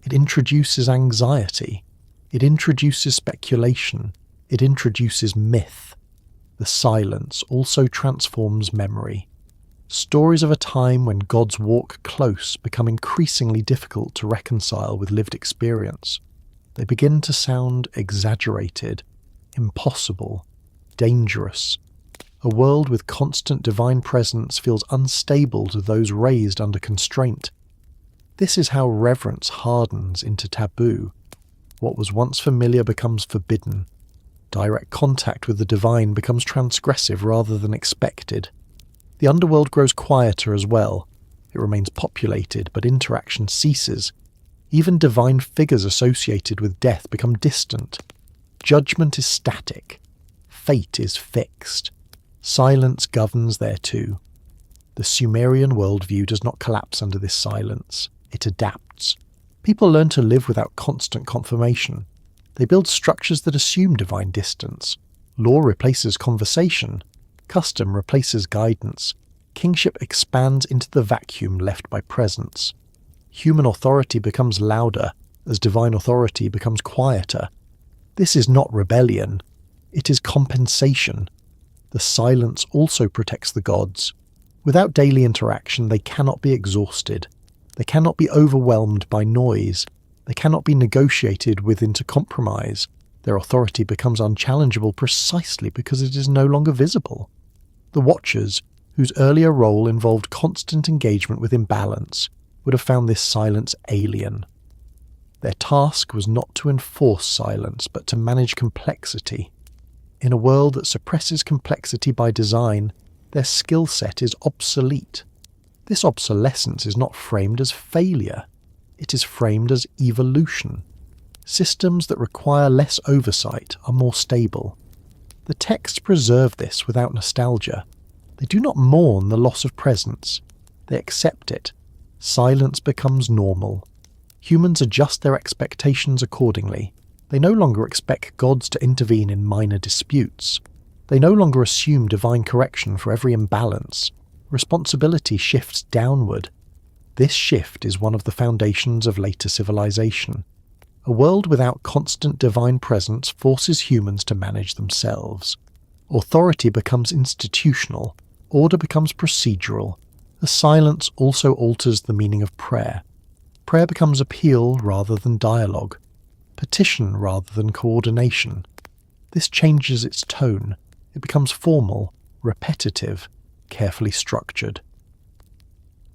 It introduces anxiety. It introduces speculation. It introduces myth. The silence also transforms memory. Stories of a time when gods walk close become increasingly difficult to reconcile with lived experience. They begin to sound exaggerated, impossible, dangerous. A world with constant divine presence feels unstable to those raised under constraint. This is how reverence hardens into taboo. What was once familiar becomes forbidden. Direct contact with the divine becomes transgressive rather than expected. The underworld grows quieter as well. It remains populated, but interaction ceases. Even divine figures associated with death become distant. Judgment is static. Fate is fixed. Silence governs there too. The Sumerian worldview does not collapse under this silence. It adapts. People learn to live without constant confirmation. They build structures that assume divine distance. Law replaces conversation. Custom replaces guidance. Kingship expands into the vacuum left by presence. Human authority becomes louder as divine authority becomes quieter. This is not rebellion. It is compensation. The silence also protects the gods. Without daily interaction, they cannot be exhausted. They cannot be overwhelmed by noise. They cannot be negotiated with into compromise. Their authority becomes unchallengeable precisely because it is no longer visible. The Watchers, whose earlier role involved constant engagement with imbalance, would have found this silence alien. Their task was not to enforce silence, but to manage complexity. In a world that suppresses complexity by design, their skill set is obsolete. This obsolescence is not framed as failure. It is framed as evolution. Systems that require less oversight are more stable. The texts preserve this without nostalgia. They do not mourn the loss of presence. They accept it. Silence becomes normal. Humans adjust their expectations accordingly. They no longer expect gods to intervene in minor disputes. They no longer assume divine correction for every imbalance. Responsibility shifts downward. This shift is one of the foundations of later civilization. A world without constant divine presence forces humans to manage themselves. Authority becomes institutional. Order becomes procedural. The silence also alters the meaning of prayer. Prayer becomes appeal rather than dialogue, petition rather than coordination. This changes its tone. It becomes formal, repetitive, carefully structured.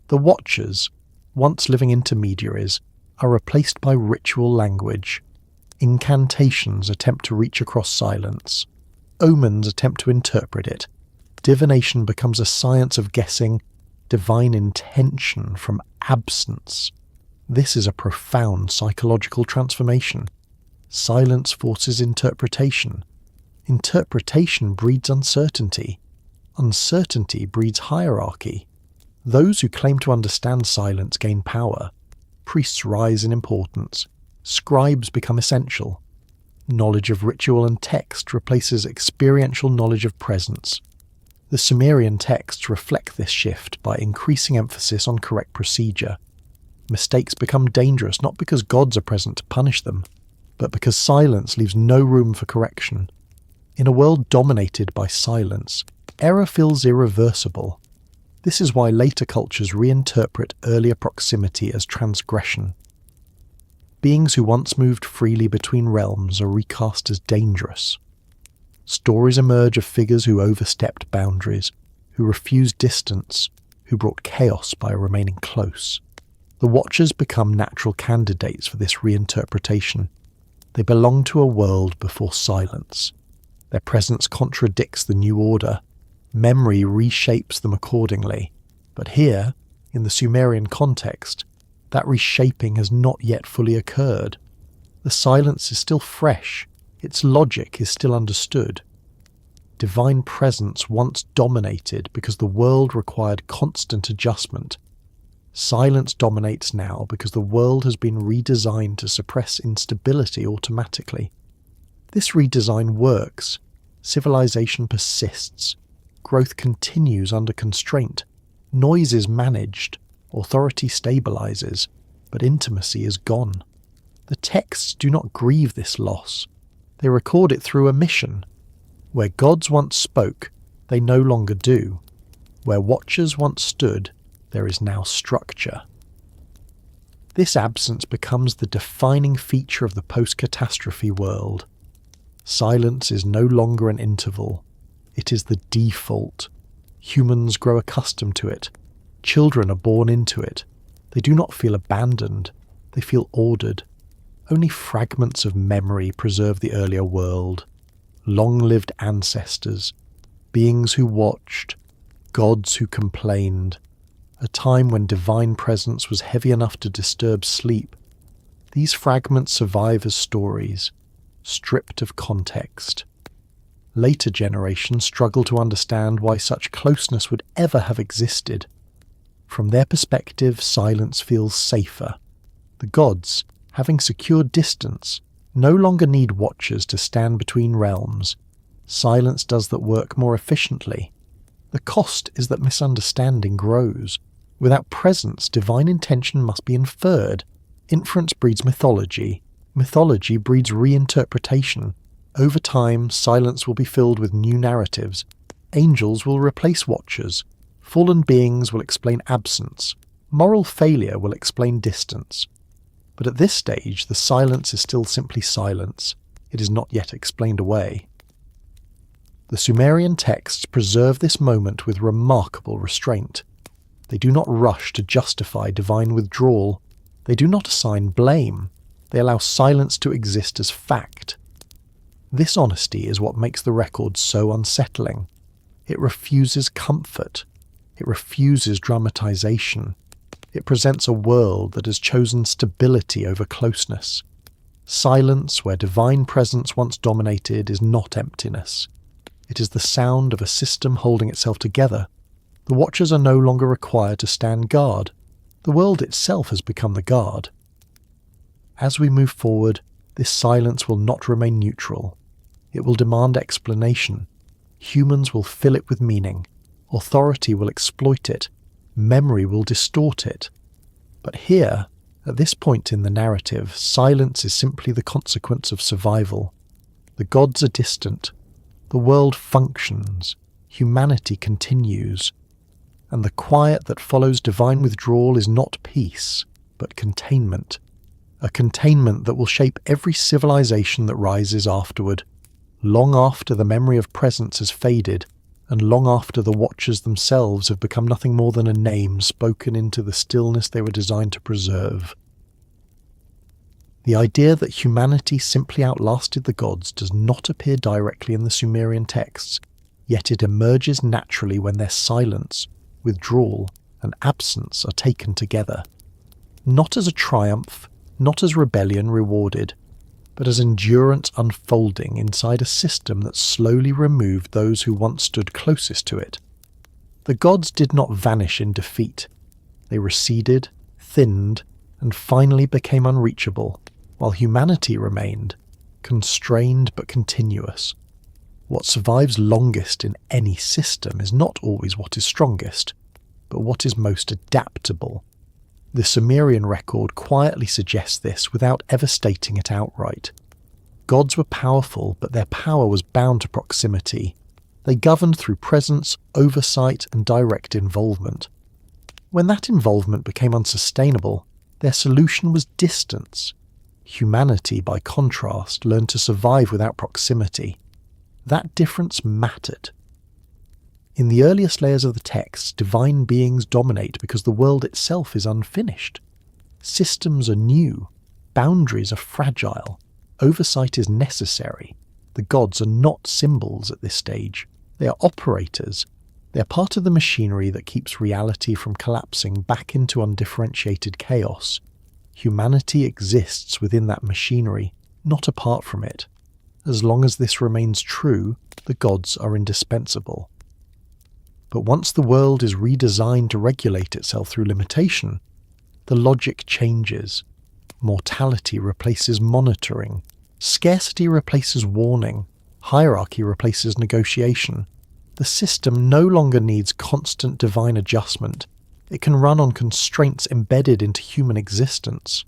The Watchers, once living intermediaries, are replaced by ritual language. Incantations attempt to reach across silence. Omens attempt to interpret it. Divination becomes a science of guessing divine intention from absence. This is a profound psychological transformation. Silence forces interpretation. Interpretation breeds uncertainty. Uncertainty breeds hierarchy. Those who claim to understand silence gain power. Priests rise in importance. Scribes become essential. Knowledge of ritual and text replaces experiential knowledge of presence. The Sumerian texts reflect this shift by increasing emphasis on correct procedure. Mistakes become dangerous not because gods are present to punish them, but because silence leaves no room for correction. In a world dominated by silence, error feels irreversible. This is why later cultures reinterpret earlier proximity as transgression. Beings who once moved freely between realms are recast as dangerous. Stories emerge of figures who overstepped boundaries, who refused distance, who brought chaos by remaining close. The Watchers become natural candidates for this reinterpretation. They belong to a world before silence. Their presence contradicts the new order. Memory reshapes them accordingly. But here, in the Sumerian context, that reshaping has not yet fully occurred. The silence is still fresh. Its logic is still understood. Divine presence once dominated because the world required constant adjustment. Silence dominates now because the world has been redesigned to suppress instability automatically. This redesign works. Civilization persists. Growth continues under constraint. Noise is managed. Authority stabilizes. But intimacy is gone. The texts do not grieve this loss. They record it through omission. Where gods once spoke, they no longer do. Where Watchers once stood, there is now structure. This absence becomes the defining feature of the post-catastrophe world. Silence is no longer an interval. It is the default. Humans grow accustomed to it. Children are born into it. They do not feel abandoned. They feel ordered. Only fragments of memory preserve the earlier world. Long-lived ancestors, beings who watched, gods who complained, a time when divine presence was heavy enough to disturb sleep. These fragments survive as stories, stripped of context. Later generations struggle to understand why such closeness would ever have existed. From their perspective, silence feels safer. The gods, having secured distance, no longer need watchers to stand between realms. Silence does that work more efficiently. The cost is that misunderstanding grows. Without presence, divine intention must be inferred. Inference breeds mythology. Mythology breeds reinterpretation. Over time, silence will be filled with new narratives. Angels will replace watchers. Fallen beings will explain absence. Moral failure will explain distance. But at this stage, the silence is still simply silence. It is not yet explained away. The Sumerian texts preserve this moment with remarkable restraint. They do not rush to justify divine withdrawal. They do not assign blame. They allow silence to exist as fact. This honesty is what makes the record so unsettling. It refuses comfort. It refuses dramatization. It presents a world that has chosen stability over closeness. Silence, where divine presence once dominated, is not emptiness. It is the sound of a system holding itself together. The Watchers are no longer required to stand guard. The world itself has become the guard. As we move forward, This silence will not remain neutral. It will demand explanation. Humans will fill it with meaning. Authority will exploit it. Memory will distort it. But here, at this point in the narrative, silence is simply the consequence of survival. The gods are distant. The world functions. Humanity continues. And the quiet that follows divine withdrawal is not peace, but containment. A containment that will shape every civilization that rises afterward, long after the memory of presence has faded, and long after the watchers themselves have become nothing more than a name spoken into the stillness they were designed to preserve. The idea that humanity simply outlasted the gods does not appear directly in the Sumerian texts, yet it emerges naturally when their silence, withdrawal, and absence are taken together. Not as a triumph, not as rebellion rewarded, but as endurance unfolding inside a system that slowly removed those who once stood closest to it. The gods did not vanish in defeat. They receded, thinned, and finally became unreachable, while humanity remained, constrained but continuous. What survives longest in any system is not always what is strongest, but what is most adaptable. The Sumerian record quietly suggests this without ever stating it outright. Gods were powerful, but their power was bound to proximity. They governed through presence, oversight, and direct involvement. When that involvement became unsustainable, their solution was distance. Humanity, by contrast, learned to survive without proximity. That difference mattered. In the earliest layers of the text, divine beings dominate because the world itself is unfinished. Systems are new. Boundaries are fragile. Oversight is necessary. The gods are not symbols at this stage. They are operators. They are part of the machinery that keeps reality from collapsing back into undifferentiated chaos. Humanity exists within that machinery, not apart from it. As long as this remains true, the gods are indispensable. But once the world is redesigned to regulate itself through limitation, the logic changes. Mortality replaces monitoring. Scarcity replaces warning. Hierarchy replaces negotiation. The system no longer needs constant divine adjustment. It can run on constraints embedded into human existence.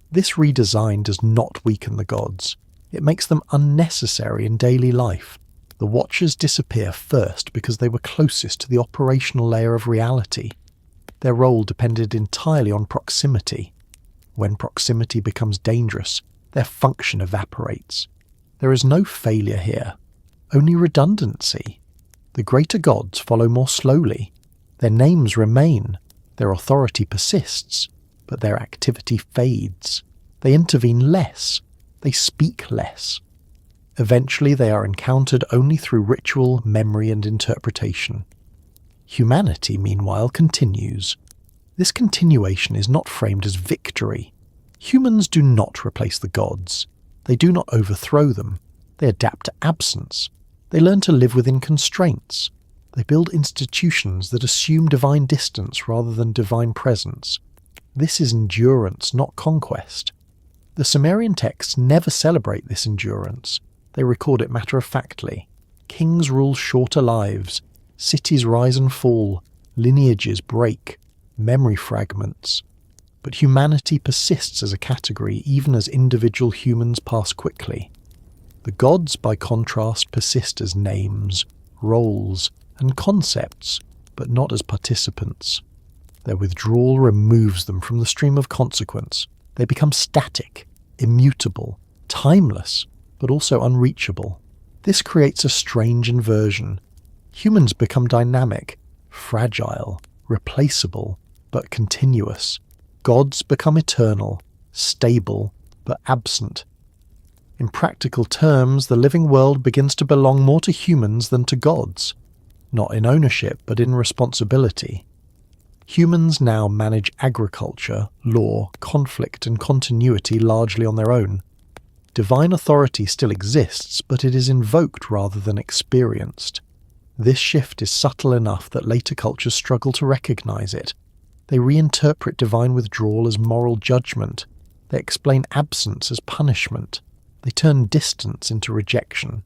This redesign does not weaken the gods. It makes them unnecessary in daily life. The Watchers disappear first because they were closest to the operational layer of reality. Their role depended entirely on proximity. When proximity becomes dangerous, their function evaporates. There is no failure here, only redundancy. The greater gods follow more slowly. Their names remain, their authority persists, but their activity fades. They intervene less, they speak less. Eventually they are encountered only through ritual, memory, and interpretation. Humanity, meanwhile, continues. This continuation is not framed as victory. Humans do not replace the gods. They do not overthrow them. They adapt to absence. They learn to live within constraints. They build institutions that assume divine distance rather than divine presence. This is endurance, not conquest. The Sumerian texts never celebrate this endurance. They record it matter-of-factly. Kings rule shorter lives. Cities rise and fall. Lineages break. Memory fragments. But humanity persists as a category even as individual humans pass quickly. The gods, by contrast, persist as names, roles, and concepts, but not as participants. Their withdrawal removes them from the stream of consequence. They become static, immutable, timeless, but also unreachable. This creates a strange inversion. Humans become dynamic, fragile, replaceable, but continuous. Gods become eternal, stable, but absent. In practical terms, the living world begins to belong more to humans than to gods, not in ownership, but in responsibility. Humans now manage agriculture, law, conflict, and continuity largely on their own. Divine authority still exists, but it is invoked rather than experienced. This shift is subtle enough that later cultures struggle to recognize it. They reinterpret divine withdrawal as moral judgment. They explain absence as punishment. They turn distance into rejection.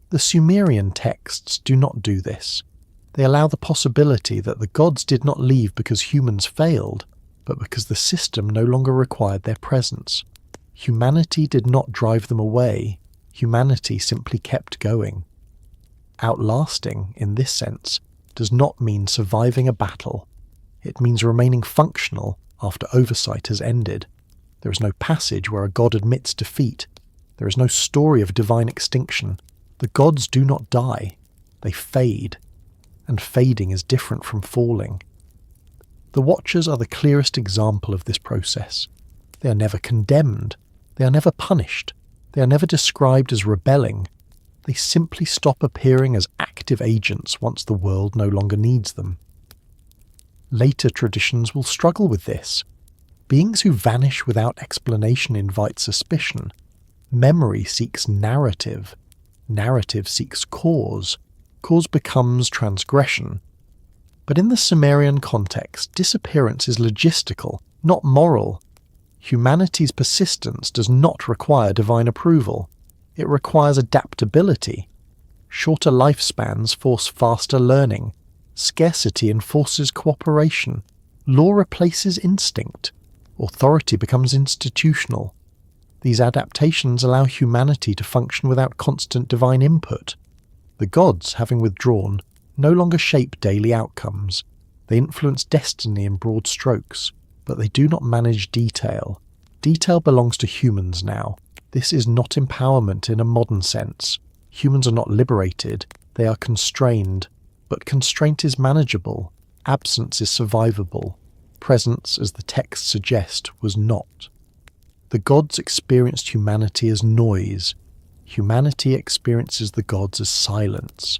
The Sumerian texts do not do this. They allow the possibility that the gods did not leave because humans failed, but because the system no longer required their presence. Humanity did not drive them away. Humanity simply kept going. Outlasting, in this sense, does not mean surviving a battle. It means remaining functional after oversight has ended. There is no passage where a god admits defeat. There is no story of divine extinction. The gods do not die. They fade. And fading is different from falling. The Watchers are the clearest example of this process. They are never condemned. They are never punished. They are never described as rebelling. They simply stop appearing as active agents once the world no longer needs them. Later traditions will struggle with this. Beings who vanish without explanation invite suspicion. Memory seeks narrative. Narrative seeks cause. Cause becomes transgression. But in the Sumerian context, disappearance is logistical, not moral. Humanity's persistence does not require divine approval. It requires adaptability. Shorter lifespans force faster learning. Scarcity enforces cooperation. Law replaces instinct. Authority becomes institutional. These adaptations allow humanity to function without constant divine input. The gods, having withdrawn, no longer shape daily outcomes. They influence destiny in broad strokes, but they do not manage detail. Detail belongs to humans now. This is not empowerment in a modern sense. Humans are not liberated, they are constrained. But constraint is manageable. Absence is survivable. Presence, as the text suggests, was not. The gods experienced humanity as noise. Humanity experiences the gods as silence.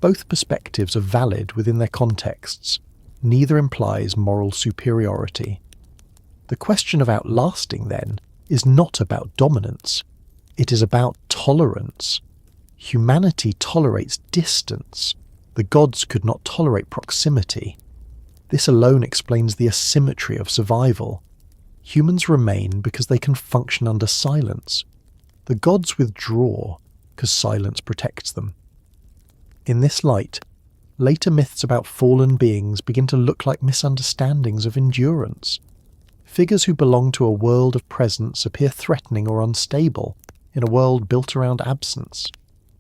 Both perspectives are valid within their contexts. Neither implies moral superiority. The question of outlasting, then, is not about dominance. It is about tolerance. Humanity tolerates distance. The gods could not tolerate proximity. This alone explains the asymmetry of survival. Humans remain because they can function under silence. The gods withdraw because silence protects them. In this light, later myths about fallen beings begin to look like misunderstandings of endurance. Figures who belong to a world of presence appear threatening or unstable in a world built around absence.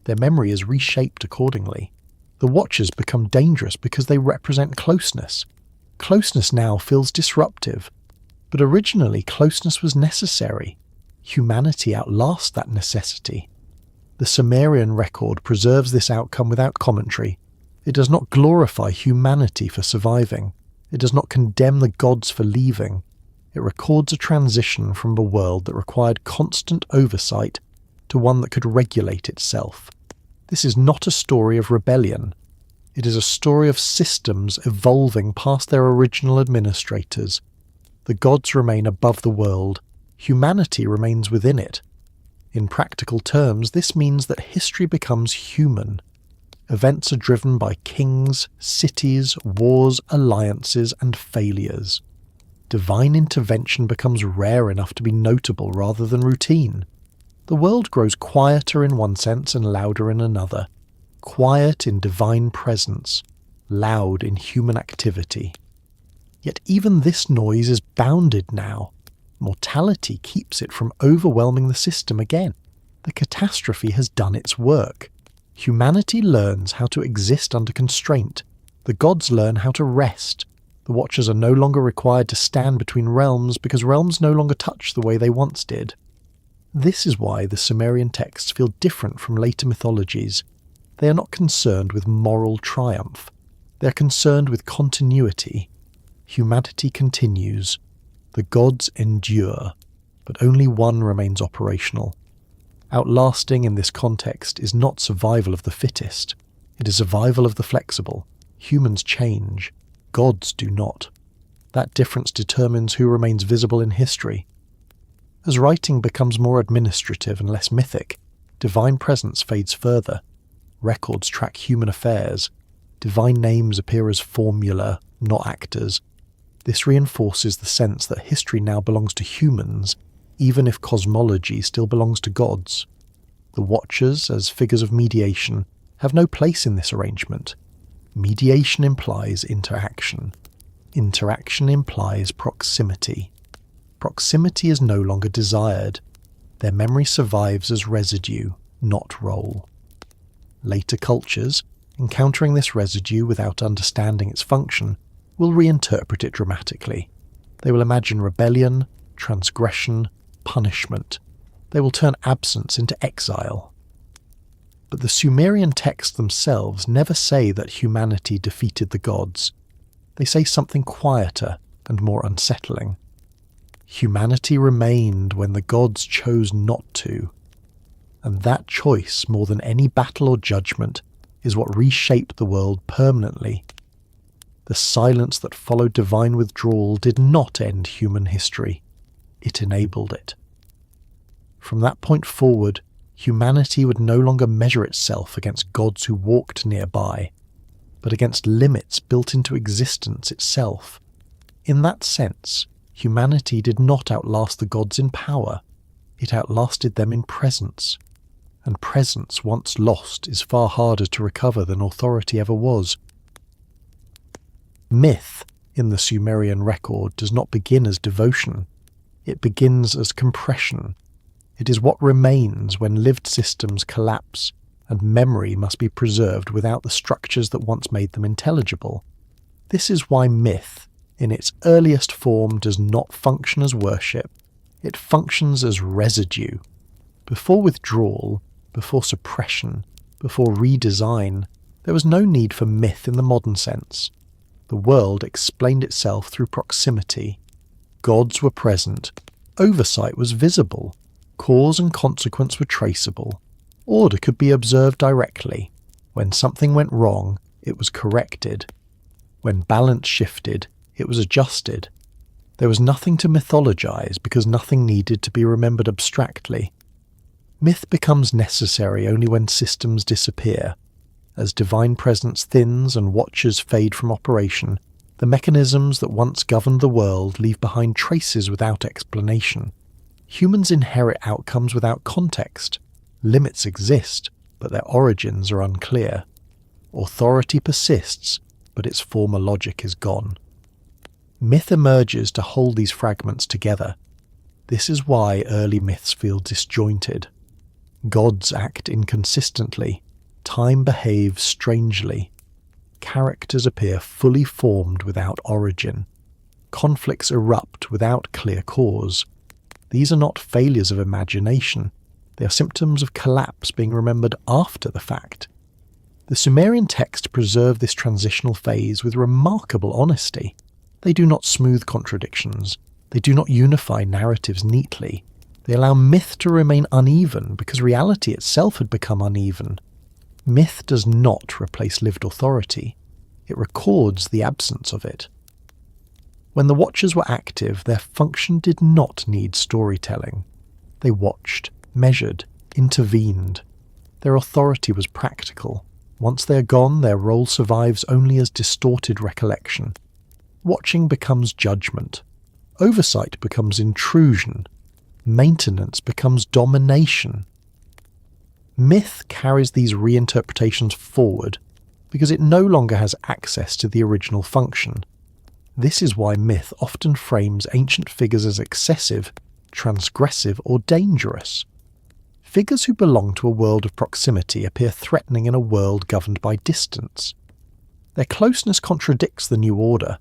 Their memory is reshaped accordingly. The Watchers become dangerous because they represent closeness. Closeness now feels disruptive, but originally closeness was necessary. Humanity outlasts that necessity. The Sumerian record preserves this outcome without commentary. It does not glorify humanity for surviving. It does not condemn the gods for leaving. It records a transition from a world that required constant oversight to one that could regulate itself. This is not a story of rebellion. It is a story of systems evolving past their original administrators. The gods remain above the world. Humanity remains within it. In practical terms, this means that history becomes human. Events are driven by kings, cities, wars, alliances, and failures. Divine intervention becomes rare enough to be notable rather than routine. The world grows quieter in one sense and louder in another. Quiet in divine presence, loud in human activity. Yet even this noise is bounded now. Mortality keeps it from overwhelming the system again. The catastrophe has done its work. Humanity learns how to exist under constraint. The gods learn how to rest. The Watchers are no longer required to stand between realms because realms no longer touch the way they once did. This is why the Sumerian texts feel different from later mythologies. They are not concerned with moral triumph. They are concerned with continuity. Humanity continues. The gods endure, but only one remains operational. Outlasting in this context is not survival of the fittest. It is survival of the flexible. Humans change. Gods do not. That difference determines who remains visible in history. As writing becomes more administrative and less mythic, divine presence fades further. Records track human affairs. Divine names appear as formula, not actors. This reinforces the sense that history now belongs to humans, even if cosmology still belongs to gods. The Watchers, as figures of mediation, have no place in this arrangement. Mediation implies interaction. Interaction implies proximity. Proximity is no longer desired. Their memory survives as residue, not role. Later cultures, encountering this residue without understanding its function, will reinterpret it dramatically. They will imagine rebellion, transgression, punishment. They will turn absence into exile. But the Sumerian texts themselves never say that humanity defeated the gods. They say something quieter and more unsettling. Humanity remained when the gods chose not to. And that choice, more than any battle or judgment, is what reshaped the world permanently. The silence that followed divine withdrawal did not end human history. It enabled it. From that point forward, humanity would no longer measure itself against gods who walked nearby, but against limits built into existence itself. In that sense, humanity did not outlast the gods in power. It outlasted them in presence. And presence once lost is far harder to recover than authority ever was. Myth, in the Sumerian record, does not begin as devotion. It begins as compression. It is what remains when lived systems collapse, and memory must be preserved without the structures that once made them intelligible. This is why myth, in its earliest form, does not function as worship. It functions as residue. Before withdrawal, before suppression, before redesign, there was no need for myth in the modern sense. The world explained itself through proximity. Gods were present. Oversight was visible. Cause and consequence were traceable. Order could be observed directly. When something went wrong, it was corrected. When balance shifted, it was adjusted. There was nothing to mythologize because nothing needed to be remembered abstractly. Myth becomes necessary only when systems disappear. As divine presence thins and watchers fade from operation, the mechanisms that once governed the world leave behind traces without explanation. Humans inherit outcomes without context. Limits exist, but their origins are unclear. Authority persists, but its former logic is gone. Myth emerges to hold these fragments together. This is why early myths feel disjointed. Gods act inconsistently. Time behaves strangely. Characters appear fully formed without origin. Conflicts erupt without clear cause. These are not failures of imagination. They are symptoms of collapse being remembered after the fact. The Sumerian texts preserve this transitional phase with remarkable honesty. They do not smooth contradictions. They do not unify narratives neatly. They allow myth to remain uneven because reality itself had become uneven. Myth does not replace lived authority. It records the absence of it. When the Watchers were active, their function did not need storytelling. They watched, measured, intervened. Their authority was practical. Once they are gone, their role survives only as distorted recollection. Watching becomes judgment. Oversight becomes intrusion. Maintenance becomes domination. Myth carries these reinterpretations forward because it no longer has access to the original function. This is why myth often frames ancient figures as excessive, transgressive, or dangerous. Figures who belong to a world of proximity appear threatening in a world governed by distance. Their closeness contradicts the new order.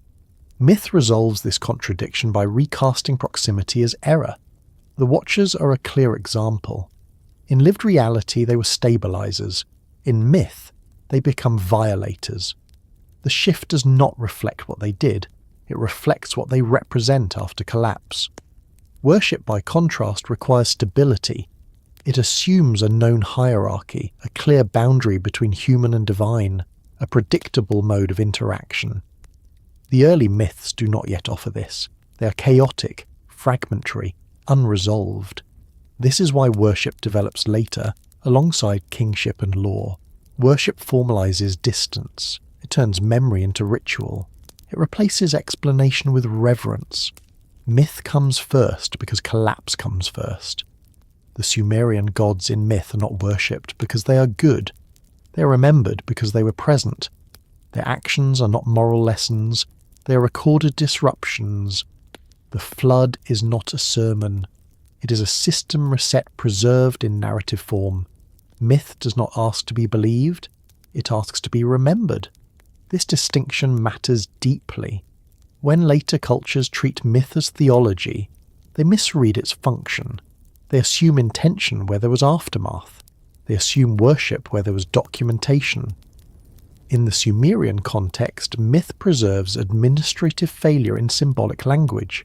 Myth resolves this contradiction by recasting proximity as error. The Watchers are a clear example. In lived reality, they were stabilizers. In myth, they become violators. The shift does not reflect what they did. It reflects what they represent after collapse. Worship, by contrast, requires stability. It assumes a known hierarchy, a clear boundary between human and divine, a predictable mode of interaction. The early myths do not yet offer this. They are chaotic, fragmentary, unresolved. This is why worship develops later, alongside kingship and law. Worship formalizes distance. It turns memory into ritual. It replaces explanation with reverence. Myth comes first because collapse comes first. The Sumerian gods in myth are not worshipped because they are good. They are remembered because they were present. Their actions are not moral lessons, they are recorded disruptions. The flood is not a sermon. It is a system reset preserved in narrative form. Myth does not ask to be believed, it asks to be remembered. This distinction matters deeply. When later cultures treat myth as theology, they misread its function. They assume intention where there was aftermath. They assume worship where there was documentation. In the Sumerian context, myth preserves administrative failure in symbolic language.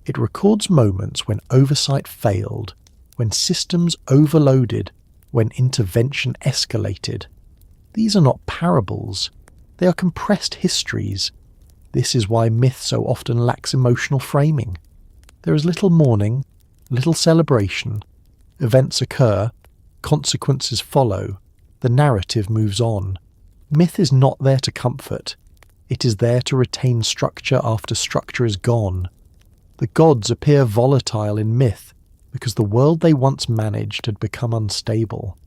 It records moments when oversight failed, when systems overloaded, when intervention escalated. These are not parables. They are compressed histories. This is why myth so often lacks emotional framing. There is little mourning, little celebration. Events occur, consequences follow, the narrative moves on. Myth is not there to comfort. It is there to retain structure after structure is gone. The gods appear volatile in myth because the world they once managed had become unstable.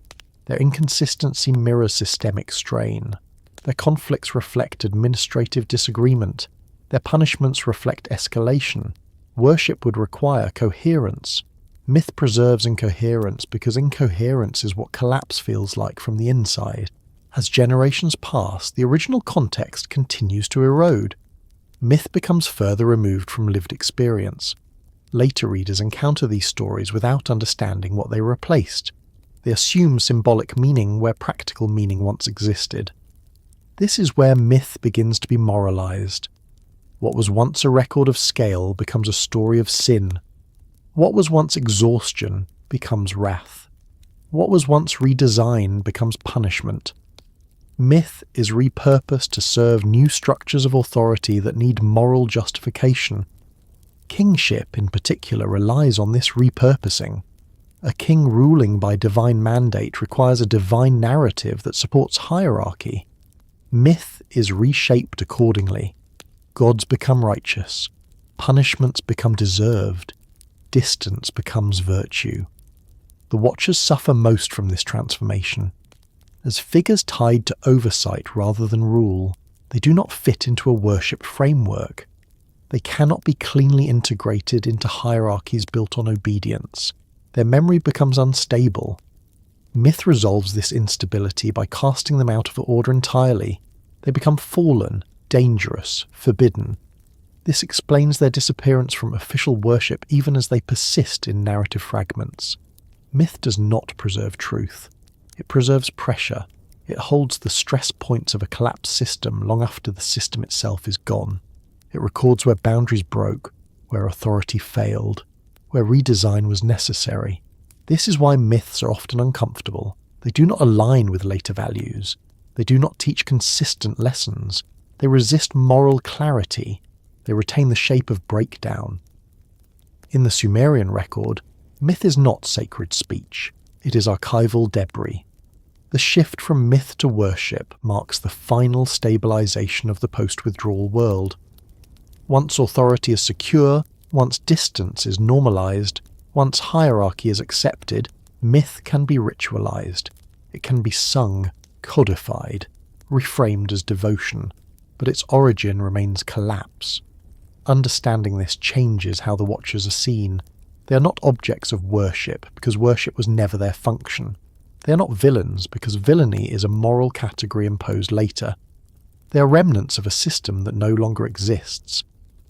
Their inconsistency mirrors systemic strain. Their conflicts reflect administrative disagreement. Their punishments reflect escalation. Worship would require coherence. Myth preserves incoherence because incoherence is what collapse feels like from the inside. As generations pass, the original context continues to erode. Myth becomes further removed from lived experience. Later readers encounter these stories without understanding what they replaced. They assume symbolic meaning where practical meaning once existed. This is where myth begins to be moralized. What was once a record of scale becomes a story of sin. What was once exhaustion becomes wrath. What was once redesign becomes punishment. Myth is repurposed to serve new structures of authority that need moral justification. Kingship, in particular, relies on this repurposing. A king ruling by divine mandate requires a divine narrative that supports hierarchy. Myth is reshaped accordingly. Gods become righteous. Punishments become deserved. Distance becomes virtue. The Watchers suffer most from this transformation. As figures tied to oversight rather than rule, they do not fit into a worship framework. They cannot be cleanly integrated into hierarchies built on obedience. Their memory becomes unstable. Myth resolves this instability by casting them out of order entirely. They become fallen, dangerous, forbidden. This explains their disappearance from official worship even as they persist in narrative fragments. Myth does not preserve truth. It preserves pressure. It holds the stress points of a collapsed system long after the system itself is gone. It records where boundaries broke, where authority failed, where redesign was necessary. This is why myths are often uncomfortable. They do not align with later values. They do not teach consistent lessons. They resist moral clarity. They retain the shape of breakdown. In the Sumerian record, myth is not sacred speech. It is archival debris. The shift from myth to worship marks the final stabilization of the post-withdrawal world. Once authority is secure, once distance is normalized, once hierarchy is accepted, myth can be ritualized. It can be sung, codified, reframed as devotion, but its origin remains collapse. Understanding this changes how the Watchers are seen. They are not objects of worship because worship was never their function. They are not villains because villainy is a moral category imposed later. They are remnants of a system that no longer exists.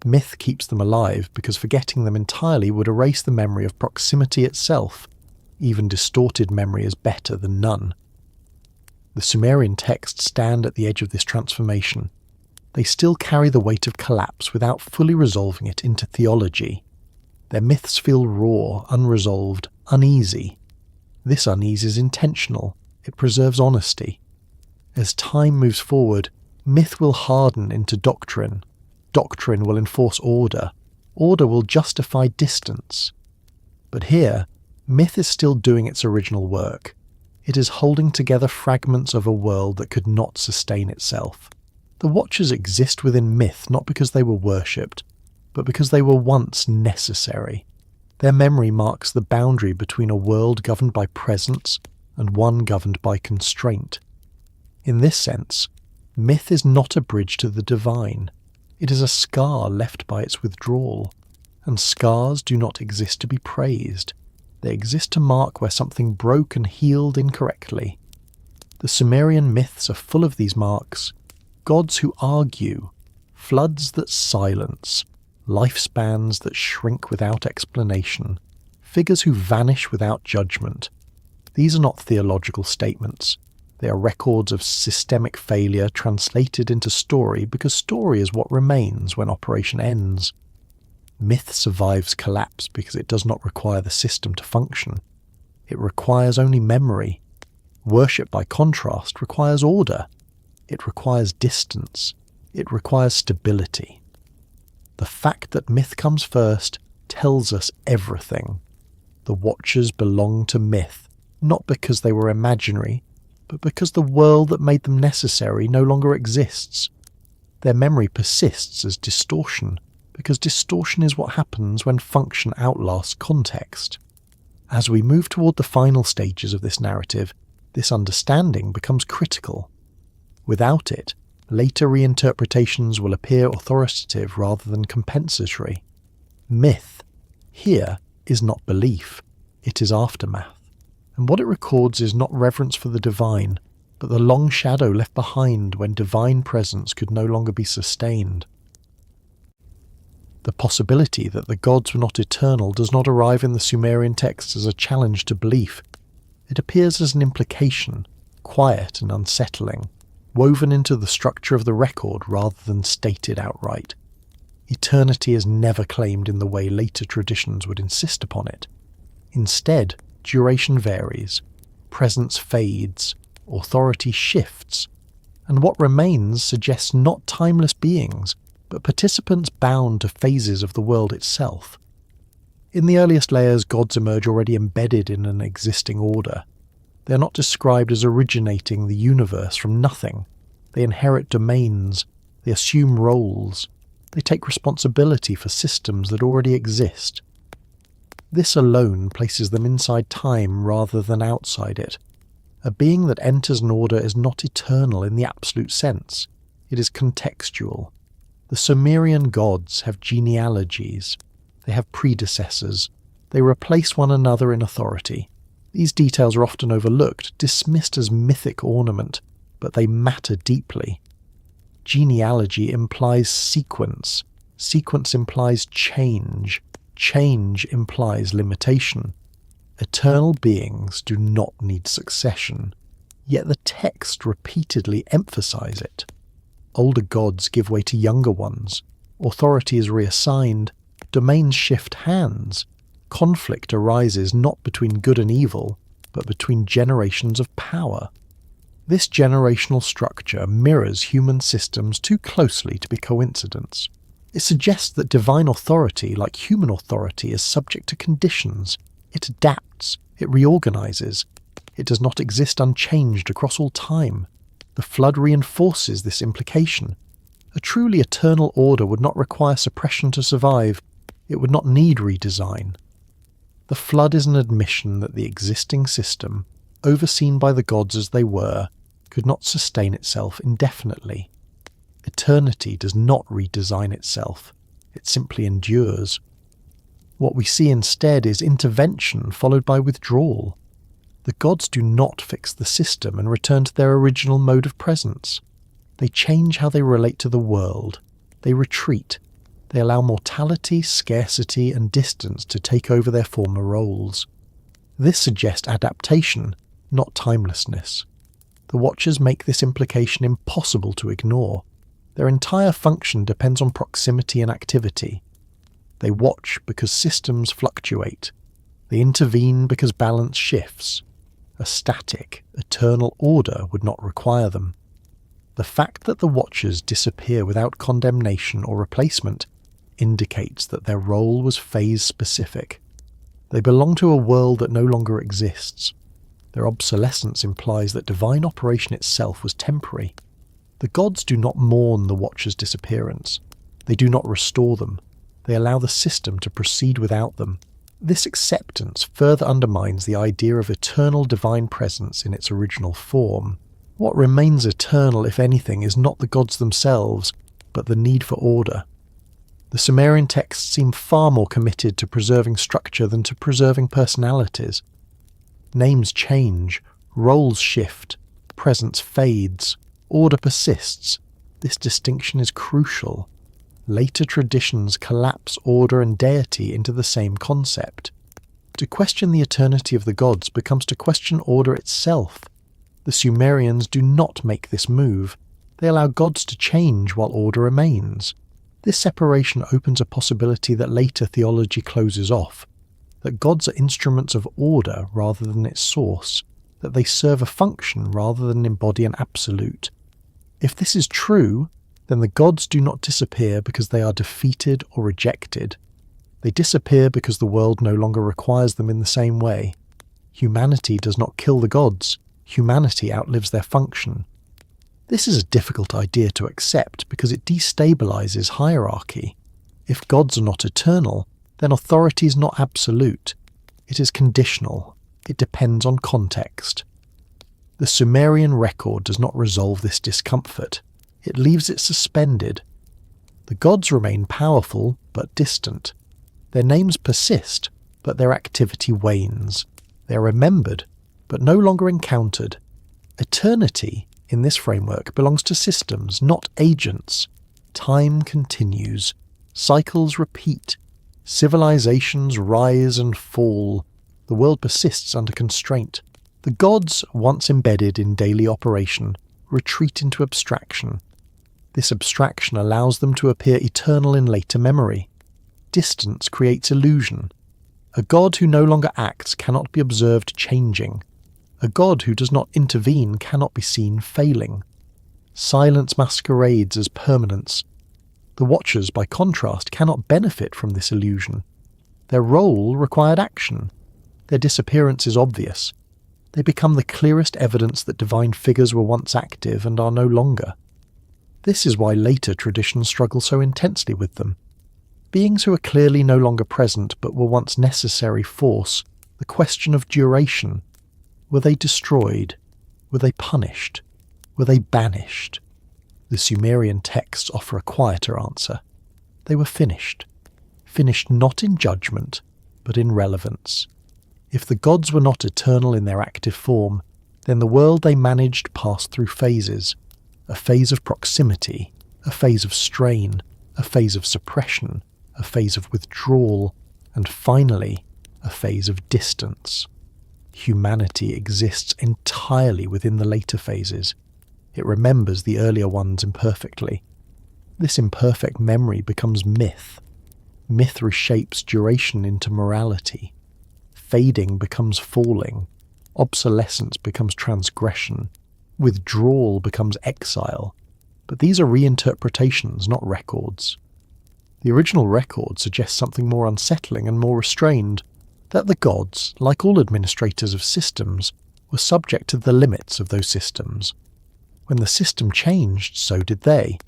Myth keeps them alive because forgetting them entirely would erase the memory of proximity itself. Even distorted memory is better than none. The Sumerian texts stand at the edge of this transformation. They still carry the weight of collapse without fully resolving it into theology. Their myths feel raw, unresolved, uneasy. This unease is intentional. It preserves honesty. As time moves forward, myth will harden into doctrine. Doctrine will enforce order. Order will justify distance. But here, myth is still doing its original work. It is holding together fragments of a world that could not sustain itself. The Watchers exist within myth not because they were worshipped, but because they were once necessary. Their memory marks the boundary between a world governed by presence and one governed by constraint. In this sense, myth is not a bridge to the divine. It is a scar left by its withdrawal, and scars do not exist to be praised. They exist to mark where something broke and healed incorrectly. The Sumerian myths are full of these marks: gods who argue, floods that silence, lifespans that shrink without explanation, figures who vanish without judgment. These are not theological statements. They are records of systemic failure translated into story, because story is what remains when operation ends. Myth survives collapse because it does not require the system to function. It requires only memory. Worship, by contrast, requires order. It requires distance. It requires stability. The fact that myth comes first tells us everything. The Watchers belong to myth, not because they were imaginary, but because the world that made them necessary no longer exists. Their memory persists as distortion, because distortion is what happens when function outlasts context. As we move toward the final stages of this narrative, this understanding becomes critical. Without it, later reinterpretations will appear authoritative rather than compensatory. Myth, here, is not belief, it is aftermath. And what it records is not reverence for the divine, but the long shadow left behind when divine presence could no longer be sustained. The possibility that the gods were not eternal does not arrive in the Sumerian texts as a challenge to belief. It appears as an implication, quiet and unsettling, woven into the structure of the record rather than stated outright. Eternity is never claimed in the way later traditions would insist upon it. Instead, duration varies, presence fades, authority shifts, and what remains suggests not timeless beings, but participants bound to phases of the world itself. In the earliest layers, gods emerge already embedded in an existing order. They are not described as originating the universe from nothing. They inherit domains, they assume roles, they take responsibility for systems that already exist. This alone places them inside time rather than outside it. A being that enters an order is not eternal in the absolute sense. It is contextual. The Sumerian gods have genealogies. They have predecessors. They replace one another in authority. These details are often overlooked, dismissed as mythic ornament, but they matter deeply. Genealogy implies sequence. Sequence implies change. Change implies limitation. Eternal beings do not need succession, yet the text repeatedly emphasize it. Older gods give way to younger ones. Authority is reassigned. Domains shift hands. Conflict arises not between good and evil, but between generations of power. This generational structure mirrors human systems too closely to be coincidence. It suggests that divine authority, like human authority, is subject to conditions. It adapts, it reorganizes. It does not exist unchanged across all time. The flood reinforces this implication. A truly eternal order would not require suppression to survive. It would not need redesign. The flood is an admission that the existing system, overseen by the gods as they were, could not sustain itself indefinitely. Eternity does not redesign itself, it simply endures. What we see instead is intervention followed by withdrawal. The gods do not fix the system and return to their original mode of presence. They change how they relate to the world. They retreat. They allow mortality, scarcity, and distance to take over their former roles. This suggests adaptation, not timelessness. The Watchers make this implication impossible to ignore. Their entire function depends on proximity and activity. They watch because systems fluctuate. They intervene because balance shifts. A static, eternal order would not require them. The fact that the Watchers disappear without condemnation or replacement indicates that their role was phase-specific. They belong to a world that no longer exists. Their obsolescence implies that divine operation itself was temporary. The gods do not mourn the Watchers' disappearance. They do not restore them. They allow the system to proceed without them. This acceptance further undermines the idea of eternal divine presence in its original form. What remains eternal, if anything, is not the gods themselves, but the need for order. The Sumerian texts seem far more committed to preserving structure than to preserving personalities. Names change, roles shift, presence fades, order persists. This distinction is crucial. Later traditions collapse order and deity into the same concept. To question the eternity of the gods becomes to question order itself. The Sumerians do not make this move. They allow gods to change while order remains. This separation opens a possibility that later theology closes off, that gods are instruments of order rather than its source, that they serve a function rather than embody an absolute. If this is true, then the gods do not disappear because they are defeated or rejected. They disappear because the world no longer requires them in the same way. Humanity does not kill the gods. Humanity outlives their function. This is a difficult idea to accept because it destabilizes hierarchy. If gods are not eternal, then authority is not absolute. It is conditional. It depends on context. The Sumerian record does not resolve this discomfort. It leaves it suspended. The gods remain powerful but distant. Their names persist, but their activity wanes. They are remembered, but no longer encountered. Eternity, in this framework, belongs to systems, not agents. Time continues. Cycles repeat. Civilizations rise and fall. The world persists under constraint. The gods, once embedded in daily operation, retreat into abstraction. This abstraction allows them to appear eternal in later memory. Distance creates illusion. A god who no longer acts cannot be observed changing. A god who does not intervene cannot be seen failing. Silence masquerades as permanence. The Watchers, by contrast, cannot benefit from this illusion. Their role required action. Their disappearance is obvious. They become the clearest evidence that divine figures were once active and are no longer. This is why later traditions struggle so intensely with them. Beings who are clearly no longer present but were once necessary force the question of duration. Were they destroyed? Were they punished? Were they banished? The Sumerian texts offer a quieter answer. They were finished. Finished not in judgment, but in relevance. If the gods were not eternal in their active form, then the world they managed passed through phases. A phase of proximity, a phase of strain, a phase of suppression, a phase of withdrawal, and finally, a phase of distance. Humanity exists entirely within the later phases. It remembers the earlier ones imperfectly. This imperfect memory becomes myth. Myth reshapes duration into morality. Fading becomes falling. Obsolescence becomes transgression. Withdrawal becomes exile. But these are reinterpretations, not records. The original record suggests something more unsettling and more restrained, that the gods, like all administrators of systems, were subject to the limits of those systems. When the system changed, so did they.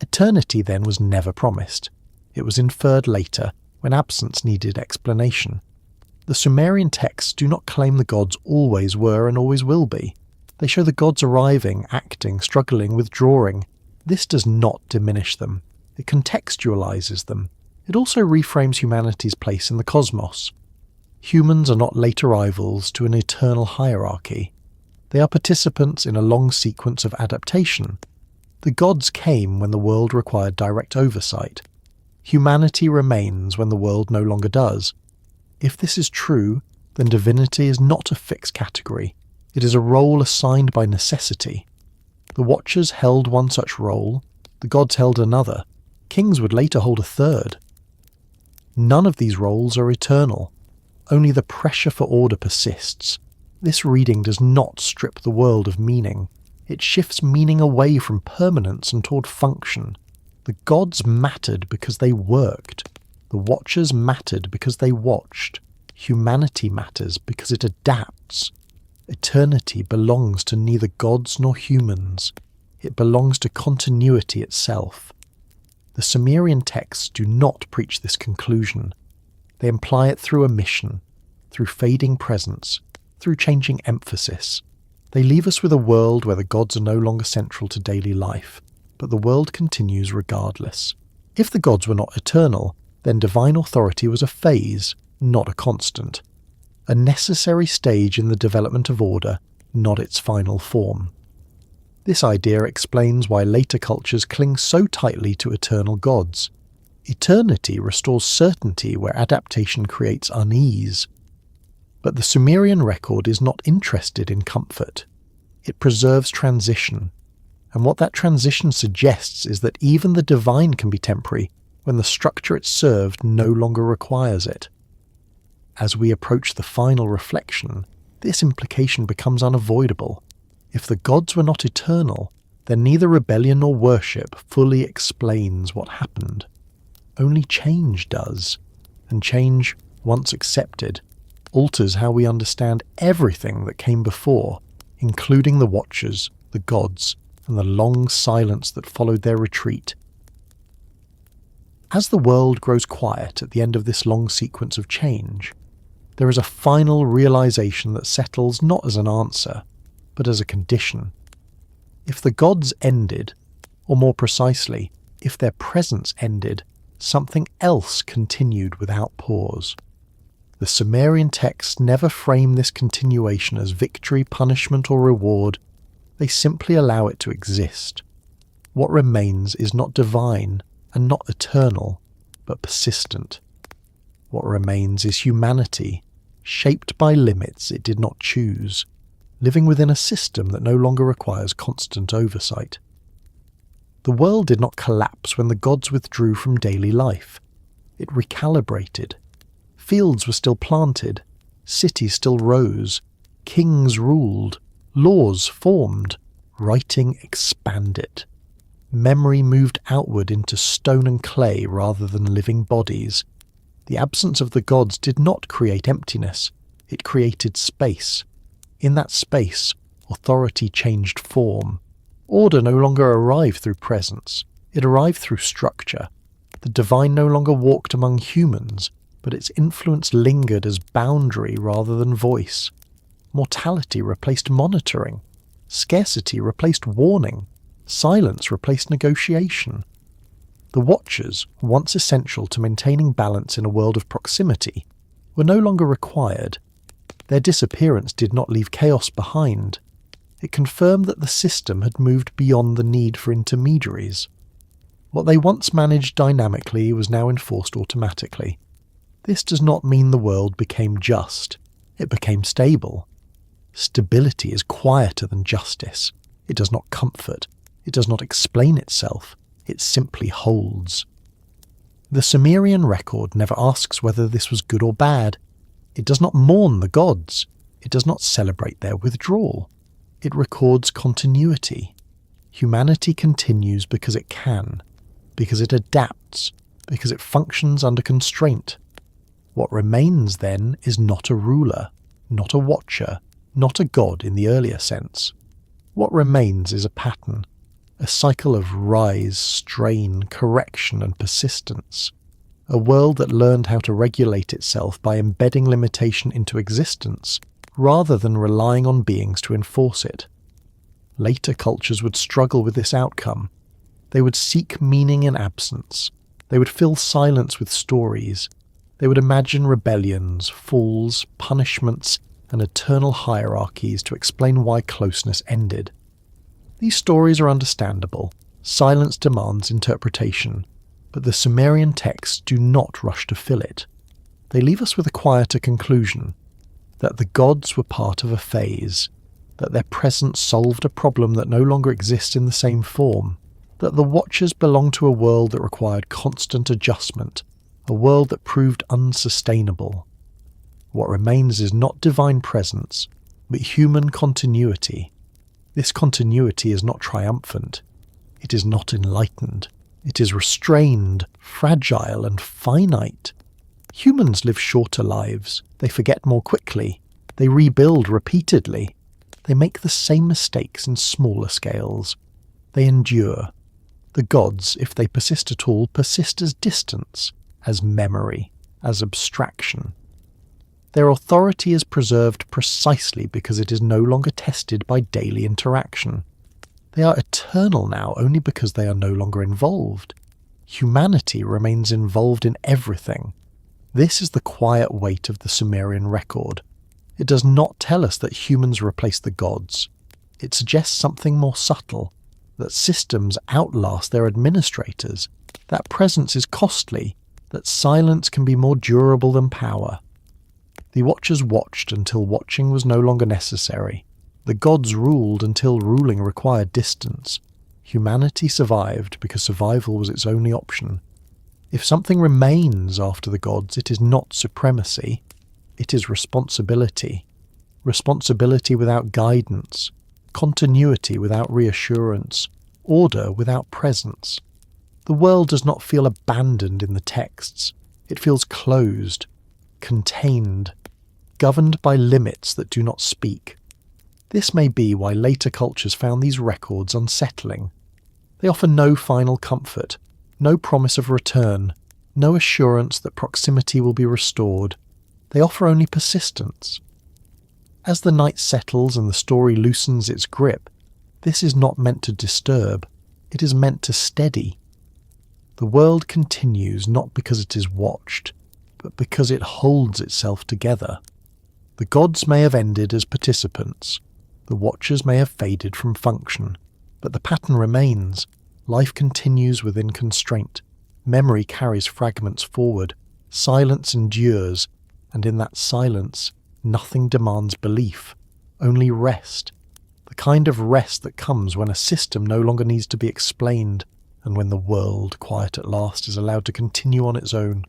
Eternity then was never promised. It was inferred later, when absence needed explanation. The Sumerian texts do not claim the gods always were and always will be. They show the gods arriving, acting, struggling, withdrawing. This does not diminish them. It contextualizes them. It also reframes humanity's place in the cosmos. Humans are not late arrivals to an eternal hierarchy. They are participants in a long sequence of adaptation. The gods came when the world required direct oversight. Humanity remains when the world no longer does. If this is true, then divinity is not a fixed category. It is a role assigned by necessity. The Watchers held one such role, the gods held another, kings would later hold a third. None of these roles are eternal. Only the pressure for order persists. This reading does not strip the world of meaning. It shifts meaning away from permanence and toward function. The gods mattered because they worked. The Watchers mattered because they watched. Humanity matters because it adapts. Eternity belongs to neither gods nor humans. It belongs to continuity itself. The Sumerian texts do not preach this conclusion. They imply it through omission, through fading presence, through changing emphasis. They leave us with a world where the gods are no longer central to daily life, but the world continues regardless. If the gods were not eternal, then divine authority was a phase, not a constant. A necessary stage in the development of order, not its final form. This idea explains why later cultures cling so tightly to eternal gods. Eternity restores certainty where adaptation creates unease. But the Sumerian record is not interested in comfort. It preserves transition. And what that transition suggests is that even the divine can be temporary when the structure it served no longer requires it. As we approach the final reflection, this implication becomes unavoidable. If the gods were not eternal, then neither rebellion nor worship fully explains what happened. Only change does, and change, once accepted, alters how we understand everything that came before, including the Watchers, the gods, and the long silence that followed their retreat. As the world grows quiet at the end of this long sequence of change, there is a final realization that settles not as an answer, but as a condition. If the gods ended, or more precisely, if their presence ended, something else continued without pause. The Sumerian texts never frame this continuation as victory, punishment, or reward. They simply allow it to exist. What remains is not divine and not eternal, but persistent. What remains is humanity, shaped by limits it did not choose, living within a system that no longer requires constant oversight. The world did not collapse when the gods withdrew from daily life. It recalibrated. Fields were still planted, cities still rose, kings ruled, laws formed, writing expanded. Memory moved outward into stone and clay rather than living bodies. The absence of the gods did not create emptiness, it created space. In that space, authority changed form. Order no longer arrived through presence, it arrived through structure. The divine no longer walked among humans, but its influence lingered as boundary rather than voice. Mortality replaced monitoring. Scarcity replaced warning. Silence replaced negotiation. The Watchers, once essential to maintaining balance in a world of proximity, were no longer required. Their disappearance did not leave chaos behind. It confirmed that the system had moved beyond the need for intermediaries. What they once managed dynamically was now enforced automatically. This does not mean the world became just. It became stable. Stability is quieter than justice. It does not comfort. It does not explain itself. It simply holds. The Sumerian record never asks whether this was good or bad. It does not mourn the gods. It does not celebrate their withdrawal. It records continuity. Humanity continues because it can, because it adapts, because it functions under constraint. What remains, then, is not a ruler, not a watcher, not a god in the earlier sense. What remains is a pattern, a cycle of rise, strain, correction, and persistence. A world that learned how to regulate itself by embedding limitation into existence, rather than relying on beings to enforce it. Later cultures would struggle with this outcome. They would seek meaning in absence. They would fill silence with stories. They would imagine rebellions, falls, punishments, and eternal hierarchies to explain why closeness ended. These stories are understandable. Silence demands interpretation, but the Sumerian texts do not rush to fill it. They leave us with a quieter conclusion, that the gods were part of a phase, that their presence solved a problem that no longer exists in the same form, that the Watchers belonged to a world that required constant adjustment, a world that proved unsustainable. What remains is not divine presence, but human continuity. This continuity is not triumphant. It is not enlightened. It is restrained, fragile, and finite. Humans live shorter lives. They forget more quickly. They rebuild repeatedly. They make the same mistakes in smaller scales. They endure. The gods, if they persist at all, persist as distance, as memory, as abstraction. Their authority is preserved precisely because it is no longer tested by daily interaction. They are eternal now only because they are no longer involved. Humanity remains involved in everything. This is the quiet weight of the Sumerian record. It does not tell us that humans replace the gods. It suggests something more subtle, that systems outlast their administrators, that presence is costly, that silence can be more durable than power. The Watchers watched until watching was no longer necessary. The gods ruled until ruling required distance. Humanity survived because survival was its only option. If something remains after the gods, it is not supremacy. It is responsibility. Responsibility without guidance. Continuity without reassurance. Order without presence. The world does not feel abandoned in the texts. It feels closed, contained, governed by limits that do not speak. This may be why later cultures found these records unsettling. They offer no final comfort, no promise of return, no assurance that proximity will be restored. They offer only persistence. As the night settles and the story loosens its grip, this is not meant to disturb, it is meant to steady. The world continues not because it is watched, but because it holds itself together. The gods may have ended as participants, the watchers may have faded from function, but the pattern remains. Life continues within constraint. Memory carries fragments forward. Silence endures, and in that silence, nothing demands belief, only rest. The kind of rest that comes when a system no longer needs to be explained, and when the world, quiet at last, is allowed to continue on its own.